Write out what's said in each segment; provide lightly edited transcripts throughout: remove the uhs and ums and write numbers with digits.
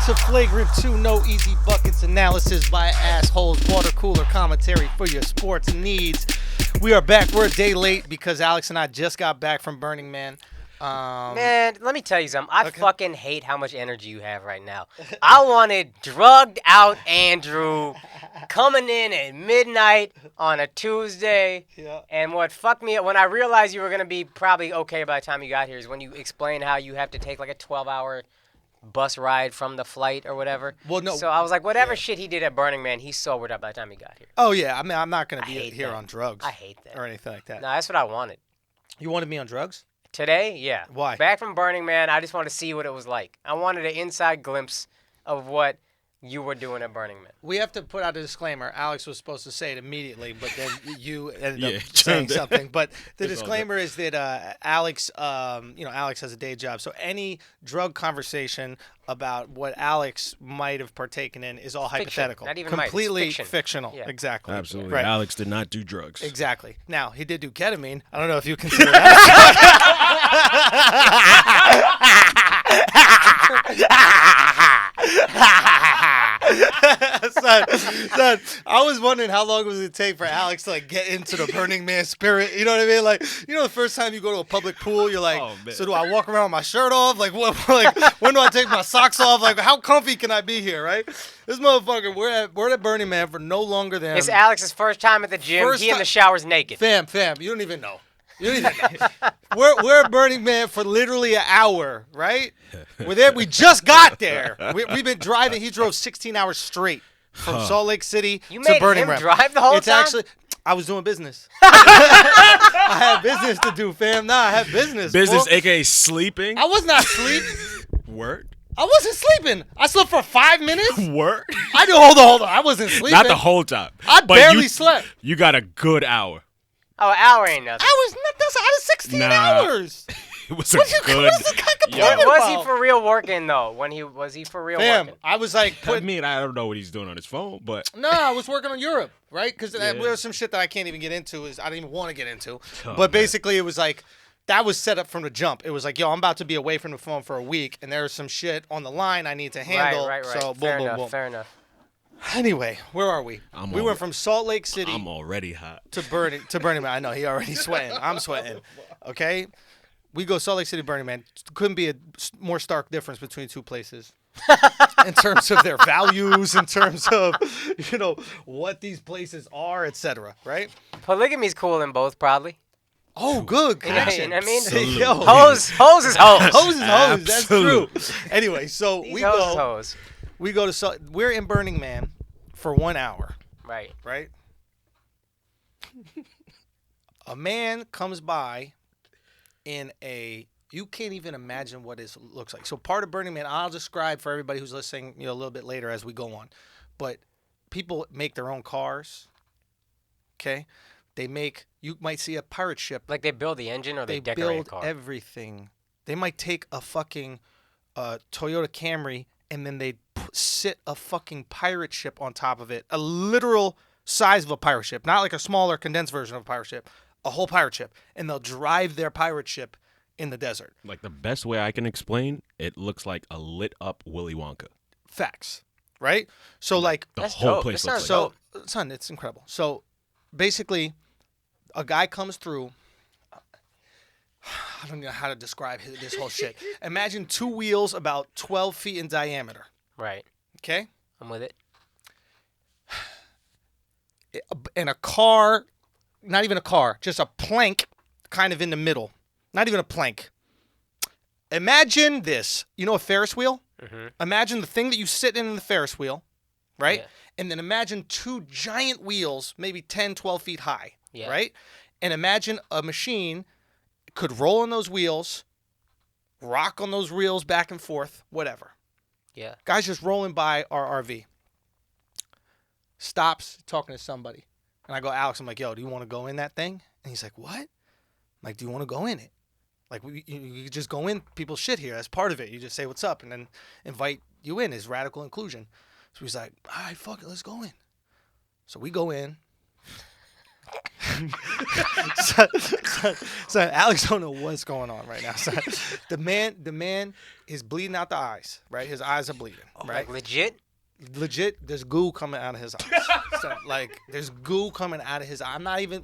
to Flagrant 2, no easy buckets analysis by assholes, water cooler commentary for your sports needs. We are back. We're a day late because Alex and I just got back from Burning Man. Man, let me tell you something. I fucking hate how much energy you have right now. I wanted drugged out Andrew coming in at midnight on a Tuesday. Yeah. And what fucked me up when I realized you were going to be probably okay by the time you got here is when you explained how you have to take like a 12-hour bus ride from the flight or whatever. Well, no. So I was like, whatever shit he did at Burning Man, he sobered up by the time he got here. Oh, yeah. I mean, I'm not going to be hate here that. on drugs. I hate that. Or anything like that. No, that's what I wanted. You wanted me on drugs? Today, yeah. Why? Back from Burning Man, I just wanted to see what it was like. I wanted an inside glimpse of what you were doing at Burning Man. We have to put out a disclaimer. Alex was supposed to say it immediately, but then you ended up Yeah, saying something. But the It's all disclaimer is that Alex, Alex has a day job. So any drug conversation about what Alex might have partaken in is all Fiction. hypothetical. Not even might, it's completely fiction. fictional. Yeah. Exactly. Absolutely. Right. Alex did not do drugs. Exactly. Now, he did do ketamine. I don't know if you consider son, I was wondering how long was it take for Alex to like get into the Burning Man spirit. You know what I mean? Like, the first time you go to a public pool, you're like, Oh, man. so do I walk around with my shirt off? Like, what? Like, when do I take my socks off? Like, how comfy can I be here? Right? This motherfucker, we're at Burning Man for no longer than It's Alex's first time at the gym. First He in ti- the shower's naked. Fam, you don't even know. You don't even know. We're at Burning Man for literally an hour, right? We're there. We just got there. We've been driving. He drove 16 hours straight from Salt Lake City You to made Burning him Man. drive the whole It's time? actually, I was doing business. I had business to do, fam. Nah, I had business. Business, boy. a.k.a. sleeping. I was not asleep. Work. I wasn't sleeping. I slept for 5 minutes. Work. I do. Hold on. I wasn't sleeping. Not the whole time. I But barely slept. You got a good hour. Oh, an hour ain't nothing. I was not. That's out of 16 Nah. hours. It was a What's good. the guy Yo. complaining Was he about? for real working, though? Was he for real Fam, working? I was like, I mean, I don't know what he's doing on his phone, but no, I was working on Europe, right? Because Yeah. there's some shit that I can't even get into. I didn't even want to get into. Oh, but man. basically, it was like, that was set up from the jump. It was like, yo, I'm about to be away from the phone for a week, and there's some shit on the line I need to handle. Right. So, boom, fair boom, enough, boom. fair enough. Anyway, where are we? We went from Salt Lake City I'm already hot. to Burning Man. I know, he already sweating. I'm sweating. Okay? We go Salt Lake City, Burning Man. Couldn't be a more stark difference between two places. In terms of their values, in terms of, what these places are, etc. Right? Polygamy's cool in both, probably. Oh, good You know connection. what I mean? Absolutely. Yo, Hose is hose. hose is hose. That's true. Absolutely. Anyway, so These we hose is go. hose. We go to. We're in Burning Man for 1 hour. Right. Right. A man comes by in a. You can't even imagine what it looks like. So part of Burning Man, I'll describe for everybody who's listening, a little bit later as we go on. But people make their own cars. Okay, you might see a pirate ship. Like they build the engine or they decorate build a car. everything. They might take a fucking Toyota Camry and then they sit a fucking pirate ship on top of it. A literal size of a pirate ship. Not like a smaller condensed version of a pirate ship. A whole pirate ship. And they'll drive their pirate ship in the desert. Like the best way I can explain, it looks like a lit up Willy Wonka. Facts. Right? So like The That's whole dope. place That looks sounds like dope. son, it's incredible. So basically a guy comes through. I don't know how to describe this whole shit. Imagine two wheels about 12 feet in diameter. Right. Okay? I'm with it. And a car, not even a car, just a plank kind of in the middle. Not even a plank. Imagine this. You know a Ferris wheel? Mm-hmm. Imagine the thing that you sit in the Ferris wheel, right? Yeah. And then imagine two giant wheels, maybe 10, 12 feet high, Yeah. right? And imagine a machine could roll on those wheels, rock on those wheels back and forth, whatever. Yeah. Guy's just rolling by our RV. Stops talking to somebody. And I go, Alex, I'm like, yo, do you want to go in that thing? And he's like, what? I'm like, do you want to go in it? Like, you just go in people's shit here. That's part of it. You just say what's up and then invite you in. Is radical inclusion. So he's like, all right, fuck it, let's go in. So we go in. So Alex don't know what's going on right now. So the man is bleeding out the eyes, right? His eyes are bleeding, right? Like legit? Legit, there's goo coming out of his eyes. So, like, there's goo coming out of his eye. I'm not even,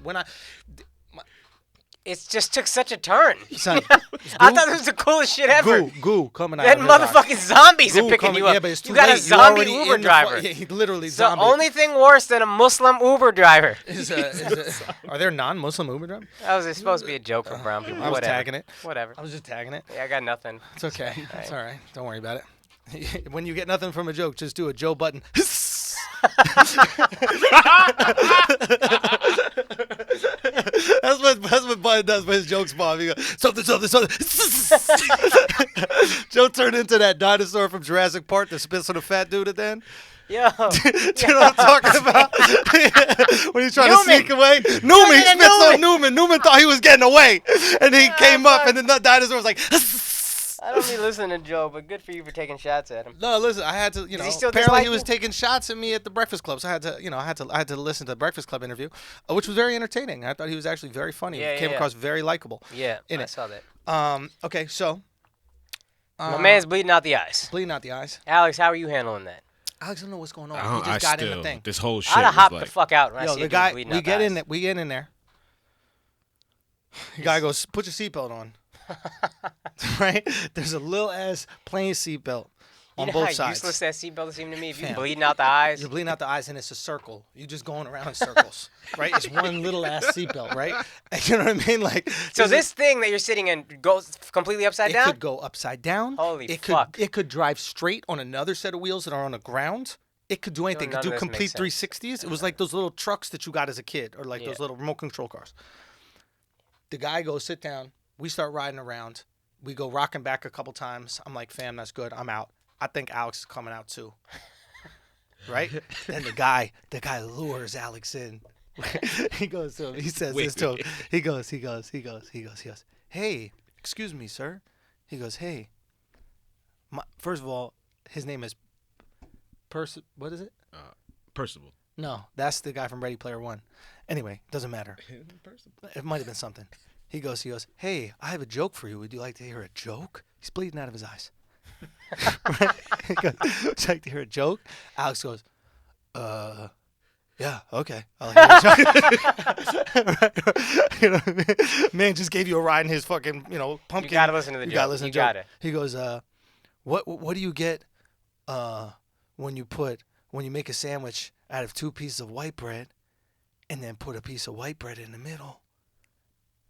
It just took such a turn. son, I thought this was the coolest shit ever. Goo coming out Then of his eyes. motherfucking zombies are Goo picking coming- you up. Yeah, but it's too You got a late. You're zombie already Uber in the driver. yeah, he literally It's the zombie. only thing worse than a Muslim Uber driver. Are there non-Muslim Uber drivers? That was supposed to be a joke for brown people. I was Whatever. tagging it. Whatever. I was just tagging it. Yeah, I got nothing. It's okay. It's all right. Don't worry about it. When you get nothing from a joke, just do a Joe Budden. That's what Budden does with his jokes, Bob. He goes, something. Joe turned into that dinosaur from Jurassic Park that spits on a fat dude at the end. Yo. Do you know what I'm talking about? When he's trying Newman. to sneak away. Newman, he at spits on Newman. Newman. Newman thought he was getting away. And he came up, and then the dinosaur was like, I don't be listening to Joe, but good for you for taking shots at him. no, listen, I had to, he apparently still dislike he was you? taking shots at me at the Breakfast Club. So I had to, I had to listen to the Breakfast Club interview, which was very entertaining. I thought he was actually very funny. Yeah, He came yeah. across very likable. Yeah, In I it. saw that. Okay, so. My man's bleeding out the eyes. Bleeding out the eyes. Alex, how are you handling that? Alex, I don't know what's going on. I He just got in the still, thing. this whole shit I'd have was hopped like, the fuck out when I Yo, see the a dude guy, bleeding we out get the in eyes. we get in there. The guy goes, put your seatbelt on. Right? There's a little ass plain seatbelt on You know both how sides. useless that seatbelt seemed to me? If you're Fam. bleeding out the eyes. You're bleeding out the eyes, and it's a circle. You're just going around in circles, right? It's one little ass seatbelt, right? You know what I mean? Like, So this thing that you're sitting in goes completely upside it down? could go upside down. Holy it fuck. It could drive straight on another set of wheels that are on the ground. It could do anything. It none could do of this complete makes sense. 360s. It was like those little trucks that you got as a kid, or like Yeah. those little remote control cars. The guy goes, sit down. We start riding around. We go rocking back a couple times. I'm like, fam, that's good. I'm out. I think Alex is coming out too. Right? Then the guy lures Alex in. He goes to him. He says this to him. He goes. Hey, excuse me, sir. He goes, hey. First of all, his name is what is it? Percival. No, that's the guy from Ready Player One. Anyway, doesn't matter. It might have been something. He goes, hey, I have a joke for you. Would you like to hear a joke? He's bleeding out of his eyes. Right? He goes, would you like to hear a joke? Alex goes, yeah, okay. I'll hear a joke. Right? You know what I mean? Man just gave you a ride in his fucking, pumpkin. You gotta listen to the You joke. gotta listen You to the joke. gotta. He goes, what do you get when you make a sandwich out of 2 pieces of white bread and then put a piece of white bread in the middle?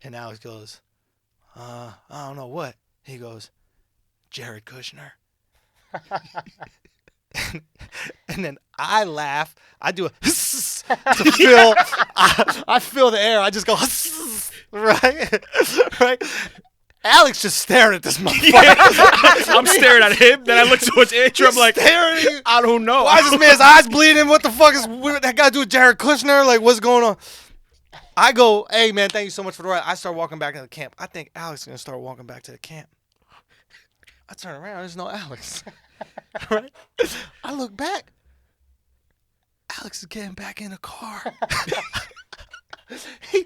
And Alex goes, I don't know what. He goes, Jared Kushner. and then I laugh. I do a to feel. I feel the air. I just go right, right. Alex just staring at this motherfucker. I'm staring at him. Then I look towards Andrew. I'm like, staring. I don't know. Why is this man's eyes bleeding? What the fuck is that guy doing? Jared Kushner? Like, what's going on? I go, hey man, thank you so much for the ride. I start walking back to the camp. I think Alex is gonna start walking back to the camp. I turn around, there's no Alex. Right? I look back. Alex is getting back in the car. He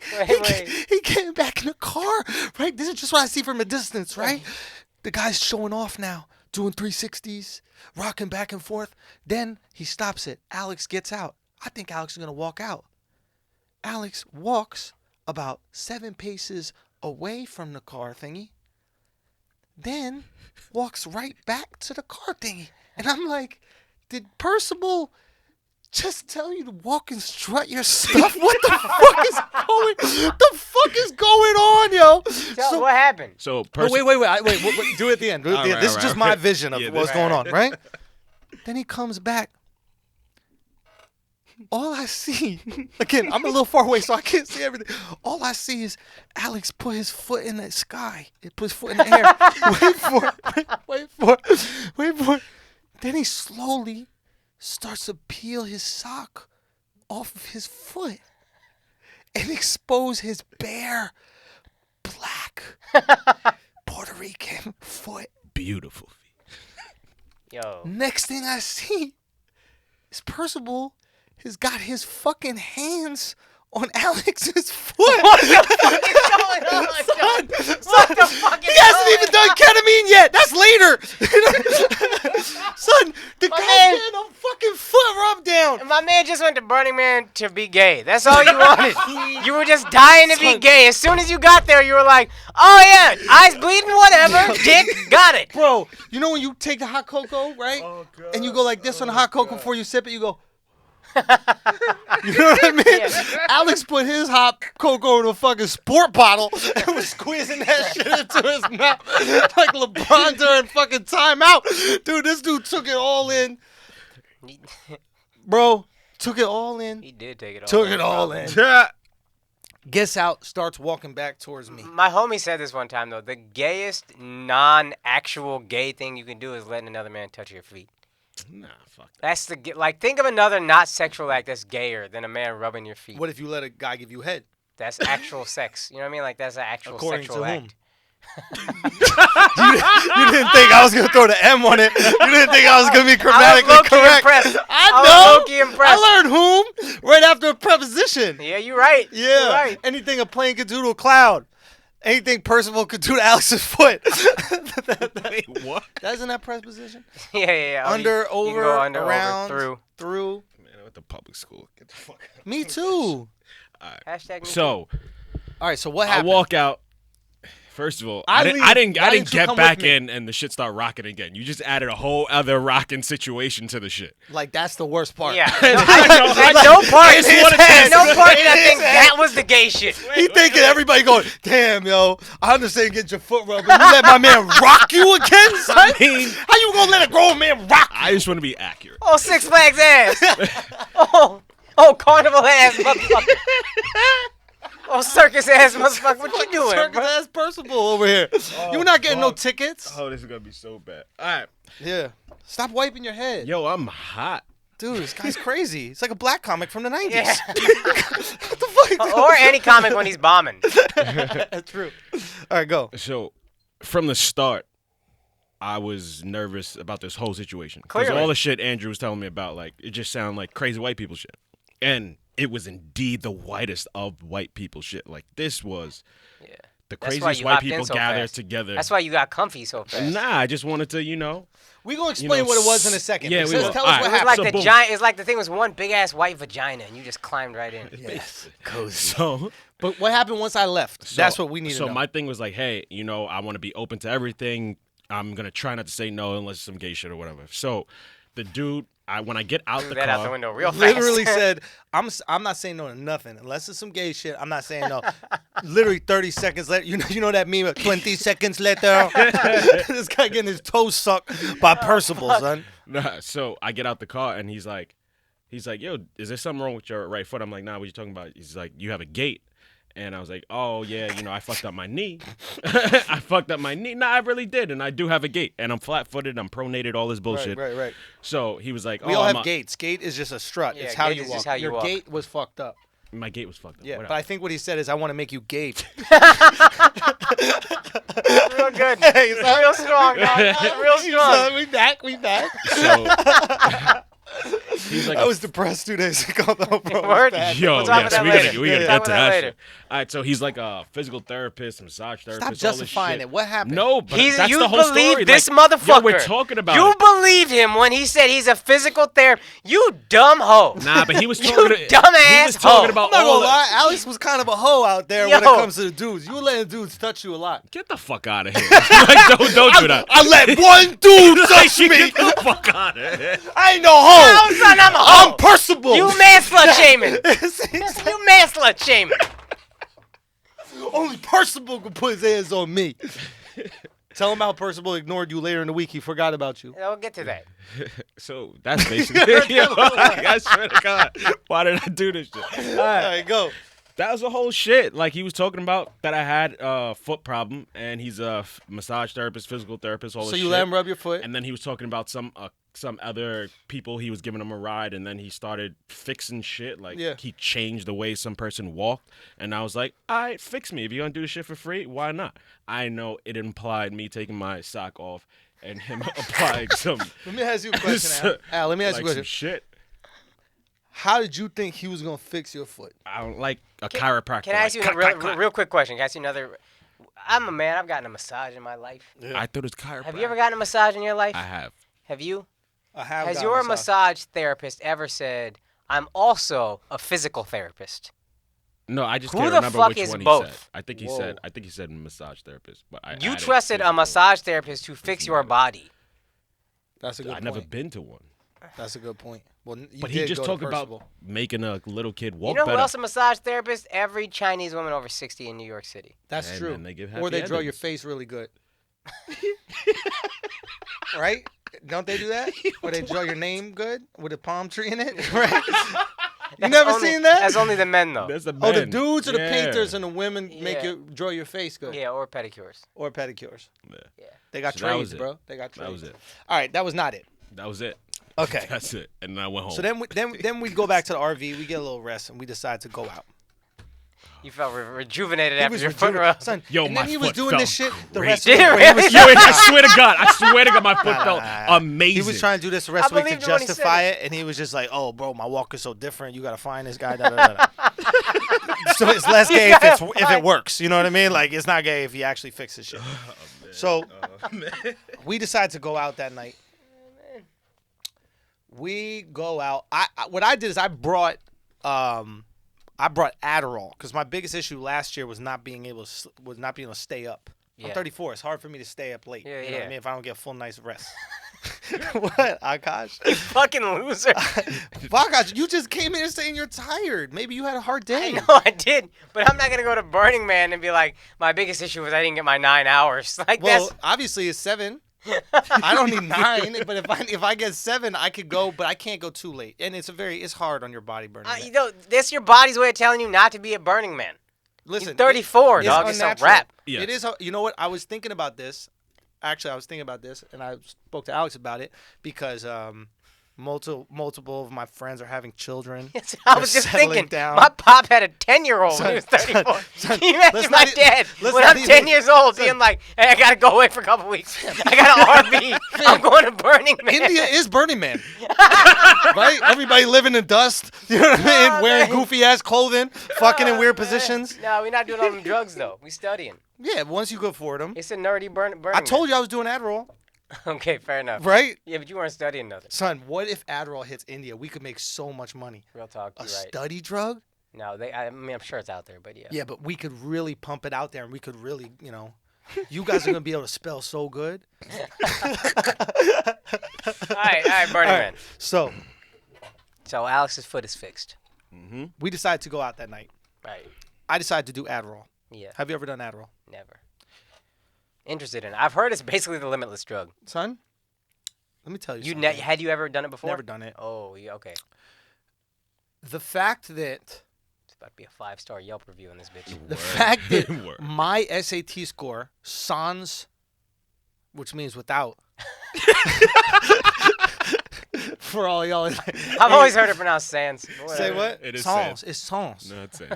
getting back in the car, right? This is just what I see from a distance, right? The guy's showing off now, doing 360s, rocking back and forth. Then he stops it. Alex gets out. I think Alex is gonna walk out. Alex walks about 7 paces away from the car thingy, then walks right back to the car thingy. And I'm like, did Percival just tell you to walk and strut your stuff? What the fuck is going on, yo? So what happened? So Wait, do it at the end. Do it at the end. All This is right, just all my right. vision of Yeah, what's this- going on, right? Then he comes back. All I see, again, I'm a little far away, so I can't see everything. All I see is Alex put his foot in the sky. He put his foot in the air. Wait for it. Then he slowly starts to peel his sock off of his foot and expose his bare, black, Puerto Rican foot. Beautiful feet. Yo. Next thing I see is Percival has got his fucking hands on Alex's foot. What the fuck is going on? Son, What the fuck is he hasn't even done ketamine yet. That's later. Son, the My guy man- getting a fucking foot rub down. My man just went to Burning Man to be gay. That's all you wanted. You were just dying to be gay. As soon as you got there, you were like, oh yeah, eyes bleeding, whatever. Dick, got it. Bro, you know when you take the hot cocoa, right? Oh, God. And you go like this on the hot cocoa before you sip it, you go. You know what I mean? Yeah. Alex put his hot cocoa in a fucking sport bottle and was squeezing that shit into his mouth like LeBron during fucking timeout. Dude, this dude took it all in. Bro, took it all in. He did take it all. Took in, it all bro. in. Gets out, starts walking back towards me. My homie said this one time though. The gayest non-actual gay thing you can do is letting another man touch your feet. Nah, fuck that. That's like think of another not sexual act that's gayer than a man rubbing your feet. What if you let a guy give you head? That's actual sex. You know what I mean? Like that's an actual According sexual to whom? act. You didn't think I was going to throw the M on it. You didn't think I was going to be grammatically low-key correct. impressed. I I was know. low-key impressed. I learned whom right after a preposition. Yeah, you're right. Yeah. You're right. Anything a plane could do to a cloud. Anything Percival could do to Alex's foot. Wait, what? Isn't that preposition? Yeah. Oh, Under, you over, can go under, around, over, through. Man, I went to public school. Get the fuck out. Me too. Hashtag me So, All right, so what I happened? walk out. First of all, I I didn't leave. Why didn't you get come back with me? in and the shit start rocking again. You just added a whole other rocking situation to the shit. Like, that's the worst part. Yeah. No, at no part. In his At head. no part did I In his think head. that was the gay shit. He thinking everybody going, damn, yo, I understand get your foot rubbed, but you let my man rock you again, son? mean- How you gonna let a grown man rock you? I just want to be accurate. Oh, Six Flags ass. oh, carnival ass motherfucker. Oh, circus ass motherfucker. What you doing, Circus bro? ass Percival over here. You're not getting no fuck. tickets. Oh, this is gonna be so bad. All right, Yeah. Stop wiping your head. yo, I'm hot. Dude, this guy's crazy. It's like a black comic from the 90s. Yeah. What the fuck? Or any comic when he's bombing. That's true. All right, go. So, from the start, I was nervous about this whole situation because Clearly. all the shit Andrew was telling me about, like, it just sounded like crazy white people shit, and it was indeed the whitest of white people shit. Like, this was Yeah. the That's why craziest you white hopped in people so gathered fast. together. That's why you got comfy so fast. Nah, I just wanted to, We're going to explain what it was in a second. Yeah, we Just will. tell All us right. what It was happened. like So the boom. giant. It's like the thing was one big ass white vagina, and you just climbed right in. Yes. So, But what happened once I left? That's what we need to So know. my thing was like, hey, I want to be open to everything. I'm gonna try not to say no unless it's some gay shit or whatever. So, the dude, when I get out Threw the that car, out the window real fast. Literally said, I'm not saying no to nothing. Unless it's some gay shit, I'm not saying no. Literally 30 seconds later, you know that meme of 20 seconds later? This guy getting his toes sucked by Percival, son. Nah, so I get out the car and he's like, yo, is there something wrong with your right foot? I'm like, nah, what you talking about? He's like, you have a gait. And I was like, oh, yeah, I fucked up my knee. I fucked up my knee. Nah, I really did. And I do have a gait. And I'm flat-footed. I'm pronated, all this bullshit. Right. So he was like, We all I'm have gaits. Gait is just a strut. Yeah, it's how gait you is walk. just how you Your walk. gait was fucked up. My gait was fucked up. Yeah, Whatever. but I think what he said is, I want to make you gate. Real good. Hey, son. Real strong, dog. Real strong. Son, we back. So he's like, I was depressed 2 days ago, though, bro. It was Word? bad. yo, We'll talk yes, about we that gotta later. we gotta Yeah. get Talk to about that that shit. later. All right, so he's like a physical therapist, massage therapist. Stop all this justifying shit. it. What happened? No, but that's You the whole believe story. this like, motherfucker. Yo, we're talking about You it. believed him when he said he's a physical therapist. You dumb hoe. Nah, but he was You talking. dumbass he was talking hoe. about I'm not all gonna lie, Alex was kind of a hoe out there when it Yo. comes to the dudes. You were letting dudes touch you a lot. Get the fuck out of here! Like, don't do that. I let one dude touch me. Get the fuck out of here! I ain't no hoe. Oh, son, I'm a hoe. I'm Percival. You man slut shaming. You man slut shaming. Only Percival can put his hands on me. Tell him how Percival ignored you later in the week. He forgot about you. We'll get to that. So that's basically. Yo, like, I swear to God, why did I do this shit? All right, go. That was the whole shit. Like, he was talking about that I had a foot problem, and he's a massage therapist, physical therapist, all So this you shit. let him rub your foot. And then he was talking about some other people. He was giving them a ride, and then he started fixing shit. Like, Yeah. he changed the way some person walked. And I was like, all right, fix me. If you're going to do this shit for free, why not? I know it implied me taking my sock off and him applying some, Let me ask you a question, Al. Al, let me ask like, you a some question. shit. How did you think he was gonna fix your foot? I don't like a chiropractor. Can I ask you like, a real quick question? Can I ask you another? I'm a man. I've gotten a massage in my life. Yeah. I thought it was chiropractor. Have you ever gotten a massage in your life? I have. Have you? I have. Has gotten your massage therapist ever said, "I'm also a physical therapist"? No, I just Who can't the remember fuck which is one he both? said. I think he Whoa. said. I think he said massage therapist, but I. You added trusted a physical. massage therapist to fix your body. That's a good I've point. never been to one. That's a good point. Well, you But did he just go to talked about Percival. making a little kid walk You know who better. else a massage therapist? Every Chinese woman over 60 in New York City. That's And true. then they give Or they happy draw your endings. face really good. Right? Don't they do that? Or they draw your name good with a palm tree in it? Right? You never seen that? That's only the men, though. That's the Oh, the men. dudes or the Yeah. painters and the women make Yeah. you draw your face good. Yeah, or pedicures. Or pedicures. Yeah. They got So that was trades, it. bro. They got trades. That was it. All right, that was not it. That was it. Okay. That's it. And then I went home. So then we go back to the RV. We get a little rest and we decide to go out. You felt rejuvenated He after was your foot rejuvenated. rub. Son, Yo, and my then he was foot doing felt this shit the great. rest of the Did it way. He was really? Yo, I swear to God. I swear to God, my foot felt amazing. He was trying to do this the rest of the week to believed it when he said justify it, and he was just like, "Oh, bro, my walk is so different. You gotta find this guy." Da, da, da, da. So it's less gay if it works. You know what I mean? Like it's not gay if he actually fixes shit. So we decide to go out that night. We go out. What I did is I brought Adderall because my biggest issue last year was not being able to stay up. I'm Yeah. 34. It's hard for me to stay up late. Yeah, you know what yeah. I mean? If I don't get a full night's rest. What, Akaash? You fucking loser. Akaash, you just came here saying you're tired. Maybe you had a hard day. I know I did, but I'm not gonna go to Burning Man and be like, my biggest issue was I didn't get my 9 hours. Like Well, that's obviously it's 7. I don't need 9, but if I get 7, I could go, but I can't go too late. And it's hard on your body, Burning Man. you know, that's your body's way of telling you not to be at Burning Man. Listen, You're 34, it's dog. It's a unnatural. wrap. Yeah. It is. You know what? I was thinking about this. Actually, I was thinking about this, and I spoke to Alex about it because multiple of my friends are having children. I They're was just settling thinking, down. my pop had a 10-year-old when he was Son, 34. son, Can you imagine let's my not even- dad let's when not I'm even- 10 years old being like, hey, I gotta go away for a couple weeks. I got an RV. I'm going to Burning Man. India is Burning Man, right? Everybody living in dust. You know what I mean? Oh, Wearing man. goofy ass clothing, fucking in weird Man. positions. No, we're not doing all them drugs, though. We studying. Yeah, once you go for them. It's a nerdy Burning I told you I was doing Adderall, Okay, fair enough. right? Yeah, but you weren't studying nothing. Son, what if Adderall hits India? We could make so much money. Real talk, A you're right. study drug? No, I mean, I'm sure it's out there, but yeah. Yeah, but we could really pump it out there, and we could really, you guys are gonna be able to spell so good. All right, Burning All Man. right, so So Alex's foot is fixed. we decided to go out that night. Right. I decided to do Adderall. Yeah. Have you ever done Adderall, Never. Interested in it. I've heard it's basically the limitless drug. son? Let me tell you. You something. had you ever done it before? Never done it. Oh, yeah, okay. The fact that It's about to be a 5-star Yelp review on this bitch. the fact that Word. my SAT score, sans, which means without, for all y'all. I've always heard it pronounced sans. Say what? It is sans. sans. It's sans. No, it's it.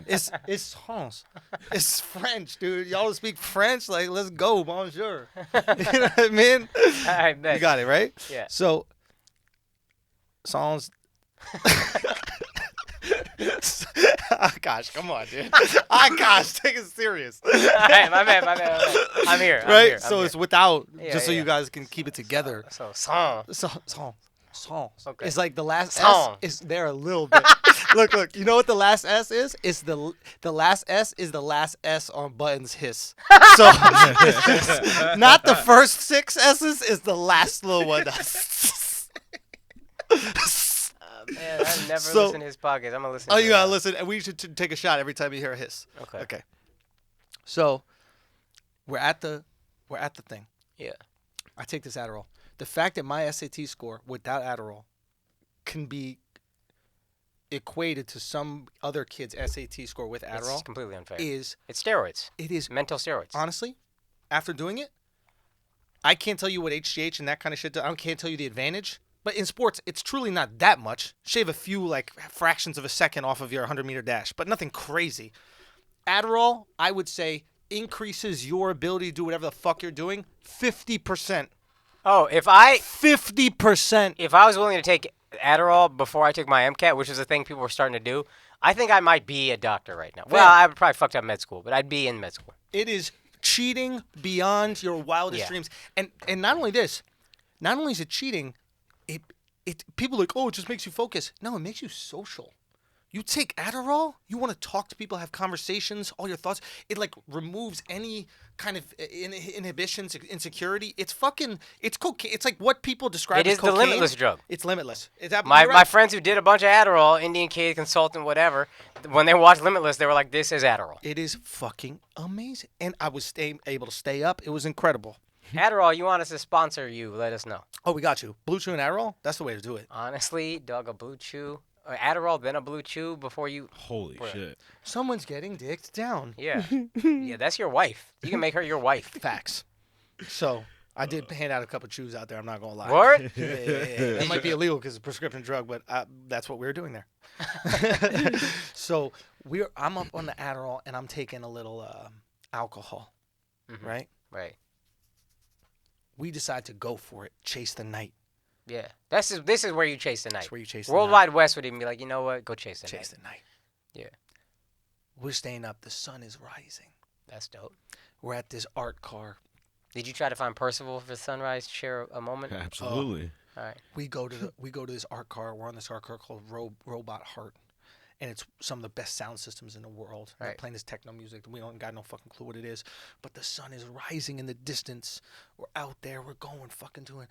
It's sans. It's French, dude. Y'all speak French? Like, let's go, bonjour. You know what I mean? I bet. You got it, right? Yeah. So, sans. Gosh, come on, dude. Gosh, take it serious. All right, my bad. I'm here. I'm Right? here, I'm So here. it's without, Yeah, just so yeah. you guys can keep it together. So, sans. Sans. Okay. It's like the last Sans. S is there a little bit. Look. You know what the last S is? It's the last S is the last S on Budden's hiss. So it's just, not the first 6 S's, is the last little one. Man, I've never So- listened to his podcast. I'm gonna listen. Oh, to you it gotta now. listen, and we should take a shot every time you hear a hiss. Okay. Okay. So we're at the thing. Yeah. I take this Adderall. The fact that my SAT score without Adderall can be equated to some other kid's SAT score with It's Adderall completely unfair. is It's steroids. it is Mental steroids. honestly, after doing it, I can't tell you what HGH and that kind of shit. I can't tell you the advantage. But in sports, it's truly not that much. Shave a few like fractions of a second off of your 100-meter dash, but nothing crazy. Adderall, I would say, increases your ability to do whatever the fuck you're doing 50%. Oh, if I 50%. was willing to take Adderall before I took my MCAT, which is a thing people were starting to do, I think I might be a doctor right now. Well, I would probably fucked up med school, but I'd be in med school. It is cheating beyond your wildest dreams. And not only this, not only is it cheating, it people are like, oh, it just makes you focus. No, it makes you social. You take Adderall, you want to talk to people, have conversations, all your thoughts. It like removes any kind of inhibitions, insecurity. It's cocaine. It's like what people describe as cocaine. It is the limitless drug. It's limitless. My friends who did a bunch of Adderall, Indian kid, consultant, whatever, when they watched Limitless, they were like, this is Adderall. It is fucking amazing. And I was able to stay up. It was incredible. Adderall, you want us to sponsor you, let us know. Oh, we got you. Blue Chew and Adderall? That's the way to do it. Honestly, dog, a Blue Chew. Adderall, then a Blue Chew before you... Holy shit. Someone's getting dicked down. Yeah. Yeah, that's your wife. You can make her your wife. Facts. So, I did hand out a couple chews out there, I'm not going to lie. What? Yeah. It might be illegal because it's a prescription drug, but that's what we were doing there. So, I'm up on the Adderall, and I'm taking a little alcohol, right? Right. We decide to go for it, chase the night. Yeah. This is where you chase the night. That's where you chase the Worldwide night. West would even be like, you know what? Go chase the night. Chase the night. Yeah. We're staying up. The sun is rising. That's dope. We're at this art car. Did you try to find Percival for sunrise? Share a moment. Absolutely. All right. We go to this art car. We're on this art car called Robot Heart, and it's some of the best sound systems in the world. They're playing this techno music. We don't got no fucking clue what it is, but the sun is rising in the distance. We're out there. We're going fucking doing.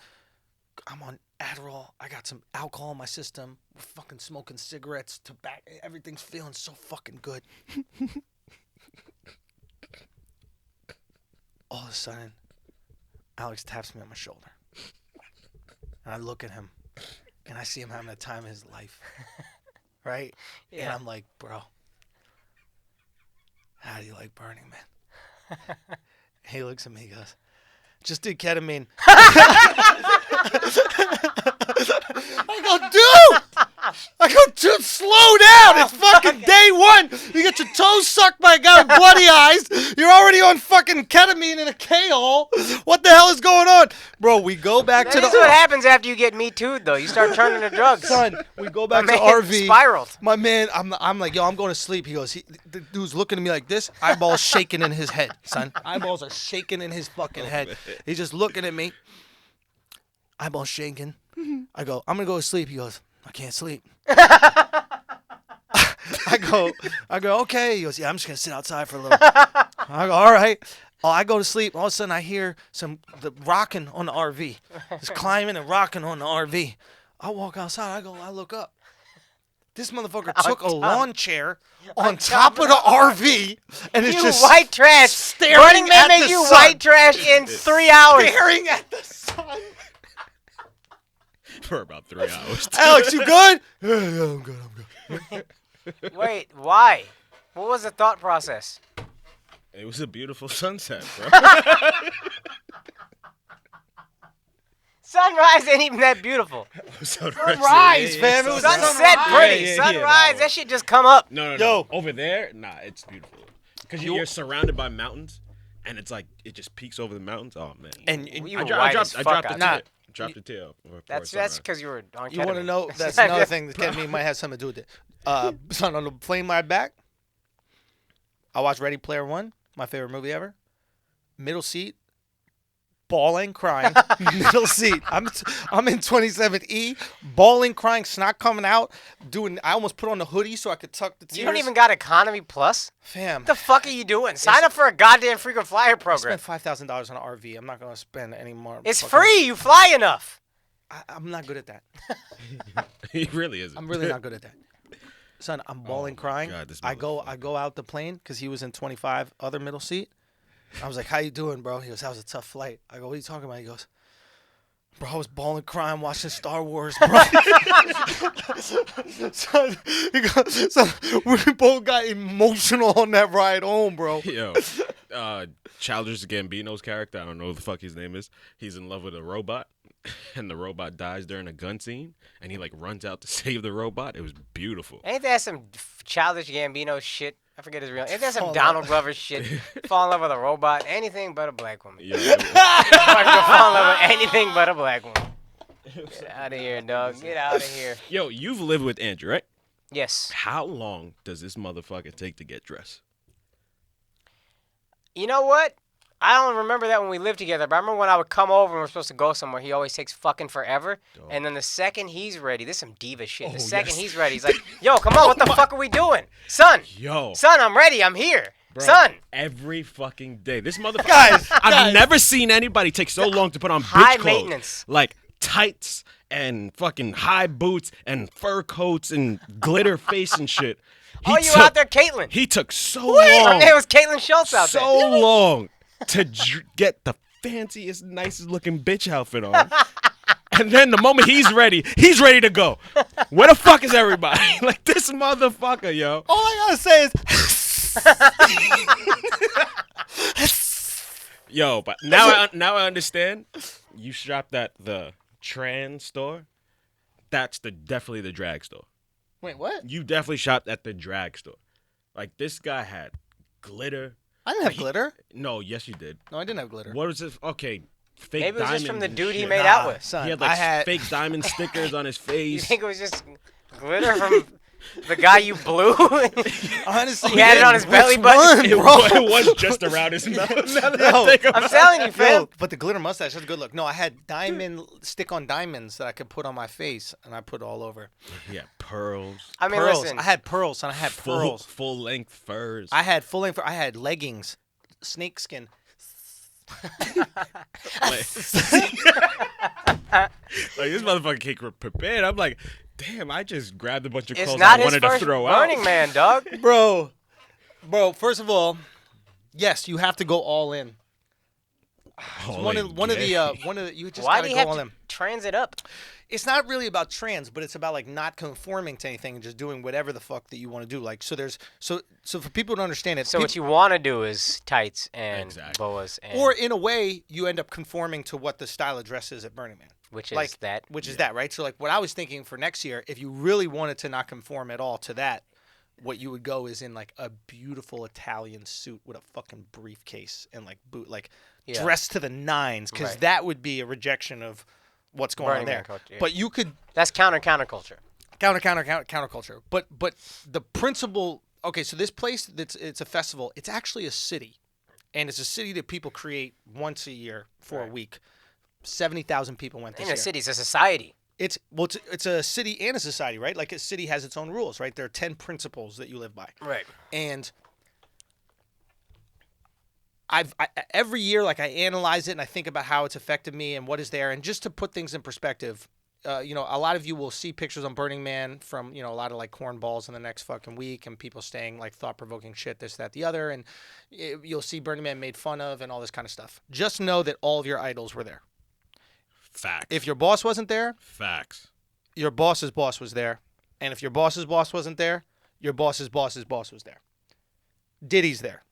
I'm on Adderall. I got some alcohol in my system. We're fucking smoking cigarettes, tobacco. Everything's feeling so fucking good. All of a sudden, Alex taps me on my shoulder. And I look at him, and I see him having the time of his life. Right? Yeah. And I'm like, bro, how do you like burning, man? He looks at me, he goes, just did ketamine. I go, dude, slow down. It's fucking day one. You get your toes sucked by a guy with bloody eyes. You're already on fucking ketamine in a K-hole. What the hell is going on? Bro, we go back to the... This is what happens after you get Me Too'd, though. You start turning to drugs. Son, we go back to RV. Spiraled. My man, I'm like, yo, I'm going to sleep. He goes, the dude's looking at me like this. Eyeballs shaking in his head, son. Eyeballs are shaking in his fucking head. He's just looking at me. Eyeballs shaking. I go, I'm going to go to sleep. He goes, I can't sleep. I go, okay. He goes, yeah, I'm just going to sit outside for a little. I go, all right. Oh, I go to sleep. All of a sudden, I hear the rocking on the RV. It's climbing and rocking on the RV. I walk outside. I look up. This motherfucker took a lawn chair on top of the RV, and it's just white trash. Staring Running Man at made the you sun. white trash in 3 hours. Staring at the sun. For about 3 hours. Alex, you good? Yeah, I'm good. Wait, why? What was the thought process? It was a beautiful sunset, bro. Sunrise ain't even that beautiful. Sunrise, fam. It was Sunset pretty. Sunrise, that shit just come up. No. Yo. Over there, nah, it's beautiful. Because you're surrounded by mountains, and it's like, it just peaks over the mountains. Oh, man. And I dropped the tail. That's because you were on ketamine. You want to know? That's another thing that ketamine might have something to do with it. Son, on the plane ride back, I watched Ready Player One, my favorite movie ever. Middle seat, bawling, crying. Middle seat. I'm in 27E, bawling, crying, snot coming out. I almost put on the hoodie so I could tuck the tears. You don't even got Economy Plus? Fam. What the fuck are you doing? Sign up for a goddamn frequent flyer I program. spent $5,000 on an RV. I'm not going to spend any more. It's free. You fly enough. I'm not good at that. He really isn't. I'm really not good at that. Son, I'm bawling, crying. God, this I go out the plane because he was in 25 other middle seat. I was like, how you doing, bro? He goes, that was a tough flight. I go, what are you talking about? He goes, bro, I was bawling, crying, watching Star Wars, bro. Son, we both got emotional on that ride home, bro. Yo, Childish Gambino's character, I don't know who the fuck his name is. He's in love with a robot, and the robot dies during a gun scene, and he like runs out to save the robot. It was beautiful. Ain't that some Childish Gambino shit? I forget his real name. Ain't that some Donald Glover shit? Fall in love with a robot, anything but a black woman. Yeah, Fall in love with anything but a black woman. Get out of here, dog. Get out of here. Yo, you've lived with Andrew, right? Yes. How long does this motherfucker take to get dressed? You know what? I don't remember that when we lived together, but I remember when I would come over and we're supposed to go somewhere, he always takes fucking forever. Dog. And then the second he's ready, this is some diva shit. The Oh, second yes. he's ready, he's like, yo, come on, what the fuck are we doing? Son, Yo. I'm ready, I'm here. Bro, Son. every fucking day. This motherfucker. Guys, I've never seen anybody take so long to put on High bitch clothes. maintenance. Like tights and fucking high boots and fur coats and glitter face and shit. Oh, you out there, Caitlin. He took so Her long. name was Caitlin Schulz out there. So long to get the fanciest, nicest looking bitch outfit on. And then the moment he's ready to go. Where the fuck is everybody? Like this motherfucker, yo. All I gotta say is, Yo, but now I understand. You shopped at the trans store. That's definitely the drag store. wait, what? You definitely shopped at the drag store. Like this guy had glitter. I didn't have glitter. No, yes you did. No, I didn't have glitter. What was this? Okay, fake Maybe it was diamonds just from the and dude he shit. made out with. Son, He had I like had fake diamond stickers on his You face. think it was just glitter from the guy you blew? honestly. He had it on his belly which button? one, It bro? was just around his mouth. Now that I Yo, think about I'm telling you, Yo, fam. but the glitter mustache that's a good look. No, I had diamond stick-on diamonds that I could put on my face, and I put all over. it. Yeah, pearls. I mean, Pearls. listen. I had pearls, and I had pearls. Full length furs. I had full length. I had leggings, snake skin. Like this motherfucker came prepared. I'm like, damn, I just grabbed a bunch of It's clothes not I his wanted to first throw Burning out. Man, dog. Bro, first of all, yes, you have to go all in. Oh, One of the you just Why gotta do you go have all to in. transit up? It's not really about trans, but it's about like not conforming to anything and just doing whatever the fuck that you want to do. Like so for people to understand it, So what you want to do is tights and Exactly. boas, and or in a way you end up conforming to what the style of dress is at Burning Man. which is like that. Which is that, right? So like what I was thinking for next year, if you really wanted to not conform at all to that, what you would go is in like a beautiful Italian suit with a fucking briefcase and like boot, like Yeah. dressed to the nines, because Right. that would be a rejection of what's going Burning on Man there. culture, yeah. But you could That's counterculture. counterculture. But the principle. Okay, so this place, it's a festival. It's actually a city, and it's a city that people create once a year for a Right. week. 70,000 people went this In year. a city, it's a society. It's a city and a society, right? Like a city has its own rules, right? There are 10 principles that you live by. Right. And every year, like I analyze it and I think about how it's affected me and what is there. And just to put things in perspective, a lot of you will see pictures on Burning Man from, a lot of like cornballs in the next fucking week and people saying like thought-provoking shit, this, that, the other. And you'll see Burning Man made fun of and all this kind of stuff. Just know that all of your idols were there. Facts. If your boss wasn't there, Facts. your boss's boss was there. And if your boss's boss wasn't there, your boss's boss's boss was there. Diddy's there.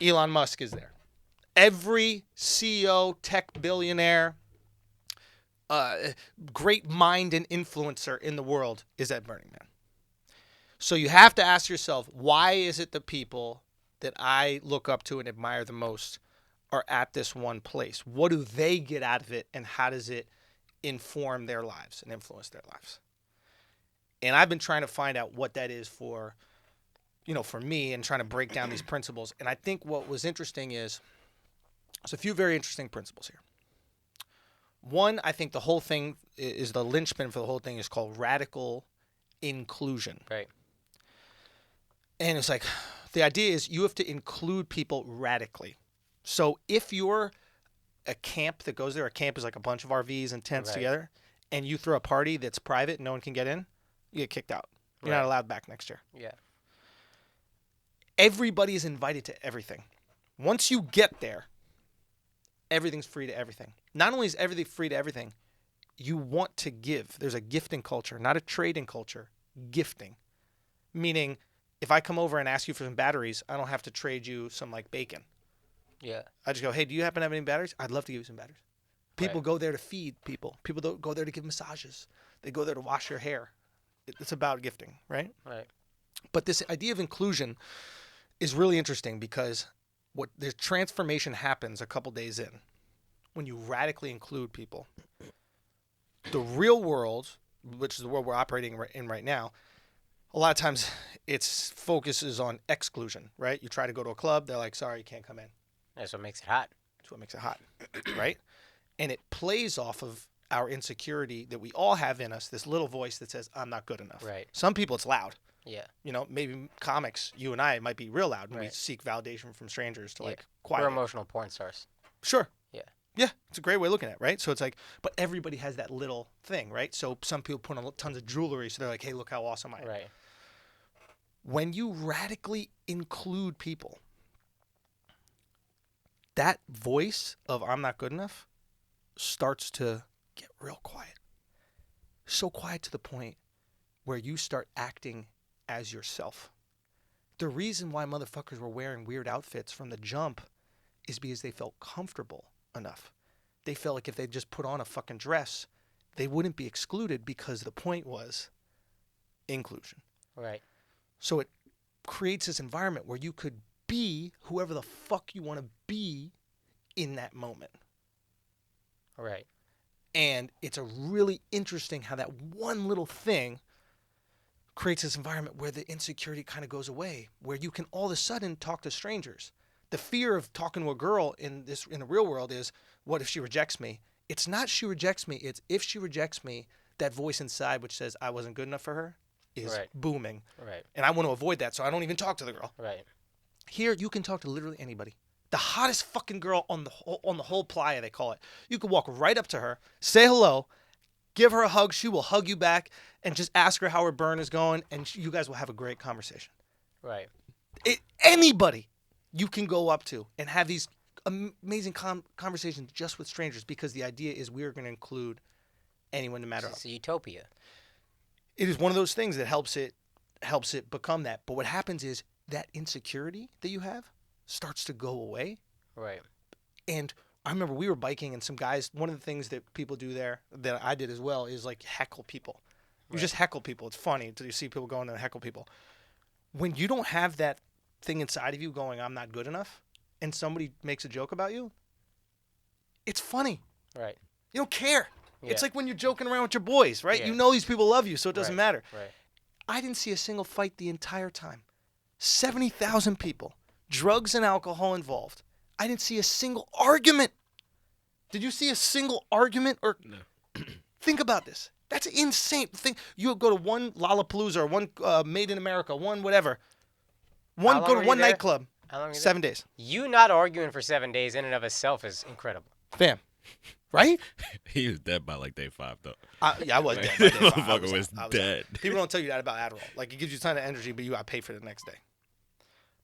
Elon Musk is there. Every CEO, tech billionaire, great mind and influencer in the world is at Burning Man. So you have to ask yourself, why is it the people that I look up to and admire the most are at this one place? What do they get out of it, and how does it inform their lives and influence their lives? And I've been trying to find out what that is for me, and trying to break down these principles. And I think what was interesting is there's a few very interesting principles here. One, I think the whole thing is the linchpin for the whole thing is called radical inclusion. Right. And it's like, the idea is you have to include people radically. So if you're a camp that goes there, a camp is like a bunch of RVs and tents Right. together, and you throw a party that's private, no one can get in, you get kicked out. You're Right. not allowed back next year. Yeah. Everybody is invited to everything. Once you get there, everything's free to everything. Not only is everything free to everything, you want to give. There's a gifting culture, not a trading culture. Gifting. Meaning, if I come over and ask you for some batteries, I don't have to trade you some like bacon. Yeah. I just go, hey, do you happen to have any batteries? I'd love to give you some batteries. People Right. go there to feed people. People don't go there to give massages. They go there to wash your hair. It's about gifting, right? Right. But this idea of inclusion is really interesting because the transformation happens a couple days in when you radically include people. The real world, which is the world we're operating in right now, a lot of times its focus is on exclusion, right? You try to go to a club, they're like, sorry, you can't come in. That's what makes it hot. That's what makes it hot, right? And it plays off of our insecurity that we all have in us, this little voice that says, I'm not good enough. Right. Some people, it's loud. Yeah. You know, maybe comics, you and I, it might be real loud, and we Right. seek validation from strangers to, Yeah. like, quiet We're it. emotional porn stars. Sure. Yeah. Yeah, it's a great way of looking at it, right? So it's like, but everybody has that little thing, right? So some people put on tons of jewelry, so they're like, hey, look how awesome I am. Right. When you radically include people, that voice of I'm not good enough starts to get real quiet. So quiet to the point where you start acting as yourself. The reason why motherfuckers were wearing weird outfits from the jump is because they felt comfortable enough. They felt like if they just put on a fucking dress, they wouldn't be excluded because the point was inclusion. Right. So it creates this environment where you could be whoever the fuck you want to be in that moment. Right. And it's a really interesting how that one little thing creates this environment where the insecurity kind of goes away, where you can all of a sudden talk to strangers. The fear of talking to a girl in the real world is, what if she rejects me? It's not she rejects me. It's if she rejects me, that voice inside which says I wasn't good enough for her is Right. booming. Right. And I want to avoid that, so I don't even talk to the girl. Right. Here, you can talk to literally anybody. The hottest fucking girl on the whole playa, they call it. You can walk right up to her, say hello, give her a hug. She will hug you back, and just ask her how her burn is going, and you guys will have a great conversation. Right. Anybody you can go up to and have these amazing conversations just with strangers, because the idea is we're going to include anyone no matter what. It's a utopia. It is one of those things that helps it become that. But what happens is that insecurity that you have starts to go away. Right. And I remember we were biking, and some guys, one of the things that people do there that I did as well is like heckle people. You just heckle people. It's funny to see people going and heckle people. When you don't have that thing inside of you going, I'm not good enough, and somebody makes a joke about you, it's funny. Right. You don't care. Yeah. It's like when you're joking around with your boys, right? Yeah. You know these people love you, so it doesn't Right. matter. Right. I didn't see a single fight the entire time. 70,000 people, drugs and alcohol involved. I didn't see a single argument. Did you see a single argument? Or No. think about this. That's insane. Think you go to one Lollapalooza or one Made in America, one whatever. How One long go were to you one there? nightclub. How long were you there? 7 days. You not arguing for 7 days in and of itself is incredible. Fam. Right? He was dead by like day 5 though. Yeah, I was Like, dead. that motherfucker was dead. People don't tell you that about Adderall. Like, it gives you a ton of energy, but you got to pay for it the next day.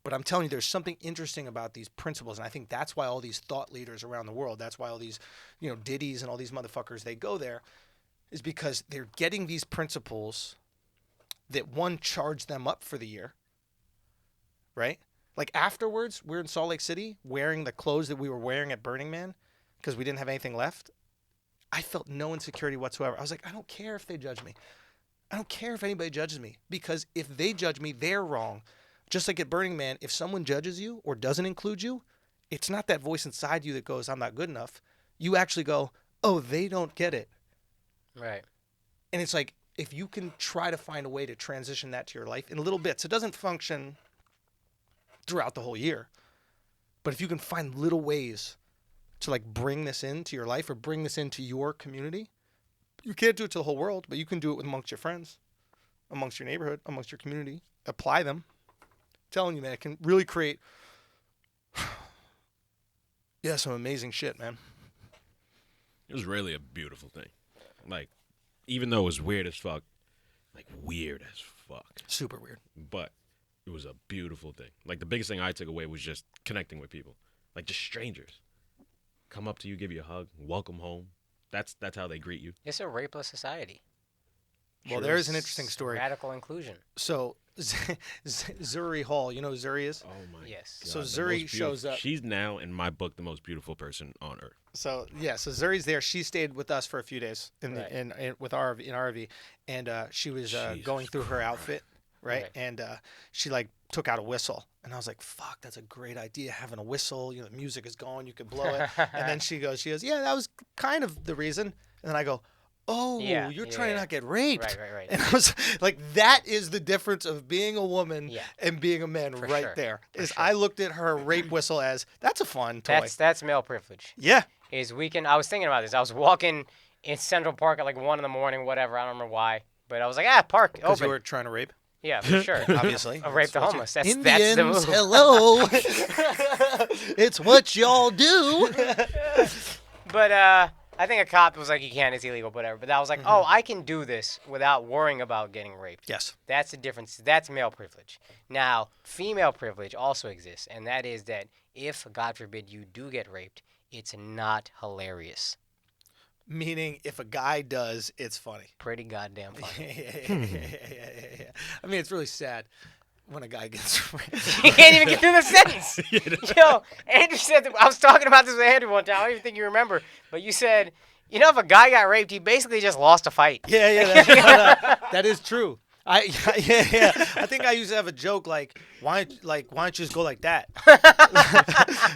But I'm telling you, there's something interesting about these principles, and I think that's why all these thought leaders around the world, that's why all these, Diddy's and all these motherfuckers, they go there, is because they're getting these principles that, one, charge them up for the year, right? Like, afterwards, we're in Salt Lake City wearing the clothes that we were wearing at Burning Man because we didn't have anything left. I felt no insecurity whatsoever. I was like, I don't care if they judge me. I don't care if anybody judges me, because if they judge me, they're wrong. Just like at Burning Man, if someone judges you or doesn't include you, it's not that voice inside you that goes, I'm not good enough. You actually go, oh, they don't get it. Right. And it's like, if you can try to find a way to transition that to your life in little bits, it doesn't function throughout the whole year. But if you can find little ways to like bring this into your life or bring this into your community, you can't do it to the whole world, but you can do it amongst your friends, amongst your neighborhood, amongst your community. Apply them. I'm telling you, man, it can really create some amazing shit, man. It was really a beautiful thing. Like, even though it was weird as fuck, like weird as fuck, Super weird. but it was a beautiful thing. Like, the biggest thing I took away was just connecting with people, like just strangers. Come up to you, give you a hug, welcome home. That's how they greet you. It's a rapeless society. Well, there is an interesting story. Radical inclusion. So, Zuri Hall, you know who Zuri is? Oh my Yes. God, So the Zuri most shows beautiful- up. She's now, in my book, the most beautiful person on earth. So Zuri's there. She stayed with us for a few days in Right. with our RV, and she was Jesus going through her outfit, right? Right. And she like took out a whistle, and I was like, "Fuck, that's a great idea, having a whistle. You know, the music is going, you could blow it." And then she goes, "Yeah, that was kind of the reason." And then I go, oh, Yeah, you're yeah, trying to yeah. not get raped. Right. And I was like, that is the difference of being a woman Yeah. and being a man For right sure. there. For Is sure. I looked at her rape whistle as, that's a fun toy. That's male privilege. Yeah. I was thinking about this. I was walking in Central Park at like 1 a.m, whatever. I don't remember why. But I was like, park, Because open. you were trying to rape. Yeah, for sure. Obviously. Rape the That's what homeless. That's Indians, the move. hello. It's what y'all do. But I think a cop was like, you can't, it's illegal, whatever. But I was like, oh, I can do this without worrying about getting raped. Yes. That's the difference. That's male privilege. Now, female privilege also exists, and that is that if, God forbid, you do get raped, it's not hilarious. Meaning, if a guy does, it's funny. Pretty goddamn funny. Yeah. I mean, it's really sad when a guy gets raped. You can't even get through the sentence. Yo, Andrew said, I was talking about this with Andrew one time. I don't even think you remember. But you said, if a guy got raped, he basically just lost a fight. Yeah, that is true. I think I used to have a joke like, why don't you just go like that?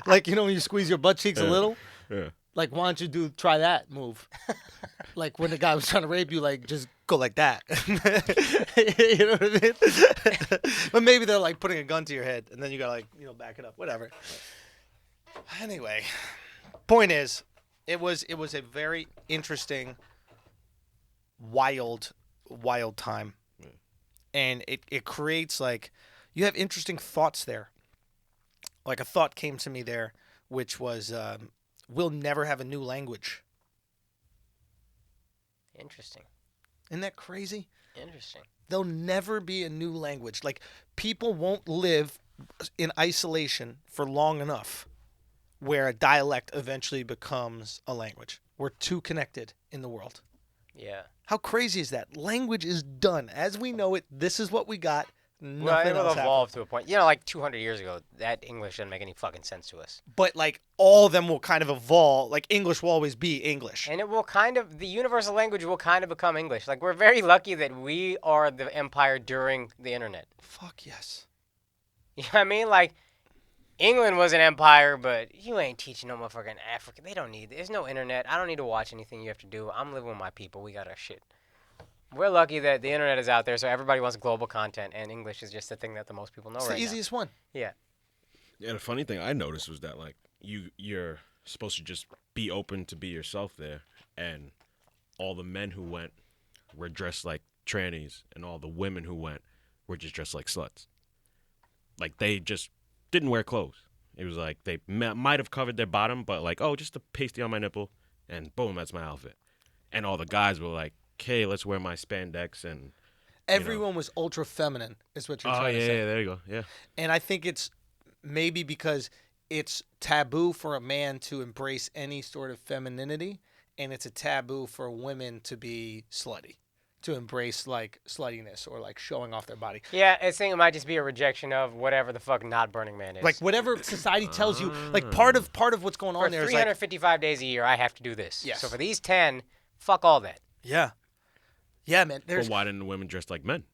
Like, when you squeeze your butt cheeks a little? Yeah. Like, why don't you try that move? Like, when the guy was trying to rape you, like, just go like that. You know what I mean? But maybe they're, like, putting a gun to your head, and then you gotta, like, back it up. Whatever. Anyway, point is, it was a very interesting, wild time. And it creates, like, you have interesting thoughts there. Like, a thought came to me there, which was... we'll never have a new language. Interesting. Isn't that crazy? Interesting. There'll never be a new language. Like, people won't live in isolation for long enough where a dialect eventually becomes a language. We're too connected in the world. Yeah. How crazy is that? Language is done. As we know it, this is what we got. Nothing Well, it will else evolve happened. to a point. Like 200 years ago, that English doesn't make any fucking sense to us. But, like, all of them will kind of evolve. Like, English will always be English. And it will the universal language will kind of become English. Like, we're very lucky that we are the empire during the internet. Fuck yes. You know what I mean? Like, England was an empire, but you ain't teaching no motherfucking Africa. They don't need, there's no internet. I don't need to watch anything you have to do. I'm living with my people. We got our shit. We're lucky that the internet is out there, so everybody wants global content, and English is just the thing that the most people know It's right the easiest one. Yeah. Yeah, the funny thing I noticed was that, like, you're supposed to just be open to be yourself there, and all the men who went were dressed like trannies, and all the women who went were just dressed like sluts. Like, they just didn't wear clothes. It was like they might have covered their bottom, but like, oh, just a pasty on my nipple, and boom, that's my outfit. And all the guys were like, okay, let's wear my spandex and... Everyone was ultra feminine, is what you're trying to say. Yeah, there you go, yeah. And I think it's maybe because it's taboo for a man to embrace any sort of femininity, and it's a taboo for women to be slutty, to embrace, like, sluttiness or, like, showing off their body. Yeah, I think it might just be a rejection of whatever the fuck not Burning Man is. Like, whatever society tells you, like, part of what's going on for there is, like... 355 days a year, I have to do this. Yes. So for these 10, fuck all that. Yeah. Yeah, man. But why didn't the women dress like men?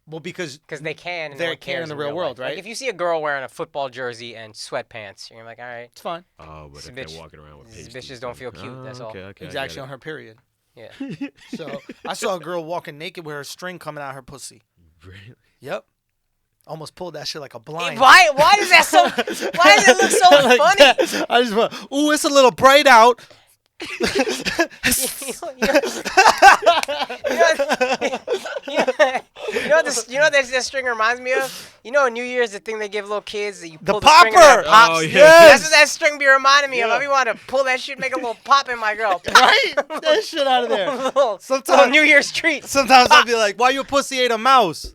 Well, because they can. And they no one can cares in the real world, life. right? Like, if you see a girl wearing a football jersey and sweatpants, you're like, all right. it's fine. Oh, but This if bitch- they're walking around with these pasties, bitches don't feel cute, that's all. Okay, It's actually on her period. Yeah. So I saw a girl walking naked with her string coming out her pussy. Really? Yep. Almost pulled that shit like a blind. Why does that so? Why does it look so Like funny? that. I just went, ooh, it's a little bright out. You know what that string reminds me of? You know, New Year's, the thing they give little kids that you The pull the string and popper! it pops. Oh, yeah. Yes! That's what that string be reminding me of. Yeah. I be wanting to pull that shit, make a little pop in my girl. Right? Get that shit out of there. little Sometimes- New Year's treat. Sometimes I'll be like, why your pussy ate a mouse?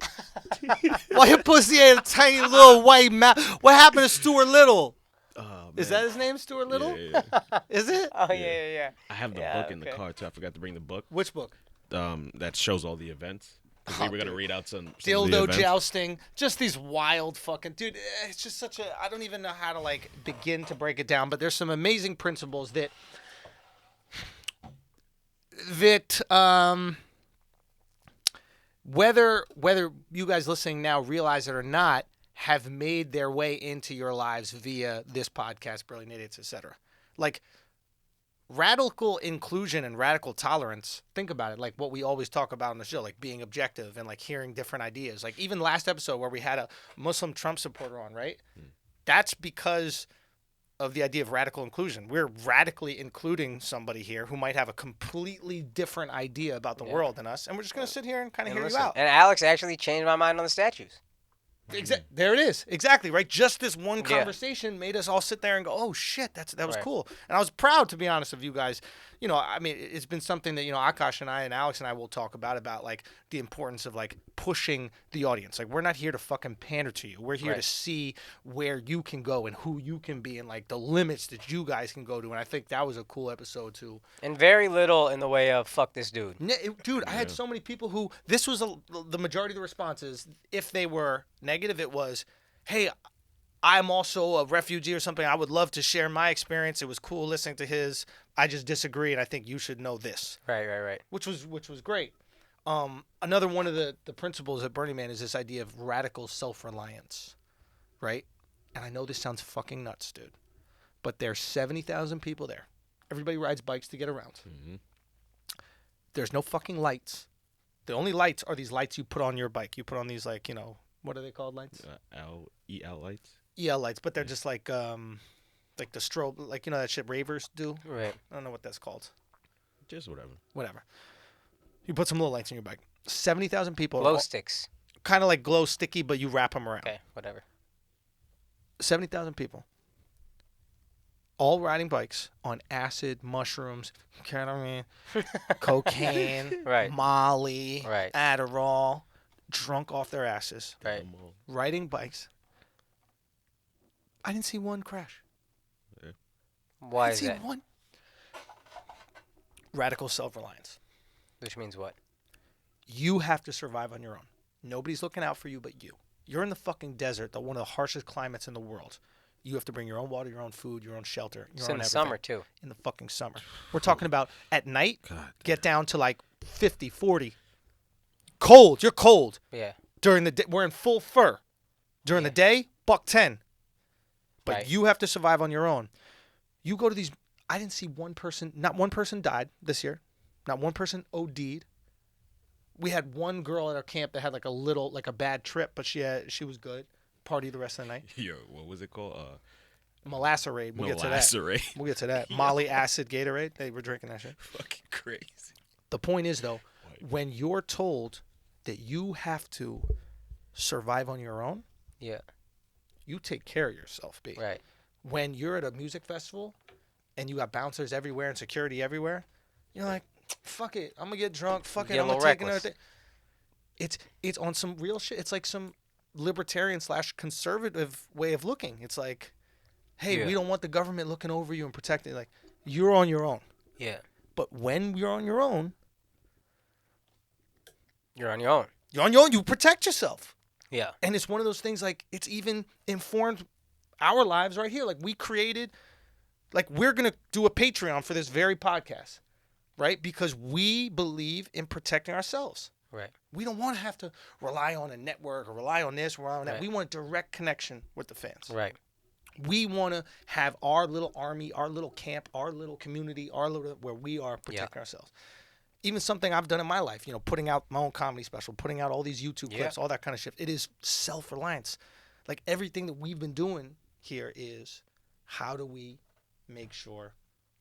Why your pussy ate a tiny little white mouse? What happened to Stuart Little? Oh, Is man. that his name, Stuart Little? Yeah. Is it? Oh yeah. I have the Yeah, book in the okay. car, too. I forgot to bring the book. Which book? That shows all the events. 'Cause we were going to read out some of the Dildo events. jousting, just these wild fucking dude. It's just such a. I don't even know how to like begin to break it down, but there's some amazing principles that whether you guys listening now realize it or not, have made their way into your lives via this podcast, Brilliant Idiots, etc. Like radical inclusion and radical tolerance. Think about it, like what we always talk about on the show, like being objective and like hearing different ideas. Like even last episode where we had a Muslim Trump supporter on, right? That's because of the idea of radical inclusion. We're radically including somebody here who might have a completely different idea about the world than us, and we're just going to sit here and kind of hear you out. And Alex actually changed my mind on the statues. There it is. Exactly, right? Just this one conversation made us all sit there and go, oh, shit, that was cool. And I was proud, to be honest, of you guys. You know, I mean, it's been something that, you know, Akaash and I and Alex and I will talk about, like, the importance of, like, pushing the audience. Like, we're not here to fucking pander to you. We're here to see where you can go and who you can be and, like, the limits that you guys can go to. And I think that was a cool episode, too. And very little in the way of, fuck this dude. Dude, I had so many people who, this was the majority of the responses, if they were negative, it was, hey, I'm also a refugee or something. I would love to share my experience. It was cool listening to his. I just disagree, and I think you should know this. Right. Which was great. Another one of the principles at Burning Man is this idea of radical self-reliance, right? And I know this sounds fucking nuts, dude, but there's 70,000 people there. Everybody rides bikes to get around. Mm-hmm. There's no fucking lights. The only lights are these lights you put on your bike. You put on these, like, you know, what are they called, lights? EL lights. EL lights, but they're just like the strobe, like, you know that shit ravers do? Right. I don't know what that's called. Just whatever. Whatever. You put some little lights on your bike. 70,000 people. Glow sticks. Kind of like glow sticky, but you wrap them around. Okay, whatever. 70,000 people. All riding bikes on acid, mushrooms, ketamine, cocaine, Molly, Adderall, drunk off their asses. Right. Riding bikes. I didn't see one crash. Yeah. Why is that? I didn't see one. Radical self-reliance. Which means what? You have to survive on your own. Nobody's looking out for you but you. You're in the fucking desert, one of the harshest climates in the world. You have to bring your own water, your own food, your own shelter. It's in the summer, too. In the fucking summer. We're talking about at night, get down to like 50, 40. Cold. You're cold. Yeah. During the day, we're in full fur. During the day, $110. But you have to survive on your own. You go to these, I didn't see one person, not one person died this year. Not one person OD'd. We had one girl at our camp that had like a bad trip, but she was good. Party the rest of the night. Yo, what was it called? Molasserade. We'll get to that. Molly acid Gatorade. They were drinking that shit. Fucking crazy. The point is, though, when you're told that you have to survive on your own, you take care of yourself, B. Right. When you're at a music festival and you got bouncers everywhere and security everywhere, you're like, fuck it, I'm gonna get drunk. Fuck it, I'm gonna take another thing. It's on some real shit. It's like some libertarian/conservative way of looking. It's like, hey, we don't want the government looking over you and protecting. Like, you're on your own. Yeah. But when you're on your own, you're on your own. You're on your own. You protect yourself. Yeah. And it's one of those things, like, it's even informed our lives right here. Like, we created, like, we're going to do a Patreon for this very podcast, right? Because we believe in protecting ourselves. Right. We don't want to have to rely on a network or rely on this, rely on that. Right. We want direct connection with the fans. Right. We want to have our little army, our little camp, our little community, where we are protecting ourselves. Even something I've done in my life, you know, putting out my own comedy special, putting out all these YouTube clips, all that kind of shit. It is self-reliance. Like, everything that we've been doing here is, how do we make sure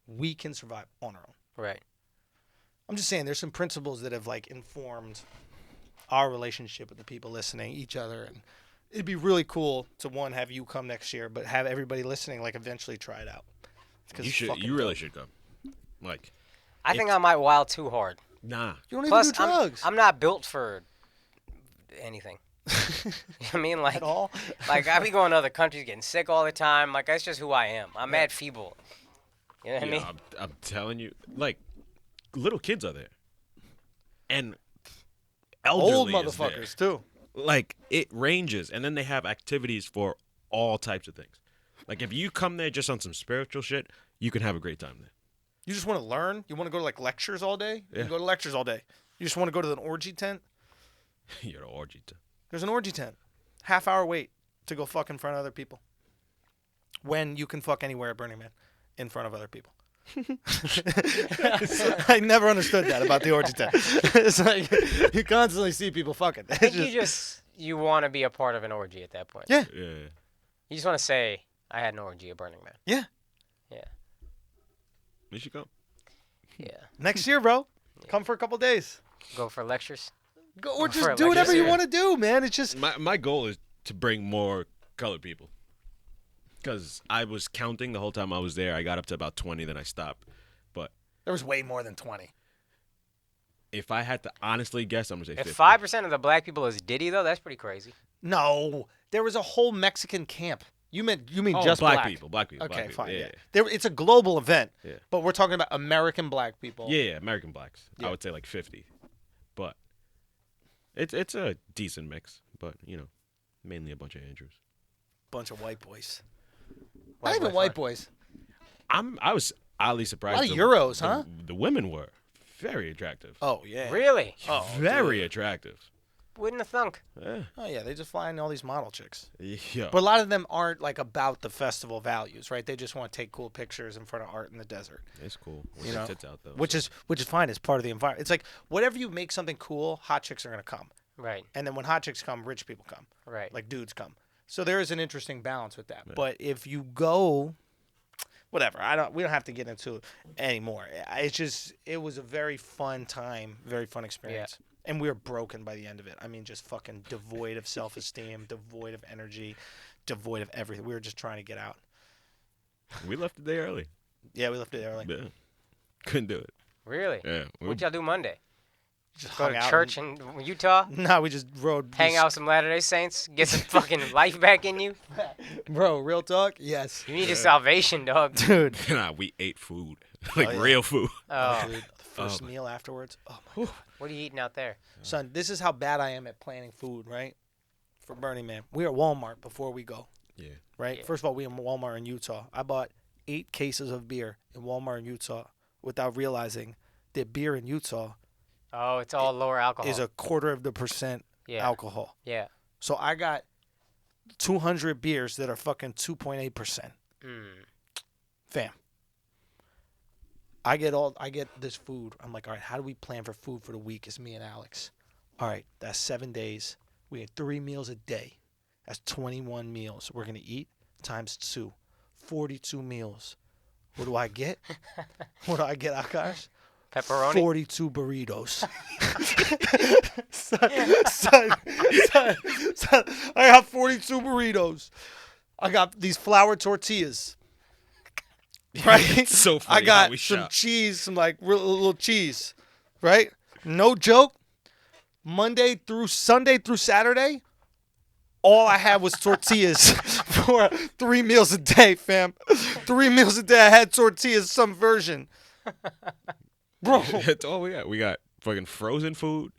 we can survive on our own? Right. I'm just saying, there's some principles that have, like, informed our relationship with the people listening, each other, and it'd be really cool to, one, have you come next year, but have everybody listening, like, eventually try it out. You really should come. Like, I think I might wild too hard. Nah. You don't even do drugs. I'm not built for anything. You know what I mean? Like, at all? Like, I be going to other countries getting sick all the time. Like, that's just who I am. I'm mad feeble. You know what I mean? I'm telling you, like, little kids are there. And elderly old motherfuckers, too. Like, it ranges. And then they have activities for all types of things. Like, if you come there just on some spiritual shit, you can have a great time there. You just want to learn? You want to go to, like, lectures all day? You can go to lectures all day. You just want to go to an orgy tent? You're an orgy tent. There's an orgy tent. Half-hour wait to go fuck in front of other people. When you can fuck anywhere at Burning Man in front of other people. I never understood that about the orgy tent. It's like you constantly see people fucking. I think you want to be a part of an orgy at that point. Yeah. Yeah. You just want to say, I had an orgy at Burning Man. Yeah. Yeah. You should go. Yeah. Next year, bro. Come for a couple days. Go for lectures. Go or For just a do whatever lecture. you want to do, man. It's just My goal is to bring more colored people. Because I was counting the whole time I was there. I got up to about 20, then I stopped. But there was way more than 20. if I had to honestly guess, I'm going to say If 50. 5% of the black people is Diddy, though, that's pretty crazy. No, there was a whole Mexican camp. You mean Oh, just black people. Okay, black people. fine. Yeah. It's a global event. Yeah. But we're talking about American black people. Yeah, American blacks. Yeah. I would say like 50. But it's a decent mix. But, mainly a bunch of Andrews. Bunch of white boys. White Not even boy white fun. boys. I was oddly surprised. A lot of Euros, huh? The women were very attractive. Oh yeah. Really? Oh, Very attractive. Wouldn't have thunk. Yeah. Oh yeah, they just fly in all these model chicks. Yeah. But a lot of them aren't like about the festival values, right? They just want to take cool pictures in front of art in the desert. It's cool. You know, Tits out, though, which is fine. It's part of the environment. It's like whatever you make something cool, hot chicks are gonna come, Right. and then when hot chicks come, rich people come, Right. like dudes come. So there is an interesting balance with that. Yeah. But if you go, whatever, we don't have to get into it anymore. It was a very fun time, very fun experience. And we were broken by the end of it. I mean, just fucking devoid of self-esteem, devoid of energy, devoid of everything. We were just trying to get out. we left the day early. Yeah, we left it early. Yeah. Couldn't do it. Really? Yeah. What'd y'all do Monday? Just Go hung to out church in Utah? No, we just rode. Hang out with some Latter-day Saints? Get some fucking life back in you? Bro, real talk? Yes. You need a salvation, dog. Dude. Nah, we ate food. like yeah. real food. Oh, Dude, the first meal afterwards. Oh, my God. what are you eating out there? Son, this is how bad I am at planning food, right? For Burning Man. We're at Walmart before we go, Yeah. right? Yeah. First of all, we in Walmart in Utah. I bought 8 cases of beer in Walmart in Utah without realizing that beer in Utah Oh, it's all lower alcohol. is 0.25% yeah. alcohol. Yeah. So I got 200 beers that are fucking 2.8%. Mm. Fam. I get this food. I'm like, all right, how do we plan for food for the week? It's me and Alex. All right, that's 7 days. We had 3 meals a day. That's 21 meals. We're gonna eat times 2, 42 meals. What do I get? What do I get, Akaash? Pepperoni? 42 burritos. son, I got 42 burritos. I got these flour tortillas. Right? It's so funny I how got we some shop. cheese, some like little cheese. Right? No joke. Sunday through Saturday, all I had was tortillas for 3 meals a day, fam. 3 meals a day, I had tortillas, some version. Bro. That's all we got. We got fucking frozen food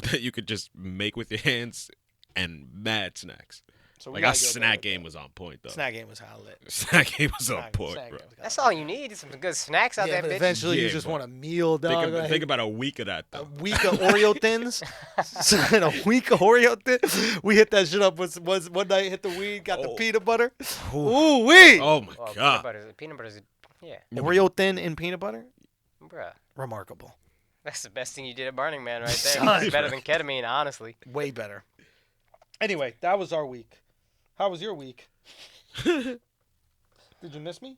that you could just make with your hands, and mad snacks. So we Like our gotta go snack there. game was on point though. Snack game was how lit. Snack game was on Snack point, game bro. was That's all you need. Some good snacks out Yeah, there, but bitch. eventually you Yeah, just but want a meal, dog. Think about a week of that a though. week of Oreo thins. Son, a week of Oreo thins. We hit that shit up. Was one night hit the weed, got the Oh. peanut butter. Ooh wee. Oh my Oh, god. peanut butter's, yeah, Oreo thin and peanut butter. bruh. Remarkable. That's the best thing you did at Burning Man right there. Son. It's better than ketamine, honestly. Way better. Anyway, that was our week. How was your week? Did you miss me?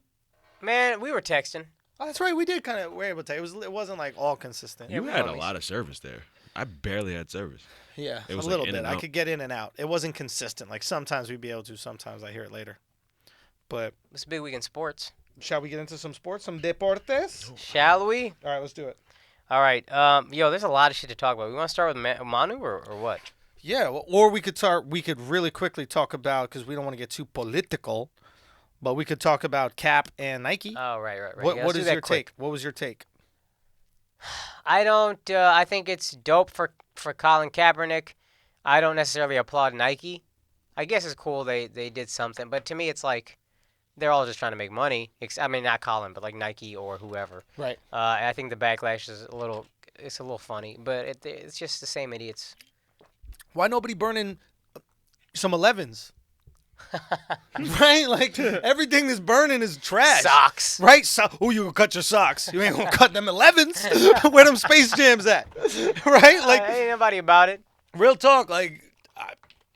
Man, we were texting. Oh, that's right. We did kind of. We were able to. It wasn't like all consistent. Yeah, You we had a always- lot of service there. I barely had service. Yeah, It a was, like, little in bit. and I out. could get in and out. It wasn't consistent. Like sometimes we'd be able to. Sometimes I hear it later. But It's a big week in sports. shall we get into some sports, some deportes? Shall we? All right, let's do it. All right. Yo, there's a lot of shit to talk about. We want to start with Manu or what? Yeah, or we could start. We could really quickly talk about because we don't want to get too political, but we could talk about Cap and Nike. Oh, right. Yeah, what let's do is that your quick. take? What was your take? I don't. I think it's dope for Colin Kaepernick. I don't necessarily applaud Nike. I guess it's cool they did something, but to me it's like they're all just trying to make money. I mean, not Colin, but like Nike or whoever. Right. I think the backlash is a little funny, but it's just the same idiots. Why nobody burning some 11s? Right? Like everything that's burning is trash. Socks. Right? So, you gonna cut your socks? You ain't gonna cut them 11s. Where them Space Jams at? Right? Like Ain't nobody about it. real talk. Like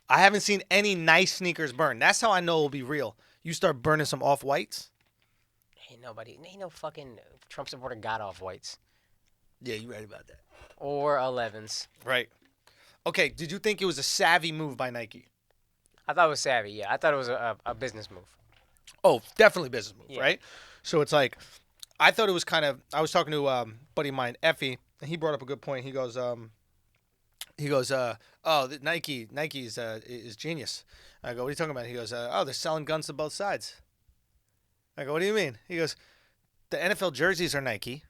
I haven't seen any nice sneakers burn. That's how I know it'll be real. You start burning some off-whites. Ain't no fucking Trump supporter got off whites Yeah, you right about that. or 11s. Right. Okay. Did you think it was a savvy move by Nike? I thought it was savvy. Yeah, I thought it was a business move. Oh, definitely business move, Yeah. right? So it's like, I thought it was kind of. I was talking to a buddy of mine, Effie, and he brought up a good point. He goes, Nike is genius. I go, what are you talking about? He goes, they're selling guns to both sides. I go, what do you mean? He goes, the NFL jerseys are Nike.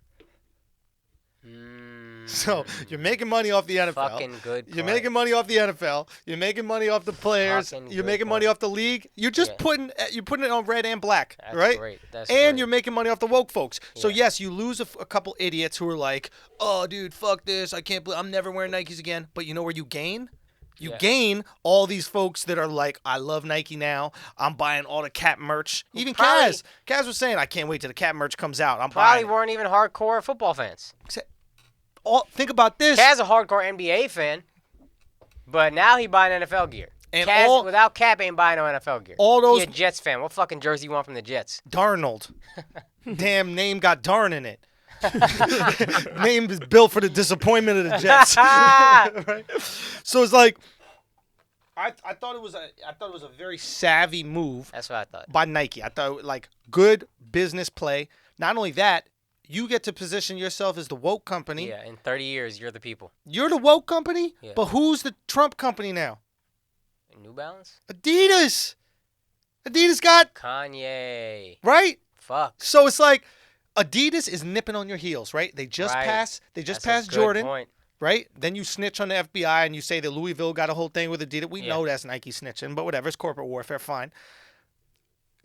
So you're making money off the NFL. Fucking good. You're point. making money off the NFL. You're making money off the players. Fucking You're good making money point. off the league. You're just Yeah. putting it on red and black, That's right? great. That's And great. you're making money off the woke folks. So Yeah. yes, you lose a couple idiots who are like, "Oh, dude, fuck this. I can't believe I'm never wearing Nikes again." But you know where you gain? You Yeah. gain all these folks that are like, "I love Nike now. I'm buying all the Cap merch." Even probably- Kaz was saying, "I can't wait till the Cap merch comes out. I'm probably buying." weren't even hardcore football fans. Think about this. Kaz a hardcore NBA fan, but now he buying NFL gear. And Kaz without Cap ain't buying no NFL gear. all those- He a Jets fan. What fucking jersey you want from the Jets? Darnold. Damn name got darn in it. Name is built for the disappointment of the Jets. Right? So it's like I thought it was a very savvy move That's what I thought. by Nike. I thought like good business play. Not only that, you get to position yourself as the woke company. Yeah, in 30 years, you're the people. You're the woke company, Yeah. but who's the Trump company now? New Balance? Adidas. Adidas got Kanye. right. Fuck. So it's like Adidas is nipping on your heels, right? They just Right. passed That's a passed good Jordan, point. right? Then you snitch on the FBI and you say that Louisville got a whole thing with Adidas. We Yeah. know that's Nike snitching, but whatever. It's corporate warfare. Fine.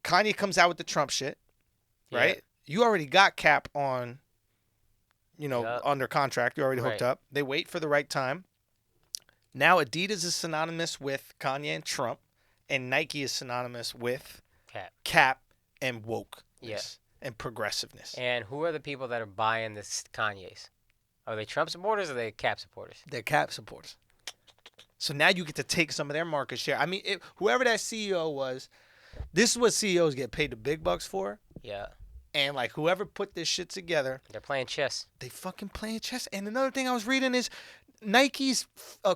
Kanye comes out with the Trump shit, right? Yeah. You already got Cap on, Yup. under contract. You already hooked Right. up. They wait for the right time. Now Adidas is synonymous with Kanye and Trump, and Nike is synonymous with Cap and wokeness Yeah. and progressiveness. And who are the people that are buying this Kanye's? Are they Trump supporters or are they Cap supporters? They're Cap supporters. So now you get to take some of their market share. I mean, whoever that CEO was, this is what CEOs get paid the big bucks for. Yeah. And like whoever put this shit together, They're playing chess. they fucking playing chess. And another thing I was reading is Nike's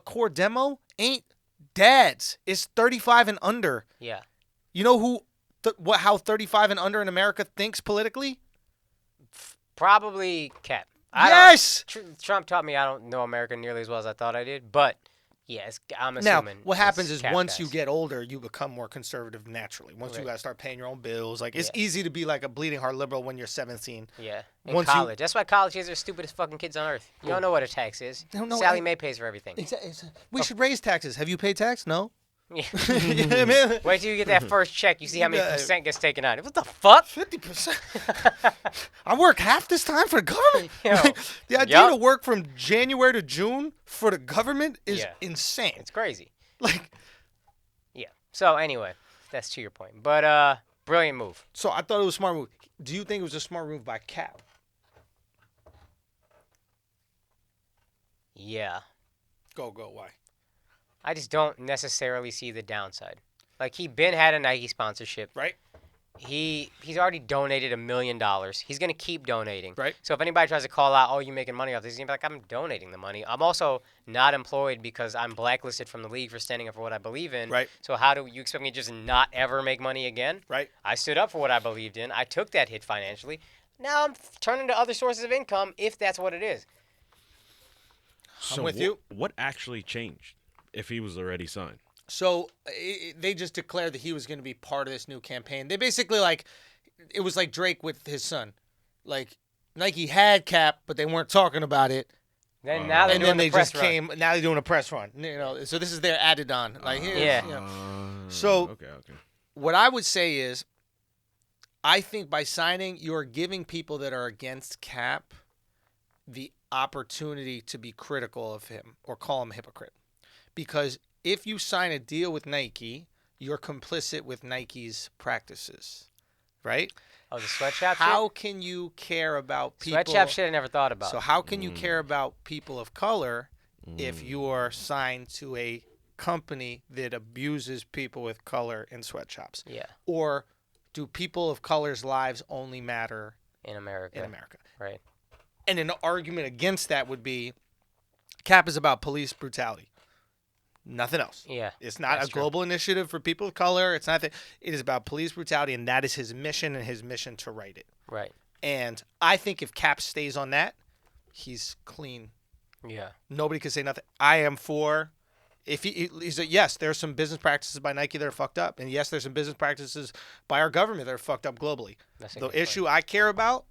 core demo ain't dads. It's 35 and under. Yeah. You know how 35 and under in America thinks politically? Probably Cap. Yes. Trump taught me I don't know America nearly as well as I thought I did, but yes, I'm Now, assuming. what happens it's is Cap once guys. you get older, you become more conservative naturally. Once you Right. got to start paying your own bills. Like, it's Yeah. easy to be like a bleeding heart liberal when you're 17. Yeah. In Once you- college. That's why college kids are the stupidest fucking kids on earth. You don't know what a tax is. They don't know Sally any- Mae pays for everything. We should raise taxes. Have you paid tax? No. Yeah. You know what I mean? Wait till you get that first check. You see how many Yeah. percent gets taken out. What the fuck? 50%. I work half this time for the government. Yo. Like, the idea Yup. to work from January to June for the government is Yeah. insane. It's crazy. Like, Yeah. So anyway, that's to your point. But brilliant move. so I thought it was a smart move. Do you think it was a smart move by Cap? Yeah. Go. Why? I just don't necessarily see the downside. Like he been had a Nike sponsorship. Right? He's already donated $1 million. He's gonna keep donating. Right. So if anybody tries to call out, oh, you're making money off this, he's gonna be like, I'm donating the money. I'm also not employed because I'm blacklisted from the league for standing up for what I believe in. Right. So how do you expect me to just not ever make money again? Right? I stood up for what I believed in. I took that hit financially. Now I'm turning to other sources of income if that's what it is. So with you. What actually changed if he was already signed? So they just declared that he was going to be part of this new campaign. They basically it was like Drake with his son. Like Nike had Cap, but they weren't talking about it. Then now they're And doing then they the press just run. came. Now they're doing a press run. So this is their added on. Like here's, Yeah. you know. So- Okay. What I would say is, I think by signing, you're giving people that are against Cap the opportunity to be critical of him or call him a hypocrite. Because if you sign a deal with Nike, you're complicit with Nike's practices, right? Oh, the sweatshop How shit? can you care about people? Sweatshop shit I never thought about. So how can you care about people of color if you're signed to a company that abuses people with color in sweatshops? Yeah. Or do people of color's lives only matter in America. Right. And an argument against that would be Cap is about police brutality. Nothing else. Yeah. It's not a global initiative for people of color. It's not that. It is about police brutality, and that is his mission and his mission to right it. Right. And I think if Cap stays on that, he's clean. Yeah. Nobody can say nothing. I am for. If he's like, yes, there are some business practices by Nike that are fucked up, and yes, there's some business practices by our government that are fucked up globally. The issue I care about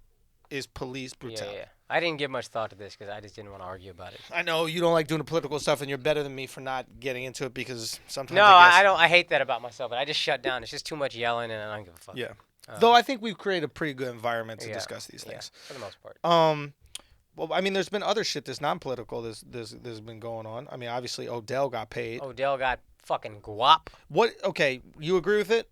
is police brutality. Yeah. I didn't give much thought to this because I just didn't want to argue about it. I know you don't like doing the political stuff, and you're better than me for not getting into it because sometimes. No, I don't. I hate that about myself. But I just shut down. It's just too much yelling, and I don't give a fuck. Yeah. Though I think we've created a pretty good environment to discuss these things. For the most part. Well, I mean, there's been other shit that's non-political that's been going on. I mean, obviously Odell got paid. Odell got fucking guap. What? Okay, you agree with it?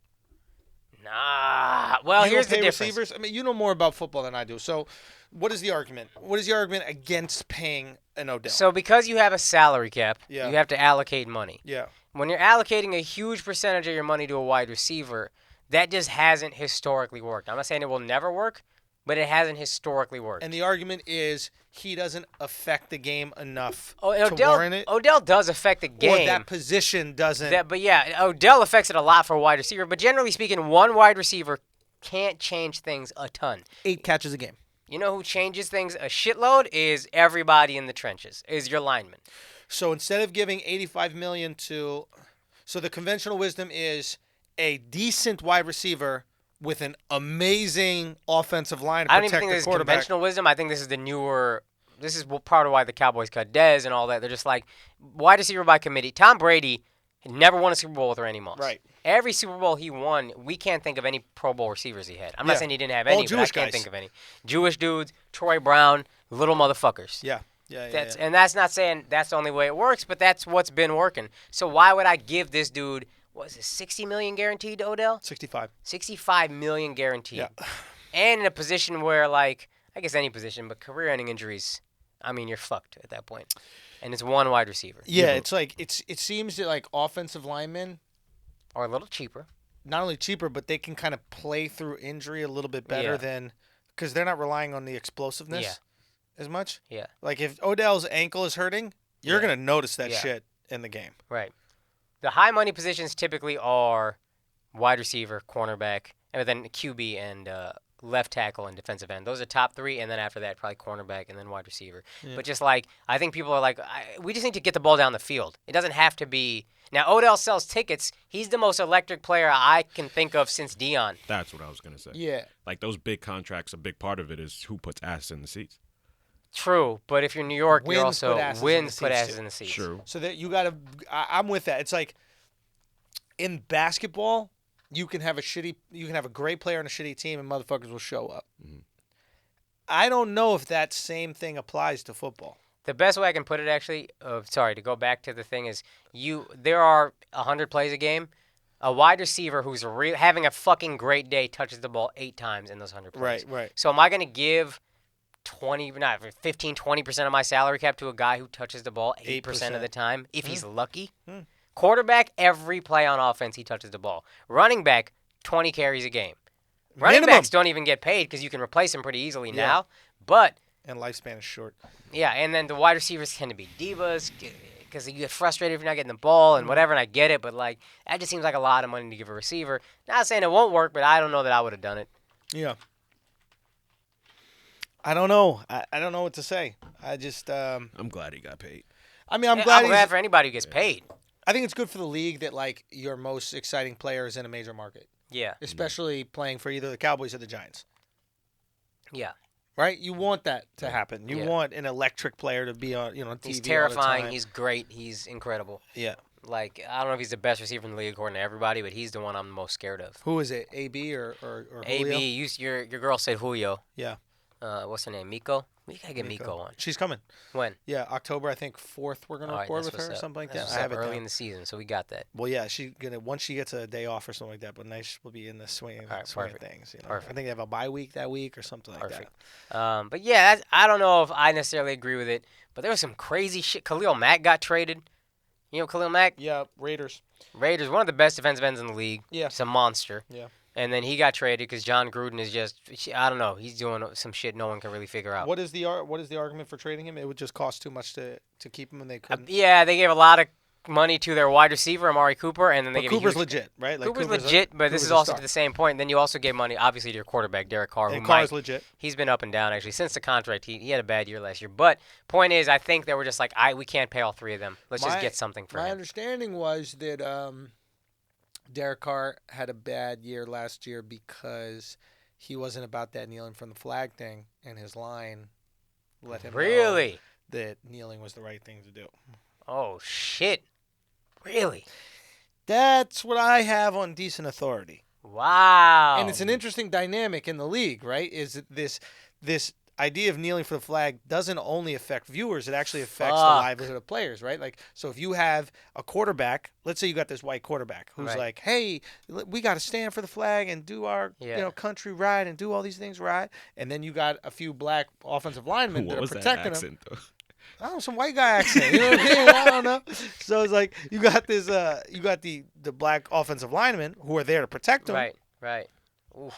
Nah. Well, you here's the pay difference. Receivers? I mean, you know more about football than I do. So, what is the argument? What is the argument against paying an Odell? So, because you have a salary cap, you Yeah. have to allocate money. Yeah. When you're allocating a huge percentage of your money to a wide receiver, that just hasn't historically worked. I'm not saying it will never work, but it hasn't historically worked. And the argument is he doesn't affect the game enough to Odell, warrant it. Odell does affect the game. Or that position doesn't. But yeah, Odell affects it a lot for a wide receiver. But generally speaking, one wide receiver can't change things a ton. 8 catches a game. You know who changes things a shitload is everybody in the trenches, is your lineman. So instead of giving $85 million to, so the conventional wisdom is a decent wide receiver with an amazing offensive line to I don't protect even think the this is quarterback. conventional wisdom. I think this is the newer. This is part of why the Cowboys cut Dez and all that. They're just like wide receiver by committee. Tom Brady never won a Super Bowl with Randy Moss. Right. Every Super Bowl he won, we can't think of any Pro Bowl receivers he had. I'm not saying he didn't have any, but I Jewish can't guys. think of any. Jewish dudes, Troy Brown, little motherfuckers. Yeah. And that's not saying that's the only way it works, but that's what's been working. So why would I give this dude, what is it, $60 million guaranteed to Odell? 65. $65 million guaranteed. Yeah. And in a position where, like, I guess any position, but career-ending injuries, I mean, you're fucked at that point. And it's one wide receiver. Yeah, it's like it seems that like offensive linemen are a little cheaper. Not only cheaper, but they can kind of play through injury a little bit better than because they're not relying on the explosiveness as much. Yeah. Like if Odell's ankle is hurting, you're gonna notice that shit in the game. Right. The high money positions typically are wide receiver, cornerback, and then QB and left tackle and defensive end. Those are top 3, and then after that, probably cornerback and then wide receiver. Yeah. But just like, I think people are like, we just need to get the ball down the field. It doesn't have to be. Now, Odell sells tickets. He's the most electric player I can think of since Dion. That's what I was going to say. Yeah. Like those big contracts, a big part of it is who puts ass in the seats. True, but if you're New York, wins you're also put asses in the seats. True. So that you got to, I'm with that. It's like in basketball, you can have a great player on a shitty team and motherfuckers will show up. Mm-hmm. I don't know if that same thing applies to football. The best way I can put it, actually, to go back to the thing is, there are 100 plays a game. A wide receiver who's having a fucking great day touches the ball 8 times in those 100 plays. Right. So am I going to give 15, 20% of my salary cap to a guy who touches the ball 8% of the time if he's lucky? Quarterback, every play on offense, he touches the ball. Running back, 20 carries a game. Running backs don't even get paid because you can replace them pretty easily now. But and lifespan is short. Yeah, and then the wide receivers tend to be divas because you get frustrated if you're not getting the ball and whatever, and I get it, but like that just seems like a lot of money to give a receiver. Not saying it won't work, but I don't know that I would have done it. Yeah. I don't know. I don't know what to say. I just I'm glad he got paid. I mean, I'm glad for anybody who gets paid. I think it's good for the league that like your most exciting player is in a major market. Yeah. Especially playing for either the Cowboys or the Giants. Yeah. Right? You want that to happen. You want an electric player to be on, TV. He's terrifying. All the time. He's great. He's incredible. Yeah. Like, I don't know if he's the best receiver in the league according to everybody, but he's the one I'm the most scared of. Who is it? AB or Julio? AB, your girl said Julio. Yeah. What's her name? Miko. We gotta get Miko on. She's coming. When? Yeah, October, I think 4th. We're gonna record with her or something like that. I have it early down. in the season, so we got that. Well, yeah, she's gonna once she gets a day off or something like that. But nice, we'll be in the swing of things. You know? Perfect. I think they have a bye week that week or something like that. But yeah, I don't know if I necessarily agree with it. But there was some crazy shit. Khalil Mack got traded. You know Khalil Mack? Yeah, Raiders, one of the best defensive ends in the league. Yeah, he's a monster. Yeah. And then he got traded because John Gruden is just, I don't know, he's doing some shit no one can really figure out. What is the argument for trading him? It would just cost too much to keep him, and they couldn't. Yeah, they gave a lot of money to their wide receiver, Amari Cooper, and then they gave Cooper's legit, right? Like Cooper's legit, but this is also to the same point. Then you also gave money, obviously, to your quarterback, Derek Carr. And Carr's legit. He's been up and down, actually. Since the contract, he had a bad year last year. But point is, I think they were just like, we can't pay all three of them. Let's just get something for him. My understanding was that Derek Carr had a bad year last year because he wasn't about that kneeling from the flag thing, and his line let him know that kneeling was the right thing to do. Oh, shit. Really? That's what I have on decent authority. Wow. And it's an interesting dynamic in the league, right? Is that this idea of kneeling for the flag doesn't only affect viewers, it actually affects the livelihood of players, right? Like, so if you have a quarterback, let's say you got this white quarterback who's like, hey, we got to stand for the flag and do our country right and do all these things right. And then you got a few black offensive linemen that are protecting him. I don't know, some white guy accent. You know what I mean? I don't know. So it's like you got this, you got the black offensive linemen who are there to protect him. Right. Oof.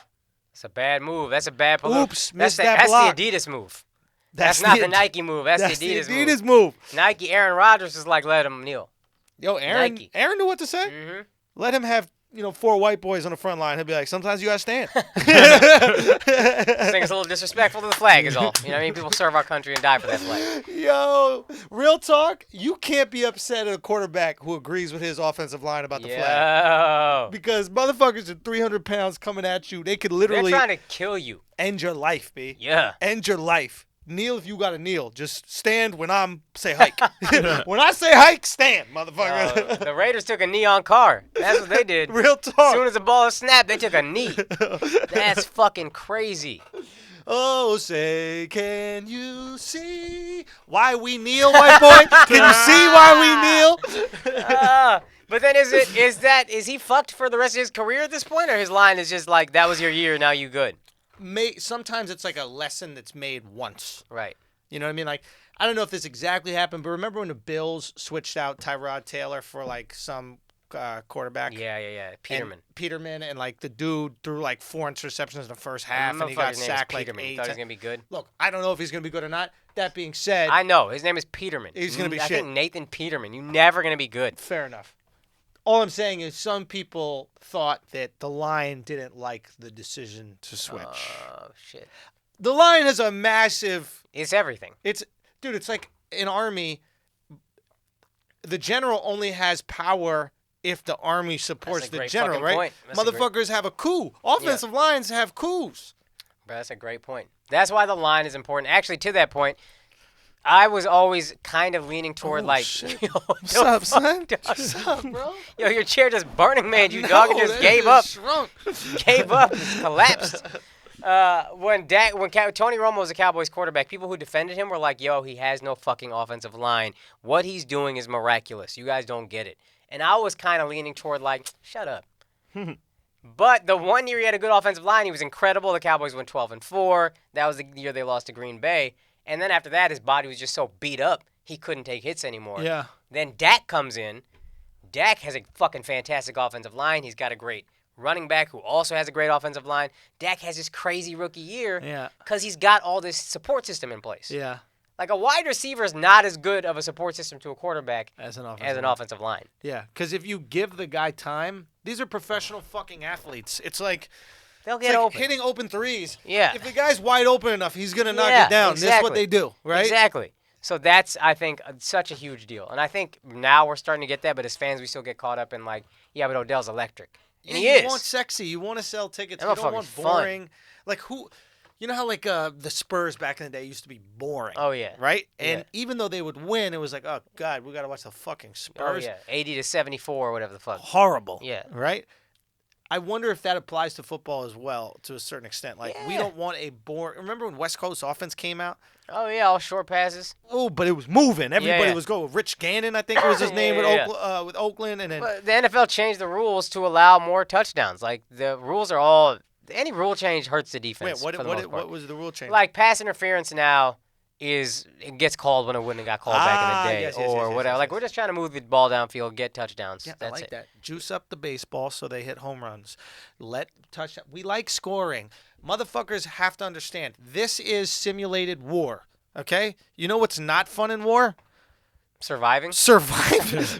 That's a bad move. That's a bad political. Oops, missed that That's block. the Adidas move. That's not the Nike move. That's the Adidas move. Nike, Aaron Rodgers is like, let him kneel. Yo, Aaron knew what to say. Mm-hmm. Let him have, 4 white boys on the front line. He'll be like, sometimes you got to stand. This thing is a little disrespectful to the flag is all. You know what I mean? People serve our country and die for that flag. Yo, real talk, you can't be upset at a quarterback who agrees with his offensive line about the flag. Because motherfuckers are 300 pounds coming at you. They could literally... They're trying to kill you. End your life, B. Yeah. End your life. Kneel if you got to kneel. Just stand when I'm say hike. When I say hike, stand, motherfucker. The Raiders took a knee on Carr. That's what they did. Real talk. As soon as the ball snapped, they took a knee. That's fucking crazy. Oh, say, can you see why we kneel, white boy? Can you see why we kneel? But then is he fucked for the rest of his career at this point, or his line is just like, that was your year, now you good? Sometimes it's like a lesson that's made once. Right. You know what I mean? Like, I don't know if this exactly happened, but remember when the Bills switched out Tyrod Taylor for like some quarterback? Yeah. Peterman. And like the dude threw like 4 interceptions in the first half, and he got sacked like 8 times. Thought he was gonna be good. Look, I don't know if he's gonna be good or not. That being said, I know his name is Peterman. He's gonna be shit. I think Nathan Peterman. You're never gonna be good. Fair enough. All I'm saying is some people thought that the line didn't like the decision to switch. Oh, shit. The line has a massive... It's everything. It's like an army. The general only has power if the army supports the general, right? Motherfuckers have a coup. Offensive lines have coups. Bro, that's a great point. That's why the line is important. Actually, to that point... I was always kind of leaning toward shit. What's up, son? What's up, bro? Yo, your chair just burning, man. You dog just gave up. Shrunk. Gave up. Collapsed. When Tony Romo was a Cowboys quarterback, people who defended him were like, yo, he has no fucking offensive line. What he's doing is miraculous. You guys don't get it. And I was kind of leaning toward like, shut up. But the one year he had a good offensive line, he was incredible. The Cowboys went 12-4. That was the year they lost to Green Bay. And then after that, his body was just so beat up, he couldn't take hits anymore. Yeah. Then Dak comes in. Dak has a fucking fantastic offensive line. He's got a great running back who also has a great offensive line. Dak has this crazy rookie year because he's got all this support system in place. Yeah. Like a wide receiver is not as good of a support system to a quarterback as an offensive line. Yeah, because if you give the guy time, these are professional fucking athletes. It's like... They'll get open. Hitting open threes. Yeah. If the guy's wide open enough, he's going to knock it down. Exactly. That's what they do, right? Exactly. So that's, I think, such a huge deal. And I think now we're starting to get that, but as fans, we still get caught up in like, yeah, but Odell's electric. And he is. You want sexy. You want to sell tickets. You don't want boring. Fun. Like who... You know how like the Spurs back in the day used to be boring? Oh, yeah. Right? And even though they would win, it was like, oh, God, we got to watch the fucking Spurs. Oh, yeah. 80-74 or whatever the fuck. Horrible. Yeah. Right? I wonder if that applies to football as well to a certain extent. Like, we don't want a boring. Remember when West Coast offense came out? Oh, yeah, all short passes. Oh, but it was moving. Everybody was going. Rich Gannon, I think was his name with Oakland. And then But the NFL changed the rules to allow more touchdowns. Like, the rules are all – any rule change hurts the defense. Wait, what was the rule change? Like, pass interference now it gets called when it wouldn't have got called back in the day yes, or whatever. Like, we're just trying to move the ball downfield, get touchdowns. Yeah, That's I like it. that. Juice up the baseball so they hit home runs. Touchdown. We like scoring. Motherfuckers have to understand, this is simulated war, okay? You know what's not fun in war? Surviving?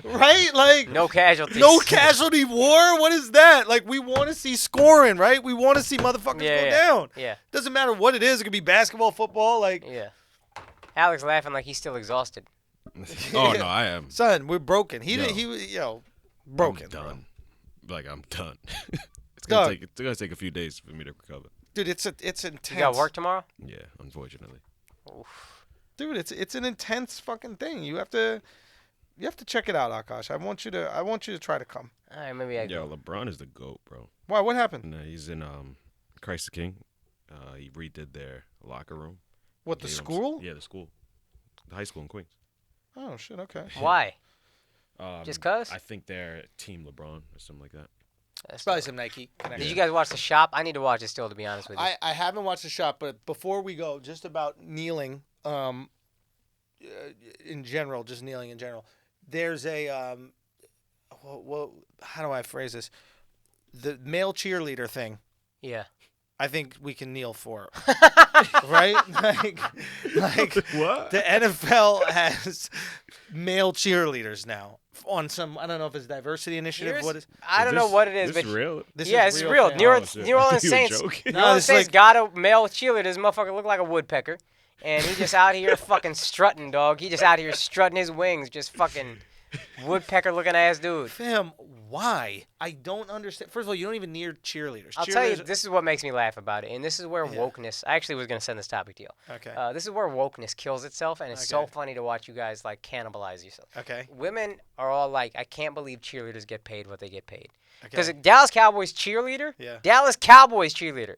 Right? Like, no casualties. No casualty war? What is that? Like, we want to see scoring, right? We want to see motherfuckers go down. Yeah. Doesn't matter what it is. It could be basketball, football, like. Yeah. Alex laughing like he's still exhausted. Oh, no, I am. Son, we're broken. He No. was, broken. I'm done. Like, I'm done. It's Dog. gonna take a few days for me to recover. Dude, it's intense. You got work tomorrow? Yeah, unfortunately. Oof. Dude, it's an intense fucking thing. You have to check it out, Akaash. I want you to try to come. All right, maybe I Yo, go. LeBron is the GOAT, bro. Why? What happened? And, he's in Christ the King. He redid their locker room. What, the Gave 'em school? Yeah, the school. The high school in Queens. Oh shit. Okay. Why? Just 'cause? I think they're Team LeBron or something like that. It's probably some Nike connection. Did you guys watch The Shop? I need to watch it still, to be honest with you. I haven't watched the shot, but before we go, just about kneeling, in general, just kneeling in general. There's a well, how do I phrase this? The male cheerleader thing. Yeah. I think we can kneel for it. Right? Like What? the NFL has male cheerleaders now on some, I don't know if it's diversity initiative. What is? I don't know what it is, This but real? This yeah, is it's real. thing. New Orleans, shit. New Orleans You were Saints. joking. New Orleans it's Saints like- got a male cheerleader. This motherfucker look like a woodpecker, and he just out here fucking strutting, dog. He just out here strutting his wings, just fucking woodpecker looking ass dude. Fam, why? I don't understand. First of all, you don't even need cheerleaders. I'll tell you, Cheerleaders- this is what makes me laugh about it, and this is where wokeness. I actually was gonna send this topic to you. Okay. This is where wokeness kills itself, and it's so Okay. funny to watch you guys like cannibalize yourself. Okay. Women are all like, I can't believe cheerleaders get paid what they get paid. Okay. Because Dallas Cowboys cheerleader, Yeah. Dallas Cowboys cheerleader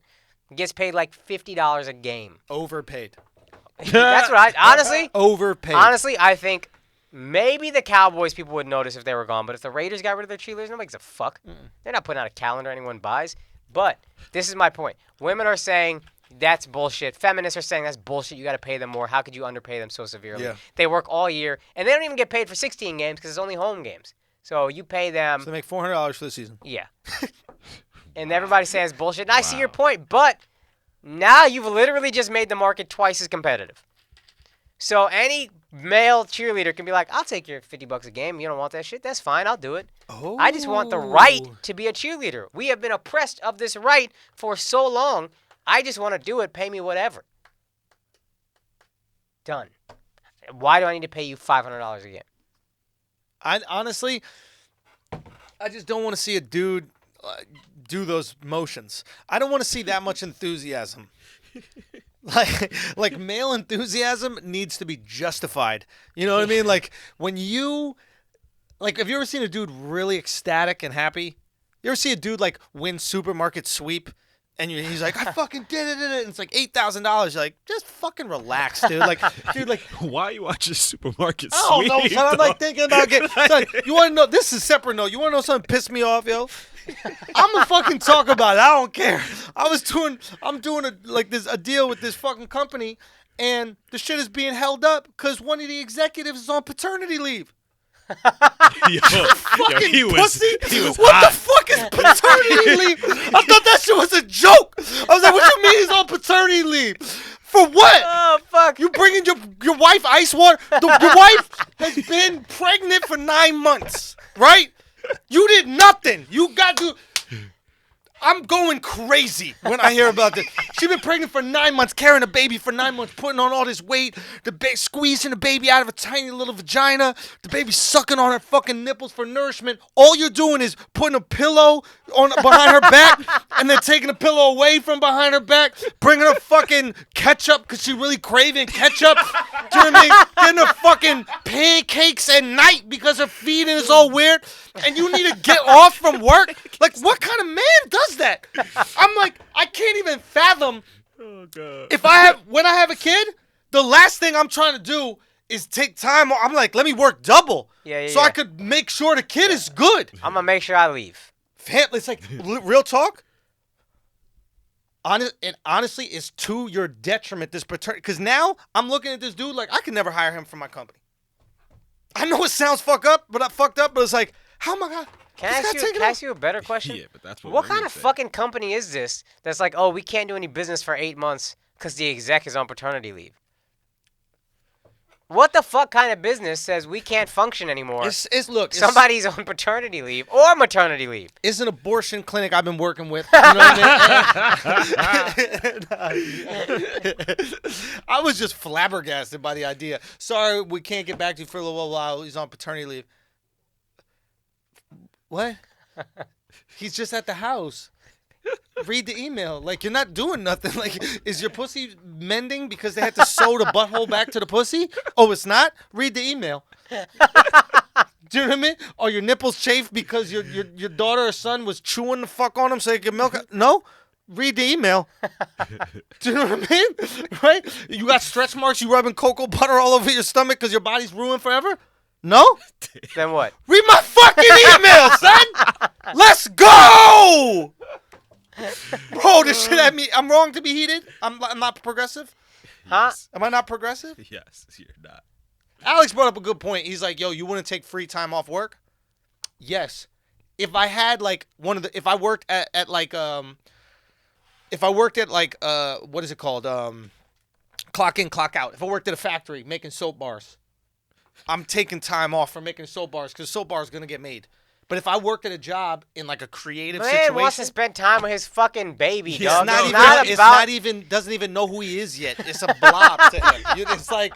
gets paid like $50 a game. Overpaid. That's what I Overpaid. honestly I think maybe the Cowboys people would notice if they were gone, but if the Raiders got rid of their cheerleaders, nobody gives a fuck. They're not putting out a calendar anyone buys. But this is my point. Women are saying that's bullshit. Feminists are saying that's bullshit. You got to pay them more. How could you underpay them so severely? Yeah. They work all year, and they don't even get paid for 16 games because it's only home games. So you pay them. So they make $400 for the season. Yeah. And everybody says bullshit. And I see your point, but now you've literally just made the market twice as competitive. So any male cheerleader can be like, I'll take your $50 a game. You don't want that shit? That's fine. I'll do it. Oh. I just want the right to be a cheerleader. We have been oppressed of this right for so long. I just want to do it. Pay me whatever. Done. Why do I need to pay you $500 a game? I honestly, I just don't want to see a dude do those motions. I don't want to see that much enthusiasm. Like male enthusiasm needs to be justified. You know what I mean? Like when you, like, have you ever seen a dude really ecstatic and happy? You ever see a dude like win supermarket sweep? And he's like, I fucking did it, and it's like $8,000. You're like, just fucking relax, dude. Like, dude, like, Why are you watching supermarket oh no, sweep, son, I'm like though? thinking about getting. Son, you want to know? This is a separate note. You want to know something pissed me off, yo? I'm gonna fucking talk about it. I don't care. I'm doing a deal with this fucking company, and the shit is being held up because one of the executives is on paternity leave. Fucking he was what hot. the fuck is paternity leave? I thought that shit was a joke. I was like, what you mean he's on paternity leave? For what? Oh, fuck. You bringing your wife ice water? Your wife has been pregnant for 9 months, right? You did nothing. You got to. I'm going crazy when I hear about this. She's been pregnant for 9 months, carrying a baby for 9 months, putting on all this weight, squeezing the baby out of a tiny little vagina, the baby sucking on her fucking nipples for nourishment. All you're doing is putting a pillow behind her back and then taking a pillow away from behind her back, bringing her fucking ketchup because she's really craving ketchup, Do you know what I mean? Getting her fucking pancakes at night because her feeding is all weird, and you need to get off from work. Like, what kind of man does that? I'm like, I can't even fathom. Oh God. When I have a kid, the last thing I'm trying to do is take time. I'm like, let me work double, so I could make sure the kid is good. I'm gonna make sure I leave. It's like real talk. Honestly, it's to your detriment, this paternity. Because now I'm looking at this dude like I could never hire him for my company. I know it sounds fucked up, but it's like, how am I gonna? Can I ask you a better question? Yeah, but that's what kind of fucking company is this that's like, oh, we can't do any business for 8 months because the exec is on paternity leave? What the fuck kind of business says we can't function anymore? Somebody's on paternity leave or maternity leave. It's an abortion clinic I've been working with. You know what I mean? I was just flabbergasted by the idea. Sorry, we can't get back to you for a little while. He's on paternity leave. What? He's just at the house. Read the email. Like, you're not doing nothing. Like, is your pussy mending because they had to sew the butthole back to the pussy? Oh, it's not? Read the email. Do you know what I mean? Are your nipples chafed because your daughter or son was chewing the fuck on them so they could milk it? No? Read the email. Do you know what I mean? Right? You got stretch marks, you rubbing cocoa butter all over your stomach because your body's ruined forever? No? Then what? Read my fucking email, son! Let's go! Bro, this shit at me. I'm wrong to be heated? I'm not progressive? Huh? Yes. Am I not progressive? Yes, you're not. Alex brought up a good point. He's like, yo, you wouldn't take free time off work? Yes. If I had like if I worked at like what is it called? Clock in, clock out. If I worked at a factory making soap bars, I'm taking time off from making soap bars because soap bars going to get made. But if I work at a job in like a creative situation, wants to spend time with his fucking baby, he's dog. doesn't even know who he is yet. It's a blob to him. It's like,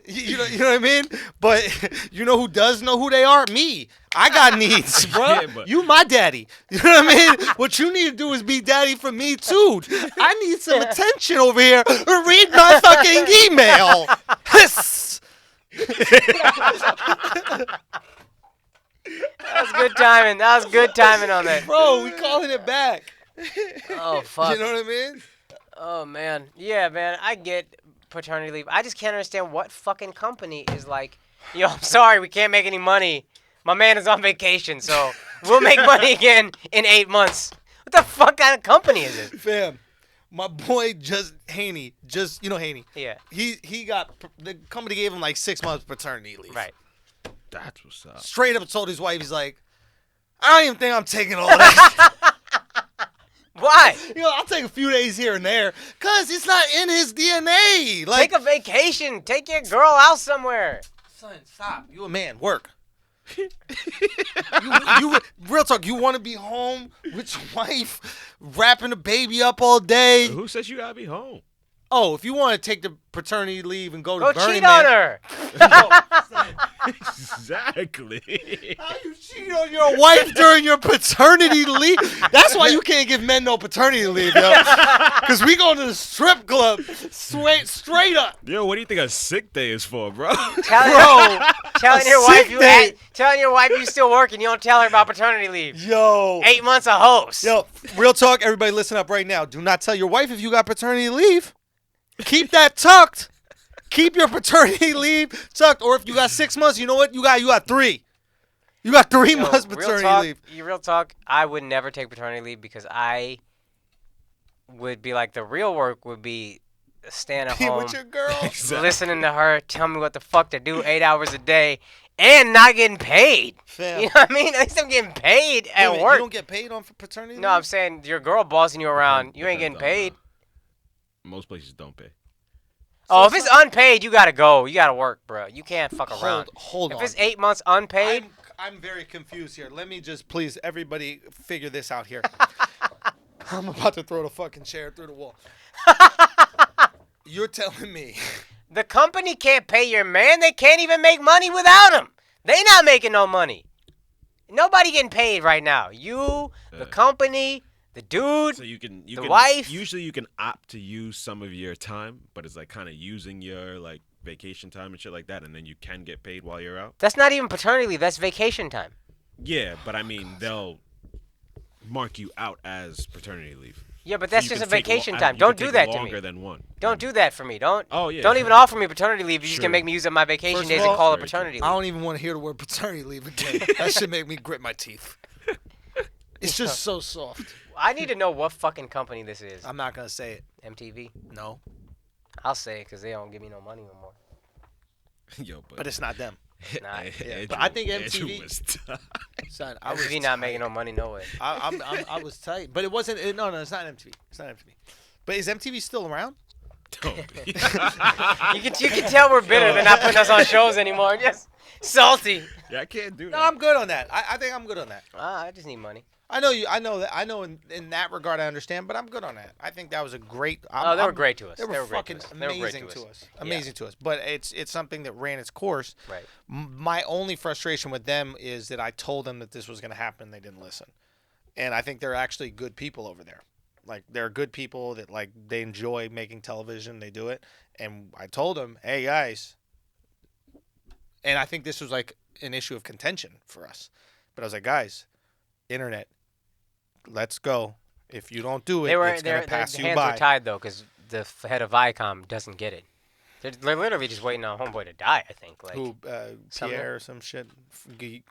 you know what I mean? But you know who does know who they are? Me. I got needs, bro. Yeah, You my daddy. You know what I mean? What you need to do is be daddy for me too. I need some attention over here. Read my fucking email. That was good timing on that. Bro, we calling it back. Oh, fuck. You know what I mean? Oh, man. Yeah, man, I get paternity leave. I just can't understand what fucking company is like, yo, I'm sorry, we can't make any money. My man is on vacation, so we'll make money again in 8 months. What the fuck kind of company is it? Fam, my boy Haney, Haney. Yeah. He got, the company gave him like 6 months paternity leave. Right. That's what's up. Straight up told his wife, he's like, I don't even think I'm taking all that. Why? I'll take a few days here and there because it's not in his DNA. Like, take a vacation. Take your girl out somewhere. Son, stop. You a man. Work. you real talk. You want to be home with your wife, wrapping the baby up all day. Who says you gotta be home? Oh, if you want to take the paternity leave and go cheat Burning on Man, her. Exactly. How you cheat on your wife during your paternity leave? That's why you can't give men no paternity leave, yo. Because we going to the strip club straight up. Yo, what do you think a sick day is for, bro? Telling your wife you still working, you don't tell her about paternity leave. Yo. 8 months a host. Yo, real talk, everybody listen up right now. Do not tell your wife if you got paternity leave. Keep that tucked. Keep your paternity leave tucked. Or if you got 6 months, you know what? You got 3. You got 3 months paternity leave. Real talk, I would never take paternity leave because I would be like, the real work would be staying at home with your girl. Listening to her tell me what the fuck to do 8 hours a day and not getting paid. Fam. You know what I mean? At least I'm getting paid at work. You don't get paid on paternity leave? No, I'm saying your girl bossing you around, you ain't getting paid. Most places don't pay. Oh, if it's unpaid, you gotta go. You gotta work, bro. You can't fuck around. Hold on. If it's 8 months unpaid, I'm very confused here. Let me just please everybody figure this out here. I'm about to throw the fucking chair through the wall. You're telling me the company can't pay your man. They can't even make money without him. They not making no money. Nobody getting paid right now. You, the company, the dude, so you wife. Usually you can opt to use some of your time, but it's like kind of using your like vacation time and shit like that, and then you can get paid while you're out. That's not even paternity leave. That's vacation time. Yeah, but I mean they'll mark you out as paternity leave. Yeah, but So that's you just a can take vacation lo- time. you Don't can do take that to longer me. than one. Don't do that for me. Don't. Oh yeah. Don't even offer me paternity leave. You're just Sure. gonna make me use up my vacation First of days all, and call it Very paternity I leave. don't even want to hear the word paternity leave again. That should make me grit my teeth. It's just so soft. I need to know what fucking company this is. I'm not gonna say it. MTV. No, I'll say it because they don't give me no money no more. Yo, but it's not them. Nah. Andrew- But I think Andrew MTV was tight. Son, I was MTV not making no money no way. I was tight, but it wasn't. No, it's not MTV. It's not MTV. But is MTV still around? You can tell we're bitter. They're not putting us on shows anymore. Just salty. Yeah, I can't do that. No, I'm good on that. I think I'm good on that. I just need money. I know you. I know that. I know in that regard I understand, but I'm good on that. I think that was a great. They were great to us. They were great fucking to us. They were great amazing to us. Yeah. Amazing to us. But it's something that ran its course. Right. My only frustration with them is that I told them that this was going to happen. They didn't listen, and I think they're actually good people over there. Like they're good people that like they enjoy making television. They do it, and I told them, hey guys. And I think this was like an issue of contention for us, but I was like, guys, internet. Let's go. If you don't do it, it's going to pass their you hands by. were tied though, because the head of Viacom doesn't get it. They're literally just waiting on Homeboy to die. I think. Like, Who, Sumner? Pierre or some shit,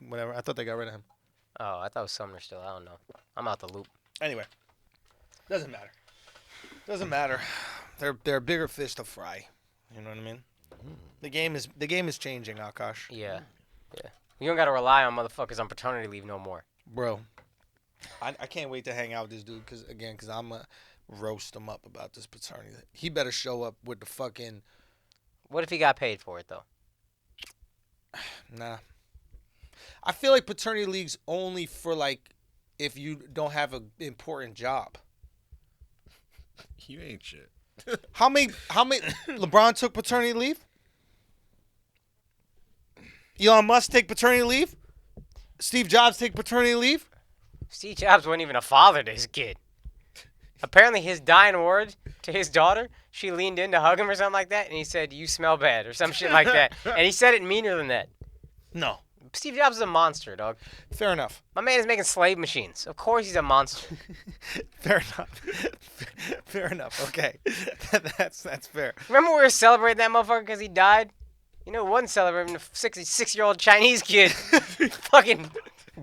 whatever. I thought they got rid of him. oh, I thought it was Sumner still. I don't know. I'm out the loop. Anyway, doesn't matter. Doesn't matter. They're bigger fish to fry. You know what I mean? The game is changing, Akaash. Yeah. You don't gotta rely on motherfuckers on paternity leave no more. Bro, I can't wait to hang out with this dude because I'm gonna roast him up about this paternity. He better show up with the fucking. What if he got paid for it though? Nah. I feel like paternity leave's only for like if you don't have an important job. You ain't shit. How many LeBron took paternity leave? Elon Musk take paternity leave? Steve Jobs take paternity leave? Steve Jobs wasn't even a father to his kid. Apparently, his dying word to his daughter, she leaned in to hug him or something like that, and he said, "You smell bad," or some shit like that. And he said it meaner than that. No. Steve Jobs is a monster, dog. Fair enough. My man is making slave machines. Of course he's a monster. Fair enough. Fair enough. Okay. That's fair. Remember we were celebrating that motherfucker because he died? You know, one celebrating a 66-year-old Chinese kid fucking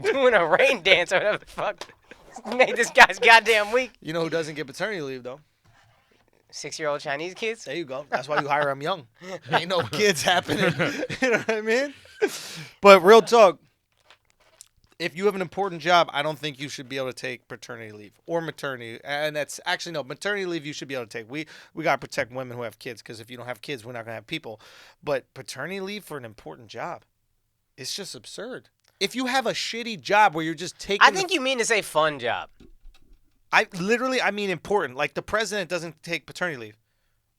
doing a rain dance or whatever the fuck. Made this guy's goddamn week. You know who doesn't get paternity leave, though? 6-year-old Chinese kids? There you go. That's why you hire them young. Ain't no kids happening. You know what I mean? But real talk, if you have an important job, I don't think you should be able to take paternity leave or maternity. And that's actually, no, maternity leave you should be able to take. We got to protect women who have kids because if you don't have kids, we're not going to have people. But paternity leave for an important job, it's just absurd. If you have a shitty job where you're just taking... I think you mean to say fun job. I mean important. Like the president doesn't take paternity leave.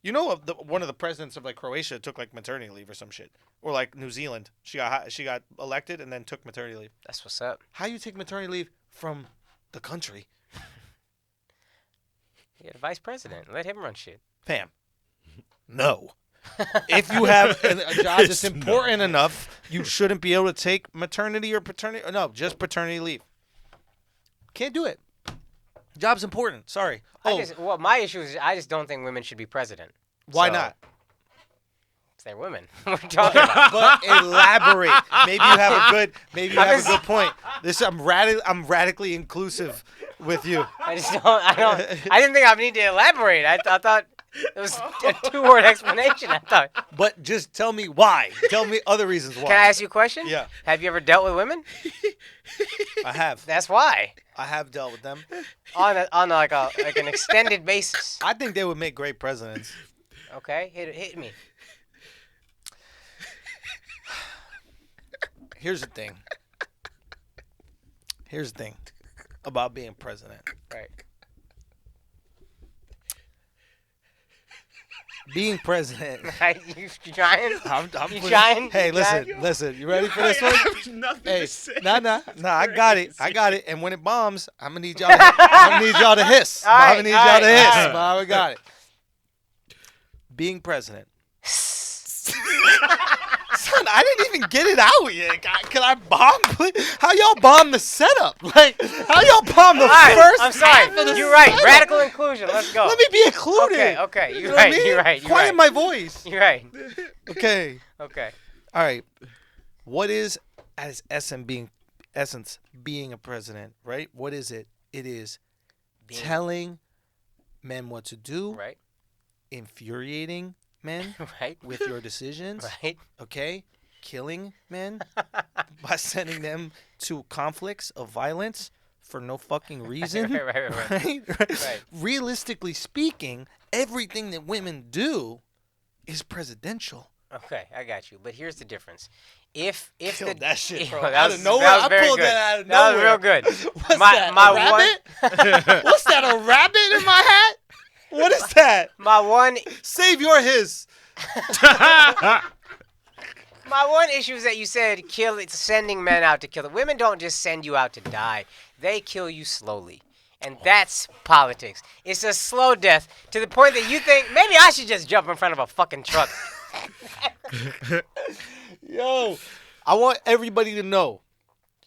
You know, one of the presidents of like Croatia took like maternity leave or some shit, or like New Zealand. She got elected and then took maternity leave. That's what's up. How you take maternity leave from the country? Yeah, the vice president. Let him run shit. Fam, no. If you have a job that's important enough, you shouldn't be able to take maternity or paternity. No, just paternity leave. Can't do it. Job's important. Sorry. My issue is I just don't think women should be president. Why So, not? 'cause they're women. We're talking about. But elaborate. Maybe you have a good point. I'm radically inclusive with you. I didn't think I need to elaborate. I thought it was a 2-word explanation. I thought. But just tell me why. Tell me other reasons why. Can I ask you a question? Yeah. Have you ever dealt with women? I have. That's why. I have dealt with them. On like an extended basis. I think they would make great presidents. Okay, hit me. Here's the thing about being president. Right. Being president. You trying? I'm You trying? Hey, You listen. You ready for this one? I have nothing Hey, to say. nah. I got it. And when it bombs, I'm gonna need y'all to hiss. All right, I'm gonna need y'all to hiss. all right. But we got it. Being president. Son, I didn't even get it out yet. Can I bomb? How y'all bomb the setup? Like, how y'all bomb the first? I'm sorry. You're right. Radical inclusion. Let's go. Let me be included. Okay. You know what I mean? You're right. Quiet my voice. You're right. Okay. Okay. All right. What is as essence being a president? Right. What is it? It is telling men what to do. Right. Infuriating men right. with your decisions. Right. Okay. Killing men by sending them to conflicts of violence for no fucking reason. Right. Realistically speaking, everything that women do is presidential. Okay, I got you. But here's the difference. If Killed that shit, bro. Out of nowhere. I pulled good. that out of nowhere. That was real good. What's that? A rabbit? What's that? A rabbit in my hat? What is that? My one. Save your his. My one issue is that you said sending men out to kill. Women don't just send you out to die. They kill you slowly. And that's politics. It's a slow death to the point that you think, maybe I should just jump in front of a fucking truck. Yo, I want everybody to know.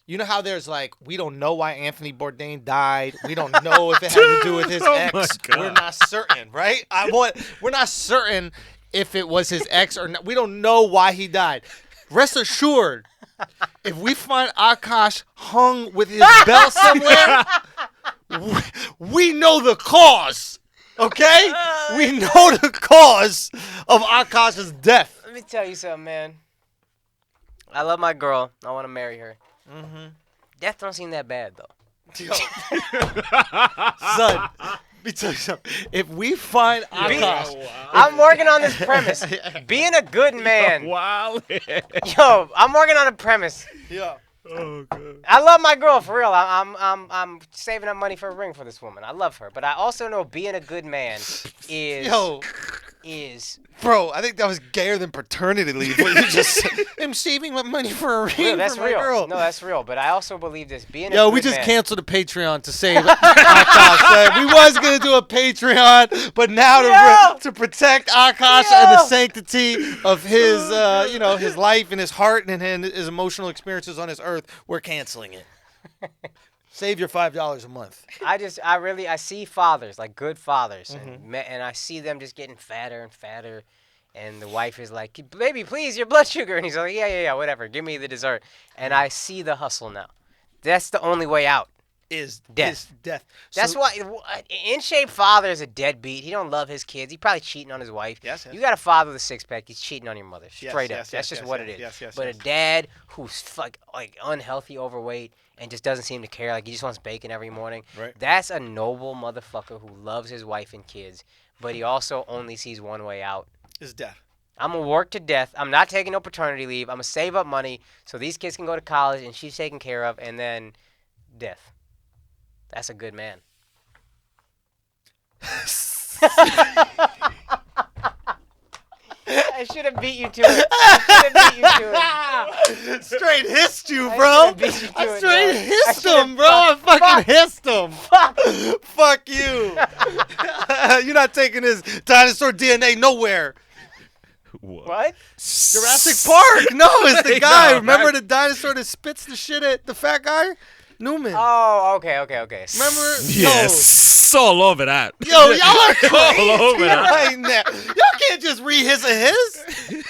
You know how there's like, we don't know why Anthony Bourdain died. We don't know if it had to do with his ex. We're not certain, right? We're not certain if it was his ex or not. We don't know why he died. Rest assured, if we find Akaash hung with his belt somewhere, we know the cause. Okay? We know the cause of Akaash's death. Let me tell you something, man. I love my girl. I want to marry her. Mm-hmm. Death don't seem that bad, though. Yo. Son, let me tell you something. If we find Akaash... I'm working on this premise. Being a good man. Wow. Yo, I'm working on a premise. Yeah. Oh, God. I love my girl, for real. I'm saving up money for a ring for this woman. I love her. But I also know being a good man is... Bro, I think that was gayer than paternity leave. What you just said. I'm saving my money for a ring Real, that's for my real. girl. No, that's real. But I also believe this. Being a Yo, good we just man, canceled a Patreon to save Akaash. We was going to do a Patreon, but now to protect Akaash and the sanctity of his, his life and his heart and his emotional experiences on this earth, we're canceling it. Save your $5 a month. I see fathers, like good fathers, Mm-hmm. and I see them just getting fatter and fatter, and the wife is like, baby, please, your blood sugar, and he's like, yeah, whatever, give me the dessert, and I see the hustle now. That's the only way out. Is death. That's So- why in shape father is a deadbeat. He don't love his kids. He probably cheating on his wife. Yes. You got a father with a six-pack. He's cheating on your mother. Straight up. yes, That's just what it is. yes, But yes. a dad who's like unhealthy, overweight, and just doesn't seem to care. Like he just wants bacon every morning. Right. That's a noble motherfucker who loves his wife and kids, but he also only sees one way out. Is death. I'm going to work to death. I'm not taking no paternity leave. I'm going to save up money so these kids can go to college and she's taken care of, and then death. That's a good man. I should have beat you to it. Straight hissed you, bro. I straight hissed him, bro. I fucking hissed him. Fuck you. You're not taking his dinosaur DNA nowhere. What? Jurassic Park. No, it's the guy. No, Remember the dinosaur that spits the shit at the fat guy? Newman. Oh, okay. Remember? Yes. All over that. Yo, y'all are crazy All over that. right now. Y'all can't just re-hiss a hiss.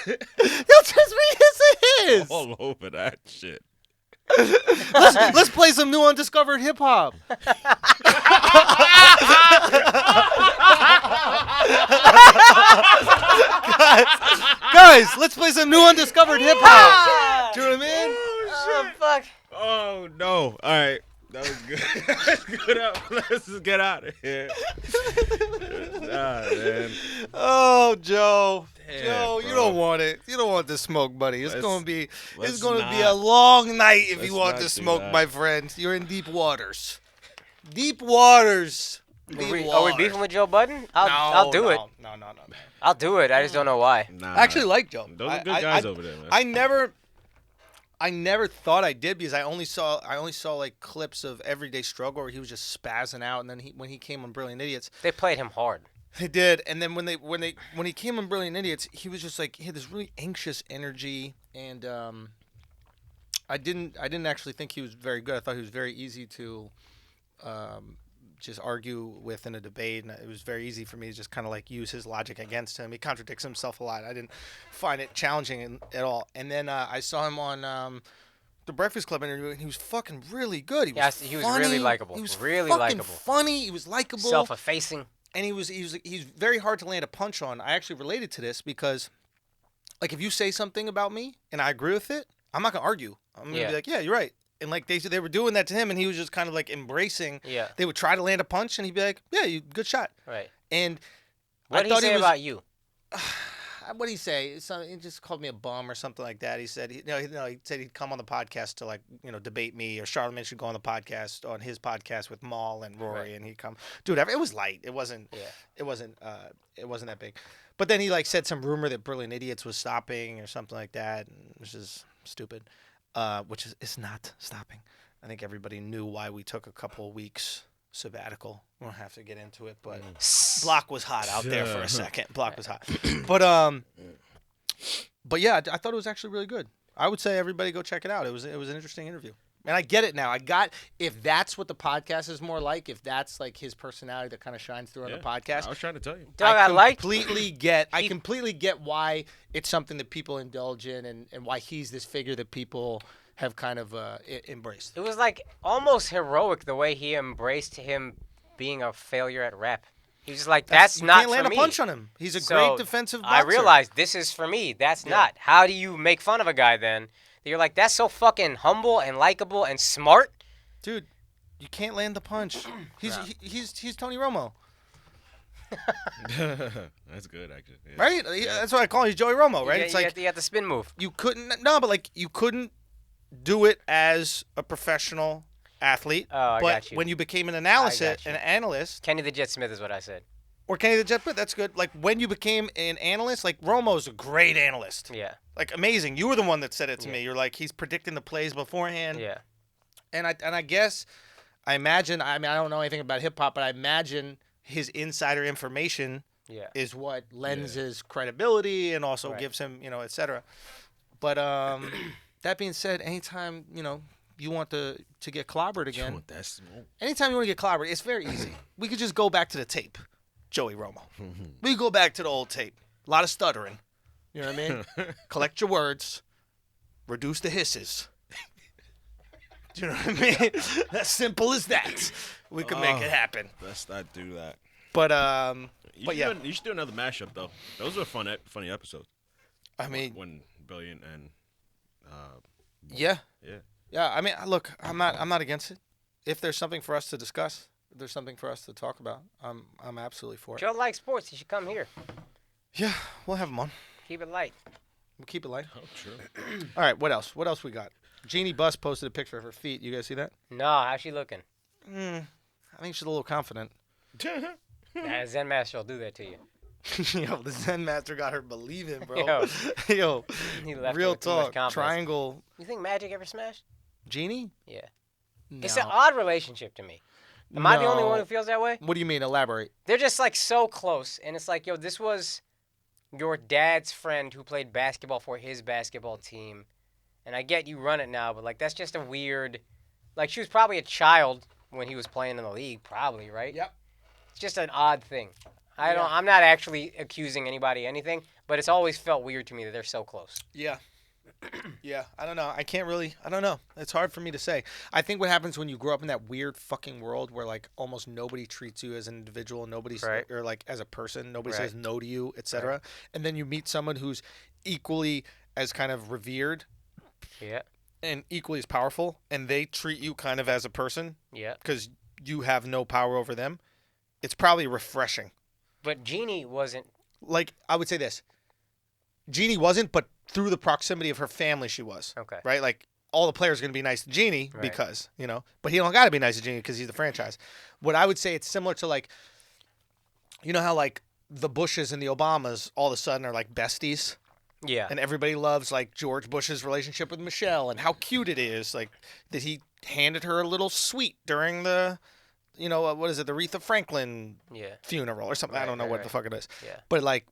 Y'all just re-hiss a hiss. All over that shit. Let's play some new undiscovered hip hop. guys, let's play some new undiscovered hip hop. Do you know what I mean? Oh, fuck. Oh, no. All right. That was good. Let's just get out of here. Man. Oh, Joe. Damn, Joe, you bro. don't want it. You don't want the smoke, buddy. It's Let's- gonna be let's be not- a long night if let's you want not the do smoke, that. my friend. You're in deep waters. Deep waters. Are we beefing with Joe Budden? I'll do it. No. I'll do it. I just don't know why. Nah, I actually like Joe. those are good guys over there, man. I never thought I did because I only saw like clips of Everyday Struggle where he was just spazzing out, and then when he came on Brilliant Idiots, They played him hard. They did, and then when he came on Brilliant Idiots, he was just like he had this really anxious energy, and I didn't actually think he was very good. I thought he was very easy to just argue with in a debate, and it was very easy for me to just kind of like use his logic against him. He contradicts himself a lot. I didn't find it challenging at all. And then I saw him on the Breakfast Club interview, and he was fucking really good. He was really likable. He was really fucking likable. funny. He was likable. Self-effacing. And he's very hard to land a punch on. I actually related to this because, like, if you say something about me and I agree with it, I'm not gonna argue. I'm gonna be like, yeah, you're right. And like they were doing that to him, and he was just kind of like embracing. Yeah. They would try to land a punch, and he'd be like, yeah, good shot. Right. And What did he say about you? What did he say? He just called me a bum or something like that. He said he said he'd come on the podcast to, like, debate me, or Charlamagne should go on the podcast, on his podcast with Maul and Rory, and he'd come. Dude, it was light. It wasn't that big. But then he like said some rumor that Brilliant Idiots was stopping or something like that, which is stupid. Which is it's not stopping. I think everybody knew why we took a couple of weeks sabbatical. We don't have to get into it, but Block was hot out there for a second. Block was hot. But yeah, I thought it was actually really good. I would say everybody go check it out. It was an interesting interview. And I get it now. If that's what the podcast is more like, if that's like his personality that kind of shines through on the podcast. I was trying to tell you. Dog, I completely get why it's something that people indulge in, and why he's this figure that people have kind of embraced. It was like almost heroic the way he embraced him being a failure at rap. He was just like, that's not for me. You can't land a punch on him. He's a great defensive boxer. I realized this is for me. That's not. How do you make fun of a guy then? You're like, that's so fucking humble and likable and smart. Dude, you can't land the punch. He's Tony Romo. That's good, actually. Yeah. Right? Yeah. That's what I call him. He's Joey Romo, right? It's like you got the spin move. You couldn't do it as a professional athlete. Oh, I got you. When you became an analyst. Kenny the Jet Smith is what I said. Or Kenny the Jet Smith, that's good. Like, when you became an analyst, like, Romo's a great analyst. Yeah. Like, amazing. You were the one that said it to me. You're like, he's predicting the plays beforehand. Yeah. And I guess, I imagine, I don't know anything about hip-hop, but I imagine his insider information is what lends his credibility and also gives him, et cetera. But that being said, anytime, you want to get clobbered again. You want that smoke? Anytime you want to get clobbered, it's very easy. We could just go back to the tape. Joey Romo. We go back to the old tape. A lot of stuttering. You know what I mean? Collect your words. Reduce the hisses. Do you know what I mean? As simple as that. We can make it happen. Let's not do that. But you should do another mashup though. Those were funny episodes. I mean, when Brilliant and yeah. I mean, look, I'm not against it. If there's something for us to discuss, if there's something for us to talk about, I'm absolutely for it. Joe likes sports. He should come here. Yeah, we'll have him on. Keep it light. We'll keep it light. Oh, true. All right, what else? What else we got? Jeannie Buss posted a picture of her feet. You guys see that? No, how's she looking? I think she's a little confident. Zen Master will do that to you. Yo, the Zen Master got her believing, bro. Yo, real talk. Triangle. You think Magic ever smashed? Jeannie? Yeah. No. It's an odd relationship to me. Am I the only one who feels that way? What do you mean? Elaborate. They're just like so close, and it's like, yo, this was your dad's friend who played basketball for his basketball team, and I get you run it now, but like that's just a weird. Like she was probably a child when he was playing in the league, probably, right? Yep. It's just an odd thing. I'm not actually accusing anybody anything, but it's always felt weird to me that they're so close. Yeah. Yeah, I don't know. I don't know. It's hard for me to say. I think what happens when you grow up in that weird fucking world where like almost nobody treats you as an individual, or like as a person, nobody says no to you, etc. Right. And then you meet someone who's equally as kind of revered. Yeah. And equally as powerful, and they treat you kind of as a person. Yeah. Because you have no power over them. It's probably refreshing. But Jeannie wasn't. Like, I would say this. Jeannie wasn't, but through the proximity of her family, she was. Okay. Right? Like, all the players are going to be nice to Jeannie because, but he don't got to be nice to Jeannie because he's the franchise. What I would say, it's similar to, like, you know how, like, the Bushes and the Obamas all of a sudden are, like, besties? Yeah. And everybody loves, like, George Bush's relationship with Michelle and how cute it is, like, that he handed her a little sweet during the what is it, the Aretha Franklin funeral or something. I don't know what the fuck it is. Yeah. But like,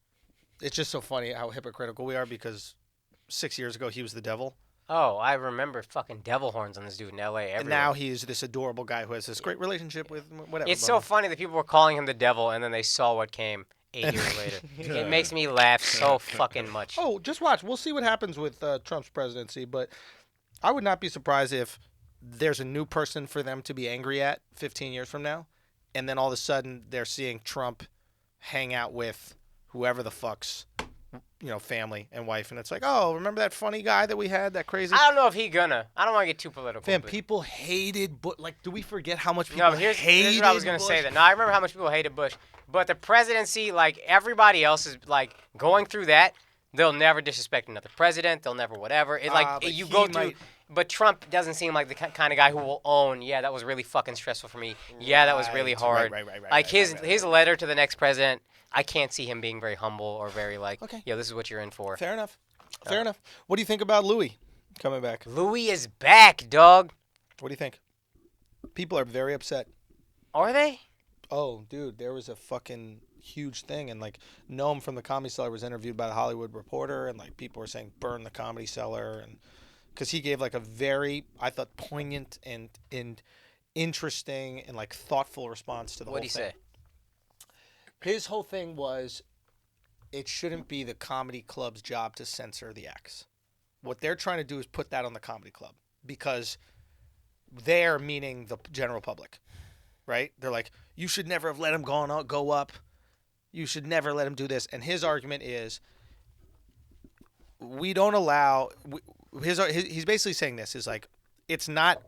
it's just so funny how hypocritical we are because 6 years ago he was the devil. Oh, I remember fucking devil horns on this dude in L.A. everywhere. And now he's this adorable guy who has this great relationship with whatever. It's so funny that people were calling him the devil and then they saw what came 8 years later. It makes me laugh so fucking much. Oh, just watch. We'll see what happens with Trump's presidency, but I would not be surprised if there's a new person for them to be angry at 15 years from now, and then all of a sudden they're seeing Trump hang out with whoever the fuck's family and wife, and it's like, oh, remember that funny guy that we had, that crazy? I don't know if he gonna. I don't want to get too political. Fam, but... people hated Bush. Like, do we forget how much people here's hated what I was gonna Bush? say. That no, I remember how much people hated Bush, but the presidency, like everybody else, is like going through that. They'll never disrespect another president. They'll never whatever. It you go through. But Trump doesn't seem like the kind of guy who will own. Yeah, that was really fucking stressful for me. Yeah, that was really hard. Right. Like his letter to the next president. I can't see him being very humble or very like, this is what you're in for. Fair enough. Fair enough. What do you think about Louis coming back? Louis is back, dog. What do you think? People are very upset. Are they? Oh, dude, there was a fucking huge thing, and like Noam from the Comedy Cellar was interviewed by the Hollywood Reporter, and like people were saying burn the Comedy Cellar, and because he gave like a very, I thought, poignant and interesting and like thoughtful response to the whole thing. What'd he say? His whole thing was, it shouldn't be the comedy club's job to censor the acts. What they're trying to do is put that on the comedy club because they're meaning the general public, right? They're like, you should never have let him go up. You should never let him do this. And his argument is, we don't allow. He's basically saying this is like, it's not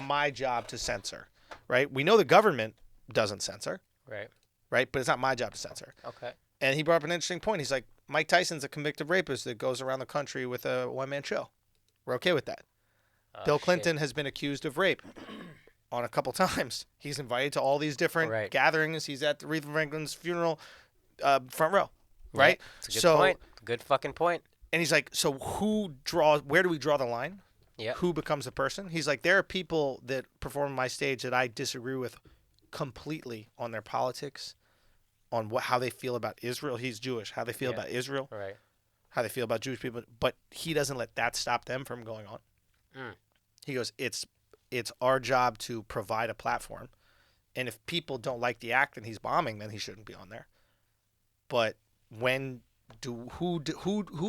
my job to censor, right? We know the government doesn't censor. Right, but it's not my job to censor. Okay. And he brought up an interesting point. He's like, Mike Tyson's a convicted rapist that goes around the country with a one-man show. We're okay with that. Bill Clinton has been accused of rape on a couple times. He's invited to all these different gatherings. He's at Aretha Franklin's funeral, front row. Right? It's a good point. Good fucking point. And he's like, so where do we draw the line? Yeah. Who becomes the person? He's like, there are people that perform on my stage that I disagree with completely on their politics, on how they feel about Israel. He's Jewish. How they feel about Israel. Right. How they feel about Jewish people. But he doesn't let that stop them from going on. He goes, it's our job to provide a platform. And if people don't like the act and he's bombing, then he shouldn't be on there. But who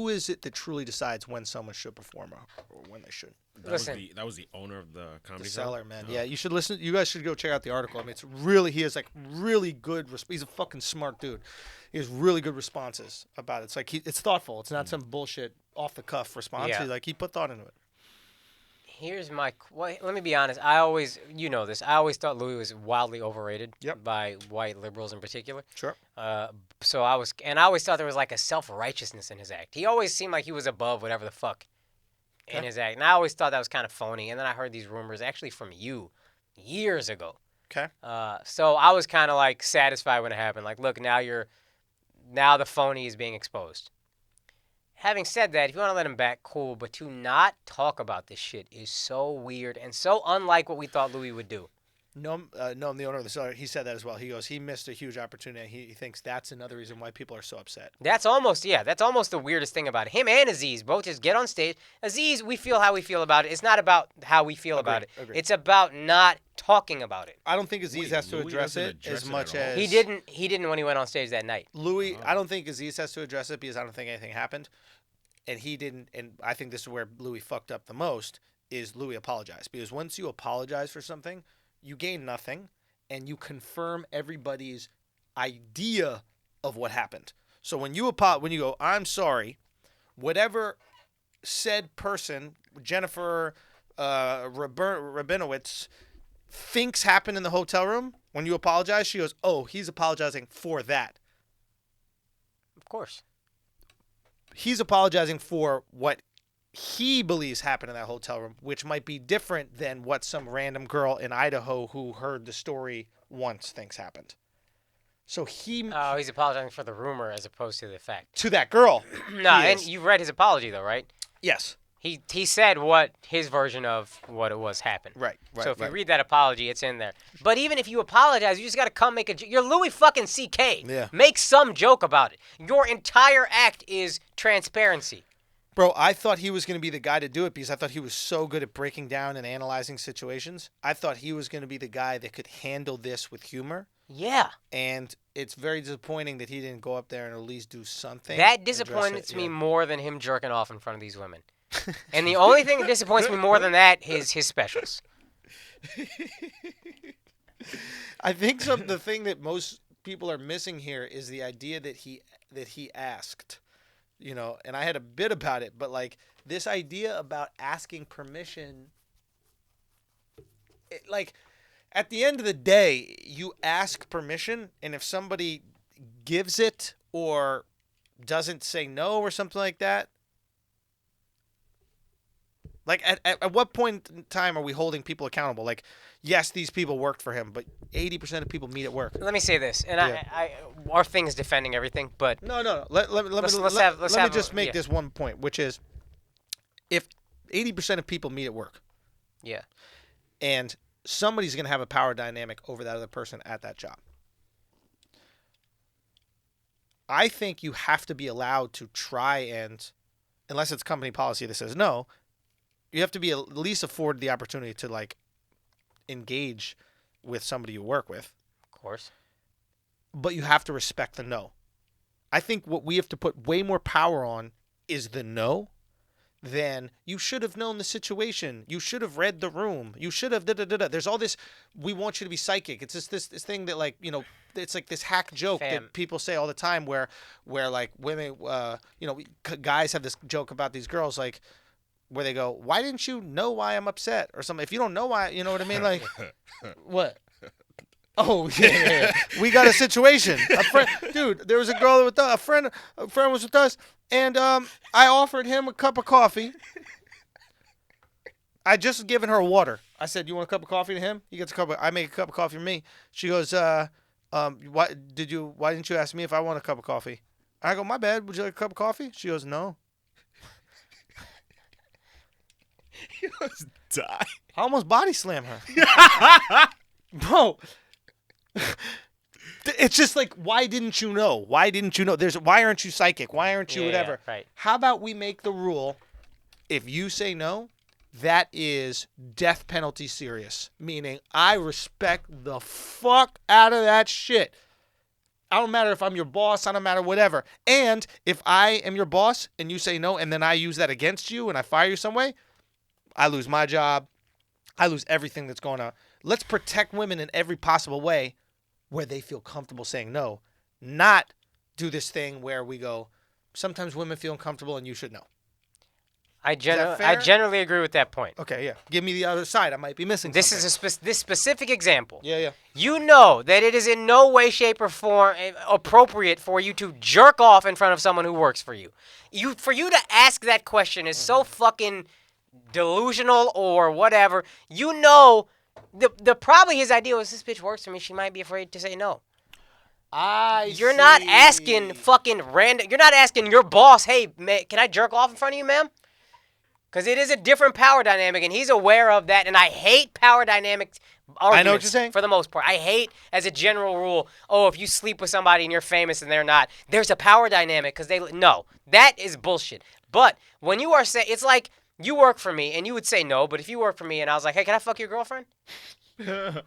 is it that truly decides when someone should perform or when they shouldn't? That was the owner of the Comedy Cellar, man. Oh. Yeah, you should listen. You guys should go check out the article. I mean, he has like really good. He's a fucking smart dude. He has really good responses about it. It's like it's thoughtful. It's not some bullshit off the cuff response. Yeah. He put thought into it. Here's my. Let me be honest. I always thought Louis was wildly overrated by white liberals in particular. Sure. So I always thought there was like a self-righteousness in his act. He always seemed like he was above whatever the fuck in his act. And I always thought that was kind of phony. And then I heard these rumors actually from you years ago. Okay. So I was kind of like satisfied when it happened. Like, look, now the phony is being exposed. Having said that, if you want to let him back, cool. But to not talk about this shit is so weird and so unlike what we thought Louis would do. Noam, the owner of the Cellar, he said that as well. He goes, he missed a huge opportunity. He thinks that's another reason why people are so upset. That's almost the weirdest thing about it. Him and Aziz both just get on stage. Aziz, we feel how we feel about it. It's not about how we feel about it. Agreed. It's about not talking about it. I don't think Aziz has to address it as much as... He didn't when he went on stage that night. Louis, I don't think Aziz has to address it because I don't think anything happened. And he didn't, and I think this is where Louis fucked up the most, is Louis apologized. Because once you apologize for something, you gain nothing, and you confirm everybody's idea of what happened. So when you go, I'm sorry, whatever said person, Jennifer Rabinowitz, thinks happened in the hotel room, when you apologize, she goes, oh, he's apologizing for that. Of course. He's apologizing for what he believes happened in that hotel room, which might be different than what some random girl in Idaho who heard the story once thinks happened. So he's apologizing for the rumor as opposed to the fact. To that girl. No, and you read his apology though, right? Yes. He said what his version of what it was happened. Right. So if you read that apology, it's in there. But even if you apologize, you just got to come make a joke. You're Louis fucking C.K. Yeah. Make some joke about it. Your entire act is transparency. Bro, I thought he was going to be the guy to do it because I thought he was so good at breaking down and analyzing situations. I thought he was going to be the guy that could handle this with humor. Yeah. And it's very disappointing that he didn't go up there and at least do something. That disappoints me more than him jerking off in front of these women. And the only thing that disappoints me more than that is his specials. I think the thing that most people are missing here is the idea that he asked, and I had a bit about it, but like this idea about asking permission, at the end of the day, you ask permission, and if somebody gives it or doesn't say no or something like that, like, at what point in time are we holding people accountable? Like, yes, these people worked for him, but 80% of people meet at work. Let me say this, and our thing is defending everything, but no. Let me just make this one point, which is, if 80% of people meet at work, yeah, and somebody's going to have a power dynamic over that other person at that job, I think you have to be allowed to try and, unless it's company policy that says no, you have to be at least afforded the opportunity to, like, engage with somebody you work with. Of course. But you have to respect the no. I think what we have to put way more power on is the no than you should have known the situation. You should have read the room. You should have da-da-da-da. There's all this, we want you to be psychic. It's just this thing that, like, it's like this hack joke that people say all the time where like, women, guys have this joke about these girls, like, where they go, why didn't you know why I'm upset? Or something. If you don't know why, you know what I mean? Like, what? Oh, yeah. We got a situation. Dude, there was a girl with us. A friend was with us, and I offered him a cup of coffee. I just given her water. I said, you want a cup of coffee to him? He gets a cup. I make a cup of coffee for me. She goes, why didn't you ask me if I want a cup of coffee? I go, my bad. Would you like a cup of coffee? She goes, no. He almost died. I almost body slammed her. Bro. It's just like, why didn't you know? Why didn't you know? Why aren't you psychic? Why aren't you whatever? Yeah, right. How about we make the rule, if you say no, that is death penalty serious. Meaning, I respect the fuck out of that shit. I don't matter if I'm your boss. I don't matter whatever. And if I am your boss and you say no and then I use that against you and I fire you some way, I lose my job. I lose everything that's going on. Let's protect women in every possible way where they feel comfortable saying no. Not do this thing where we go, sometimes women feel uncomfortable and you should know. I generally agree with that point. Okay, yeah. Give me the other side. I might be missing this something. Is this specific example. Yeah. You know that it is in no way, shape, or form appropriate for you to jerk off in front of someone who works for you. For you to ask that question is so fucking delusional or whatever. You know, the probably his idea was, this bitch works for me. She might be afraid to say no. You're not asking fucking random. You're not asking your boss, hey, man, can I jerk off in front of you, ma'am? Because it is a different power dynamic, and he's aware of that. And I hate power dynamics arguments. I know what you're saying. For the most part, I hate, as a general rule, if you sleep with somebody and you're famous and they're not, there's a power dynamic because no, that is bullshit. But when you are saying, it's like you work for me and you would say no, but if you work for me and I was like, hey, can I fuck your girlfriend? For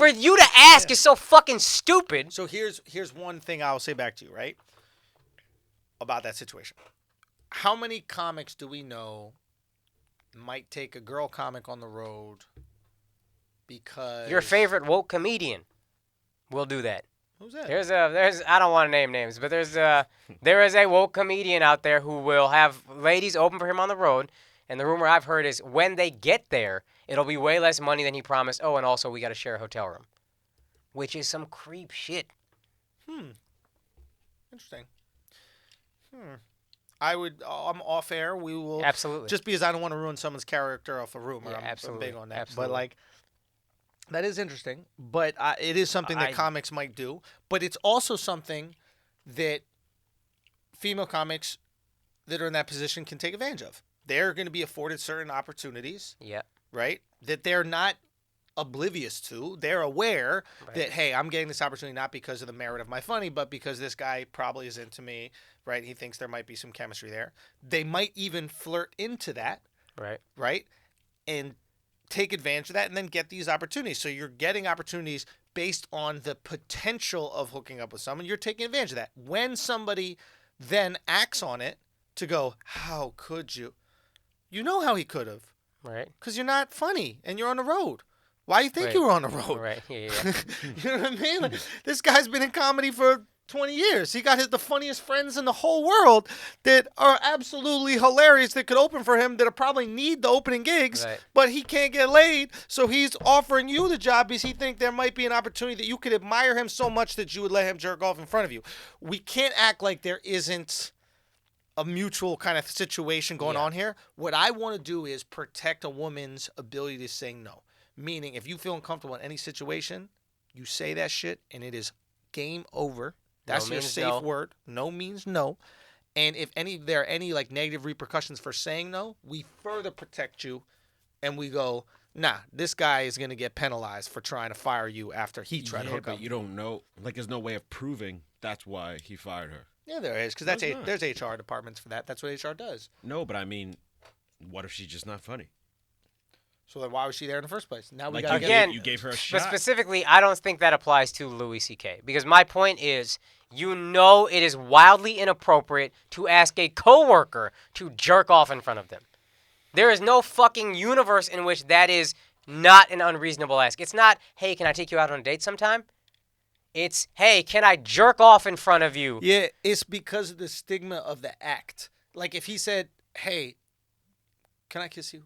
you to ask is so fucking stupid. So here's one thing I'll say back to you, right? About that situation. How many comics do we know might take a girl comic on the road because your favorite woke comedian will do that? Who's that? There's I don't want to name names, but there is a woke comedian out there who will have ladies open for him on the road, and the rumor I've heard is when they get there, it'll be way less money than he promised. Oh, and also we got to share a hotel room, which is some creep shit. Interesting. I'm off air. We will absolutely, just because I don't want to ruin someone's character off a rumor. Yeah, I'm big on that. Absolutely. But like, that is interesting. But it is something that comics might do. But it's also something that female comics, that are in that position can take advantage of. They're going to be afforded certain opportunities, Yeah. right? That they're not oblivious to. They're aware Right. that, hey, I'm getting this opportunity not because of the merit of my funny, but because this guy probably is into me, right? He thinks there might be some chemistry there. They might even flirt into that, Right. right? And take advantage of that and then get these opportunities. So you're getting opportunities based on the potential of hooking up with someone. You're taking advantage of that. When somebody then acts on it to go, how could you? You know how he could have. Right. Because you're not funny and you're on the road. Why do you think Right. you were on the road? Right. Yeah. You know what I mean? Like, this guy's been in comedy for 20 years. He got the funniest friends in the whole world that are absolutely hilarious that could open for him that probably need the opening gigs, Right. but he can't get laid. So he's offering you the job because he thinks there might be an opportunity that you could admire him so much that you would let him jerk off in front of you. We can't act like there isn't a mutual kind of situation going on here. What I want to do is protect a woman's ability to say no. Meaning, if you feel uncomfortable in any situation, you say that shit and it is game over. That's No your means safe no. word. No means no. And if there are any like negative repercussions for saying no, we further protect you and we go, nah, this guy is going to get penalized for trying to fire you after he tried to hook but up. you don't know. Like, there's no way of proving that's why he fired her. Yeah, there is, because there's HR departments for that. That's what HR does. No, but I mean, what if she's just not funny? So then why was she there in the first place? Now we Like, got to you get Again, you gave her a But shot. specifically, I don't think that applies to Louis C.K. Because my point is, you know it is wildly inappropriate to ask a coworker to jerk off in front of them. There is no fucking universe in which that is not an unreasonable ask. It's not, hey, can I take you out on a date sometime? It's, hey, can I jerk off in front of you? Yeah, it's because of the stigma of the act. Like if he said, hey, can I kiss you?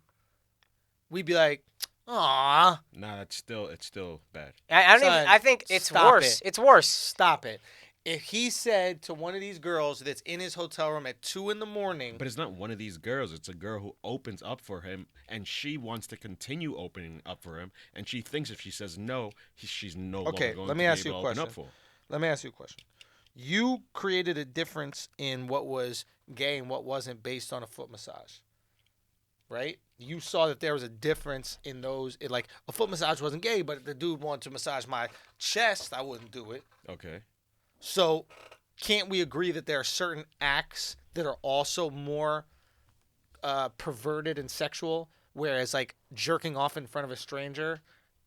We'd be like, aw, Nah, it's still bad. I don't even, Son, I think it's stop worse. it. It's worse. stop it. If he said to one of these girls that's in his hotel room at 2 a.m, But it's not one of these girls. It's a girl who opens up for him, and she wants to continue opening up for him, and she thinks if she says no, she's no longer Okay, going let to me be ask you able a to open up question. for. let me ask you a question. You created a difference in what was gay and what wasn't based on a foot massage, right? You saw that there was a difference in those. Like a foot massage wasn't gay, but if the dude wanted to massage my chest, I wouldn't do it. Okay. So, can't we agree that there are certain acts that are also more perverted and sexual, whereas like jerking off in front of a stranger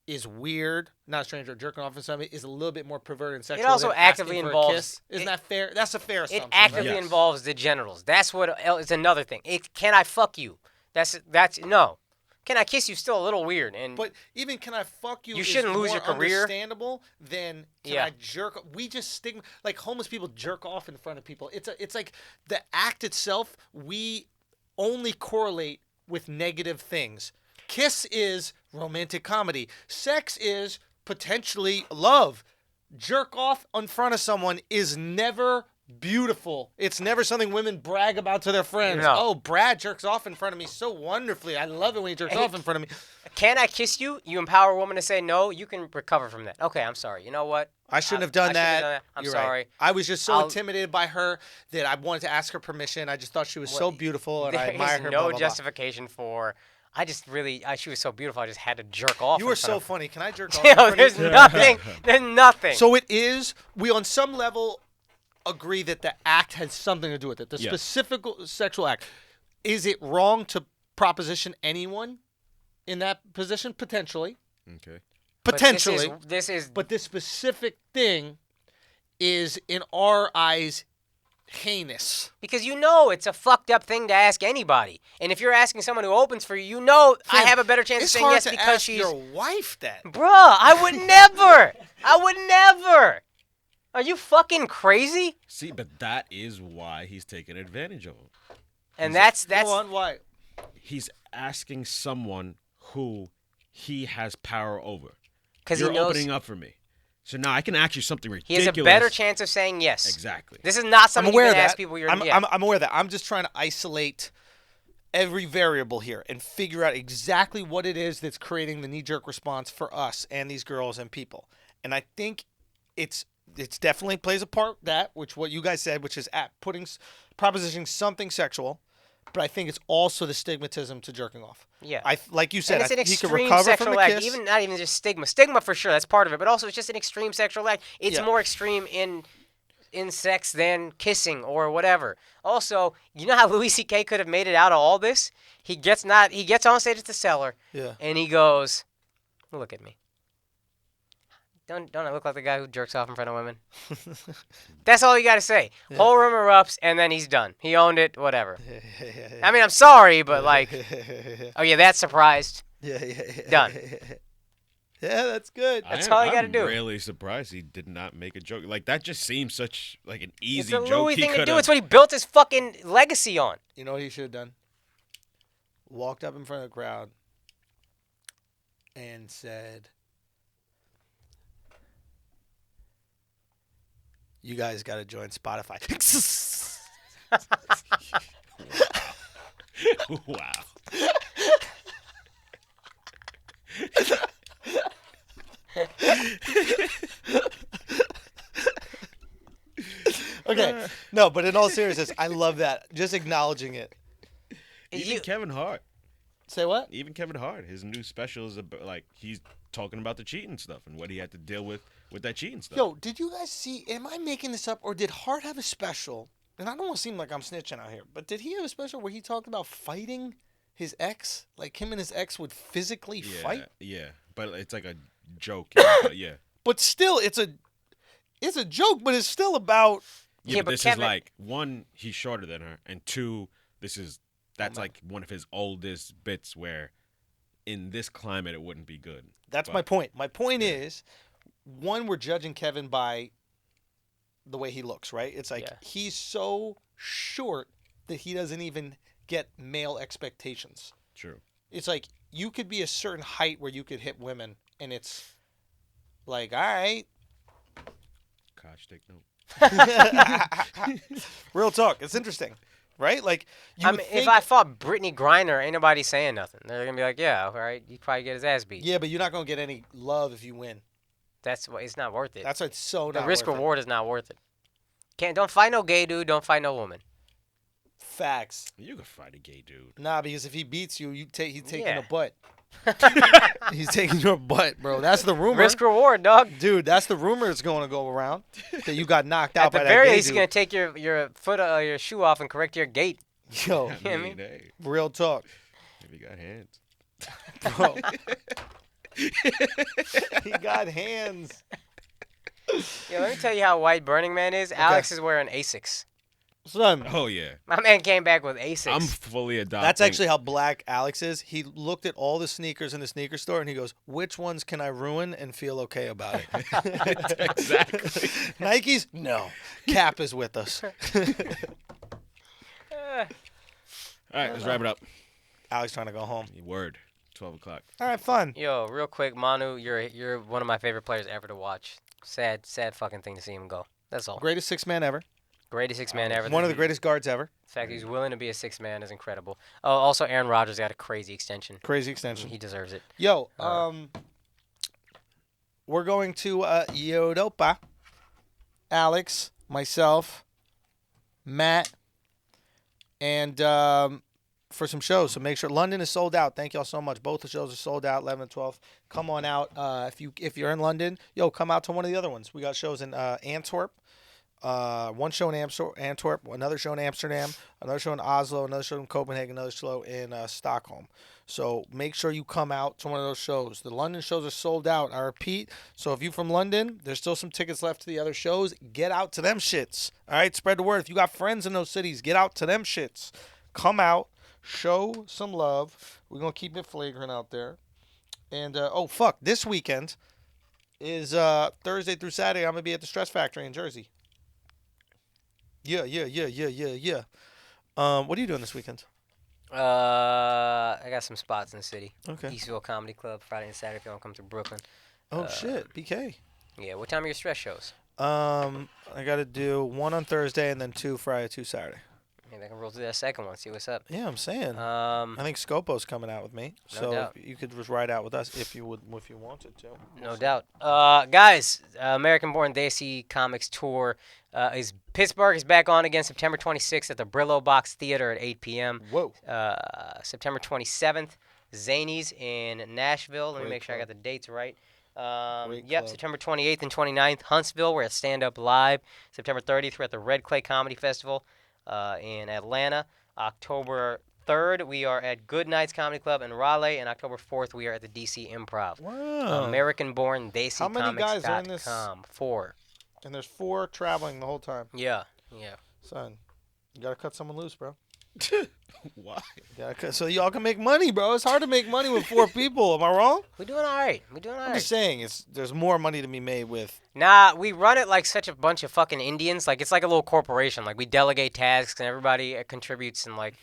is weird. Not a stranger, jerking off in somebody is a little bit more perverted and sexual. It also than actively asking for a involves- kiss. Isn't that fair? That's a fair assumption. It actively right? Yes. involves the genitals. That's what it's another thing. Can I fuck you? That's no. Can I kiss you? Still a little weird. And But even can I fuck you? You is shouldn't lose more your career. Understandable than can Yeah. I jerk? We just stigma like homeless people jerk off in front of people. It's like the act itself. We only correlate with negative things. Kiss is romantic comedy. Sex is potentially love. Jerk off in front of someone is never beautiful. It's never something women brag about to their friends. No. Oh, Brad jerks off in front of me so wonderfully. I love it when he jerks off in front of me. can I kiss you? You empower a woman to say no. You can recover from that. Okay, I'm sorry. You know what? I shouldn't have I done shouldn't have that. done that. I'm You're sorry. right. I was just so I'll- intimidated by her that I wanted to ask her permission. I just thought she was so beautiful and I There admire is her. no blah, blah, blah. justification for. I just really. she was so beautiful. I just had to jerk off. You in were front so of- funny. Can I jerk off? You in know, front of there's you? nothing. There's nothing. So it is. We on some level agree that the act has something to do with it. The Yes. specific sexual act. Is it wrong to proposition anyone in that position? Potentially. Okay. But Potentially. This is. But this specific thing is, in our eyes, heinous. Because you know it's a fucked up thing to ask anybody. And if you're asking someone who opens for you, you know I have a better chance of It's saying hard yes to because ask she's. your wife that. Bruh, I would never. I would never. Are you fucking crazy? See, but that is why he's taking advantage of him. And that's. Go on, why? He's asking someone who he has power over. Because he You're knows opening up for me. So now I can ask you something he ridiculous. has a better chance of saying yes. Exactly. This is not I'm something aware you of can that. ask people you're. I'm aware of that. I'm just trying to isolate every variable here and figure out exactly what it is that's creating the knee-jerk response for us and these girls and people. And I think it's it's definitely plays a part that which what you guys said, which is at propositioning something sexual. But I think it's also the stigmatism to jerking off. Yeah. Like you said, and it's an he could extreme recover sexual from the act. kiss. Even not even just stigma. Stigma for sure, that's part of it. But also, it's just an extreme sexual act. It's Yeah. more extreme in sex than kissing or whatever. Also, you know how Louis C.K. could have made it out of all this? He gets on stage at the Cellar, Yeah. and he goes, "Look at me. Don't I look like the guy who jerks off in front of women?" That's all you got to say. Yeah. Whole room erupts, and then he's done. He owned it, whatever. I mean, I'm sorry, but like, oh yeah, that's surprised. Yeah. Done. Yeah, that's good. That's all you gotta I'm do. really surprised he did not make a joke. Like, that just seems such, like, an easy It's a joke. Louis he thing to could do. have. It's what he built his fucking legacy on. You know what he should have done? Walked up in front of the crowd and said, "You guys got to join Spotify." Wow. Okay. No, but in all seriousness, I love that. Just acknowledging it. Even Kevin Hart. Say what? Even Kevin Hart. His new special is about, like, he's talking about the cheating stuff and what he had to deal with that cheating stuff. Yo, did you guys see? Am I making this up, or did Hart have a special? And I don't want to seem like I'm snitching out here, but did he have a special where he talked about fighting his ex? Like him and his ex would physically fight? Yeah. But it's like a joke. But yeah. But still, it's a joke, but it's still about. Yeah, Yeah, but but this Kevin- is like, one, he's shorter than her, and two, that's like one of his oldest bits where in this climate it wouldn't be good. That's But- my point. My point is, one, we're judging Kevin by the way he looks, right? It's like Yeah. he's so short that he doesn't even get male expectations. True. It's like you could be a certain height where you could hit women, and it's like, all right. Akaash, take note. Real talk. It's interesting, right? Like, you I would mean, think, if I fought Brittany Griner, ain't nobody saying nothing. They're gonna be like, "Yeah, all right, you probably get his ass beat." yeah, but you're not gonna get any love if you win. That's why it's not worth it. That's why it's so The not risk worth it. reward is not worth it. Don't fight no gay dude. Don't fight no woman. Facts. You could fight a gay dude. Nah, because if he beats you, he's taking Yeah. a butt. He's taking your butt, bro. That's the rumor. Risk reward, dog. Dude, that's the rumor that's going to go around that you got knocked out At the by very that gay least, he's dude. gonna take your foot, your shoe off and correct your gait. Yo, I mean? Hey, real talk, if you got hands. bro. He got hands. Yeah, let me tell you how white Burning Man is. Alex is wearing Asics. Son, Oh, yeah. My man came back with Asics. I'm fully adopting. that's actually how black Alex is. He looked at all the sneakers in the sneaker store and he goes, "Which ones can I ruin and feel okay about it?" Exactly. Nikes? No. Cap is with us. All right, let's wrap it up. Alex trying to go home. Word. 12 o'clock. All right, fun. Yo, real quick, Manu, you're one of my favorite players ever to watch. Sad fucking thing to see him go. That's all. Greatest six man ever. Greatest six-man ever. One of the greatest guards ever. The fact he's willing to be a six-man is incredible. Oh, also Aaron Rodgers got a crazy extension. Crazy extension. He deserves it. Yo, we're going to Yodopa. Alex, myself, Matt, and for some shows. So make sure London is sold out. Thank y'all so much. Both the shows are sold out, 11 and 12. Come on out. If you're in London, yo, come out to one of the other ones. We got shows in Antwerp. One show in Antwerp, another show in Amsterdam, another show in Oslo, another show in Copenhagen, another show in Stockholm. So make sure you come out to one of those shows. The London shows are sold out. I repeat. So if you're from London, there's still some tickets left to the other shows. Get out to them shits. All right, spread the word. If you got friends in those cities, get out to them shits. Come out, show some love. We're gonna keep it flagrant out there. And this weekend is Thursday through Saturday. I'm gonna be at the Stress Factory in Jersey. Yeah. What are you doing this weekend? I got some spots in the city. Okay. Eastville Comedy Club, Friday and Saturday if you want to come to Brooklyn. Oh shit, BK. Yeah, what time are your stress shows? I got to do one on Thursday and then two Friday, two Saturday. Maybe I can roll through that second one, see what's up. Yeah, I'm saying. I Um, think Scopo's coming out with me, No so doubt. you could just ride out with us if you wanted to. no doubt. Guys, American-born Desi Comics tour is Pittsburgh is back on again September 26th at the Brillo Box Theater at 8 p.m. Whoa. September 27th, Zanies in Nashville. Let me Great make sure I got club. the dates right. Great Yep, club. September 28th and 29th, Huntsville. We're at Stand Up Live. September 30th, we're at the Red Clay Comedy Festival in Atlanta. October 3rd, we are at Good Nights Comedy Club in Raleigh. And October 4th, we are at the DC Improv. Wow. American-born How many guys are in this? DCComics.com. 4. And there's 4 traveling the whole time. Yeah. Son, you gotta cut someone loose, bro. Why? So y'all can make money, bro. It's hard to make money with 4 people. Am I wrong? We're doing all right. I'm just saying, there's more money to be made with. Nah, we run it like such a bunch of fucking Indians. Like, it's like a little corporation. Like, we delegate tasks and everybody contributes. And, like,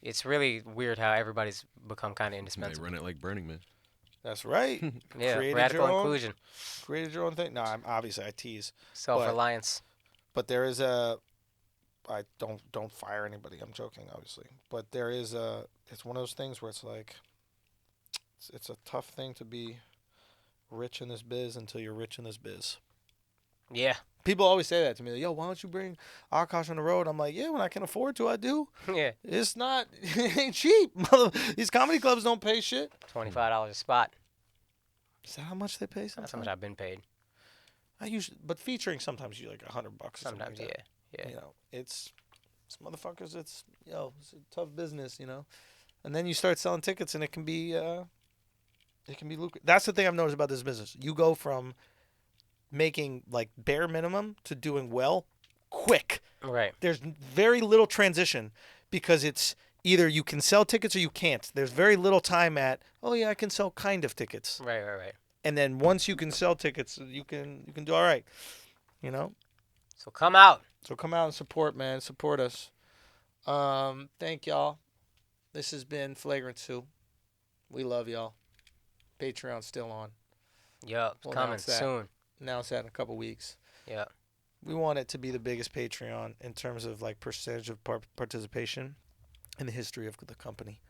it's really weird how everybody's become kind of They indispensable. run it like Burning Man. That's right. Yeah, Created radical your own- inclusion. Created your own thing. No, obviously I tease, Self-reliance. but there is a. I don't fire anybody. I'm joking, obviously, but there is a. It's one of those things where it's like. It's a tough thing to be rich in this biz until you're rich in this biz. Yeah. People always say that to me. Like, yo, why don't you bring Akaash on the road? I'm like, yeah, when I can afford to, I do. Yeah. It's not. It ain't cheap. These comedy clubs don't pay shit. $25 a spot. Is that how much they pay sometimes? That's how much I've been paid. I usually, but featuring sometimes you like $100 or something Sometimes, like yeah. that. Yeah. You know, it's motherfuckers. It's it's a tough business. And then you start selling tickets, and it can be lucrative. That's the thing I've noticed about this business. You go from making like bare minimum to doing well quick. Right. There's very little transition because it's either you can sell tickets or you can't. There's very little time at, oh yeah, I can sell kind of tickets. Right. And then once you can sell tickets, you can do all right. So come out. So come out and support, man. Support us. Thank y'all. This has been Flagrant 2. We love y'all. Patreon's still on. Yup. It's We'll coming announce that. soon. Announce that in a couple weeks. Yeah. We want it to be the biggest Patreon in terms of like percentage of participation in the history of the company.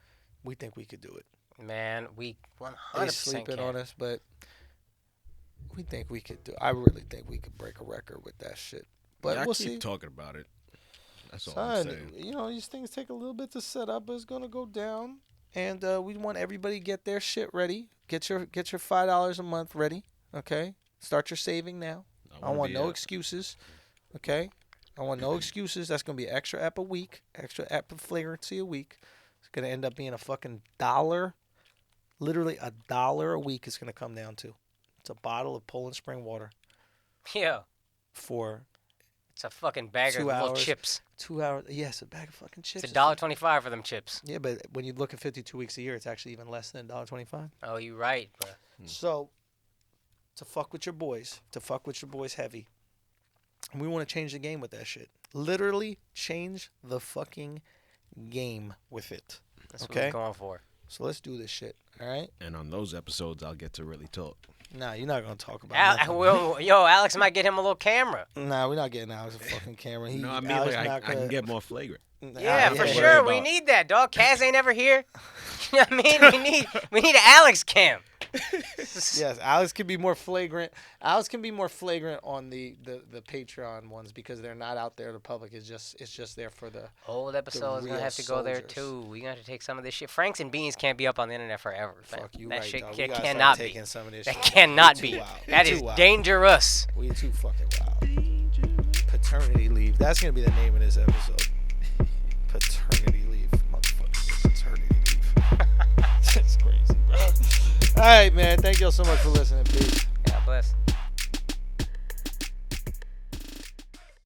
We think we could do it. Man, we They 100% sleeping can. on us, but we think we could do. I really think we could break a record with that shit. But Yeah, we'll I keep see. talking about it. That's all I'm Son, saying. these things take a little bit to set up, but it's gonna go down. And we want everybody to get their shit ready. Get your $5 a month ready. Okay, start your saving now. I want no excuses. Okay, I want no excuses. That's gonna be extra app a week, extra app of flagrancy a week. It's gonna end up being a fucking $1, literally $1 a week. It's gonna come down to. It's a bottle of Poland Spring water Yeah. for It's a fucking bag of 2 little hours. chips. 2 hours. Yes, a bag of fucking chips. It's $1.25 for them chips. Yeah, but when you look at 52 weeks a year, it's actually even less than $1.25. Oh, you right, bro. So, to fuck with your boys, heavy, we want to change the game with that shit. Literally change the fucking game with it. That's what Okay? we're going for. So let's do this shit. All right? And on those episodes, I'll get to really talk. Nah, you're not gonna talk about nothing. Alex might get him a little camera. Nah, we're not getting Alex a fucking camera. No, I mean, Alex like, I not gonna- can get more flagrant. Nah, Yeah, for worry sure. We about- need that, dog. Kaz ain't ever here. You know what I mean? We need an Alex cam. Yes, Alex can be more flagrant. Alex can be more flagrant on the Patreon ones because they're not out there to the public. It's just there for the. Old episode's gonna real have to go there soldiers. too. We gonna have to take some of this shit. Franks and beans can't be up on the internet forever. fam. Fuck you, that right? shit Dog. We gotta start cannot be. taking some of this That shit. cannot We too be. wild. That We is too wild. dangerous. We too fucking wild. Paternity leave. That's gonna be the name of this episode. Paternity leave, motherfucker. Paternity leave. That's crazy, bro. All right, man. Thank y'all so much for listening. Peace. God bless.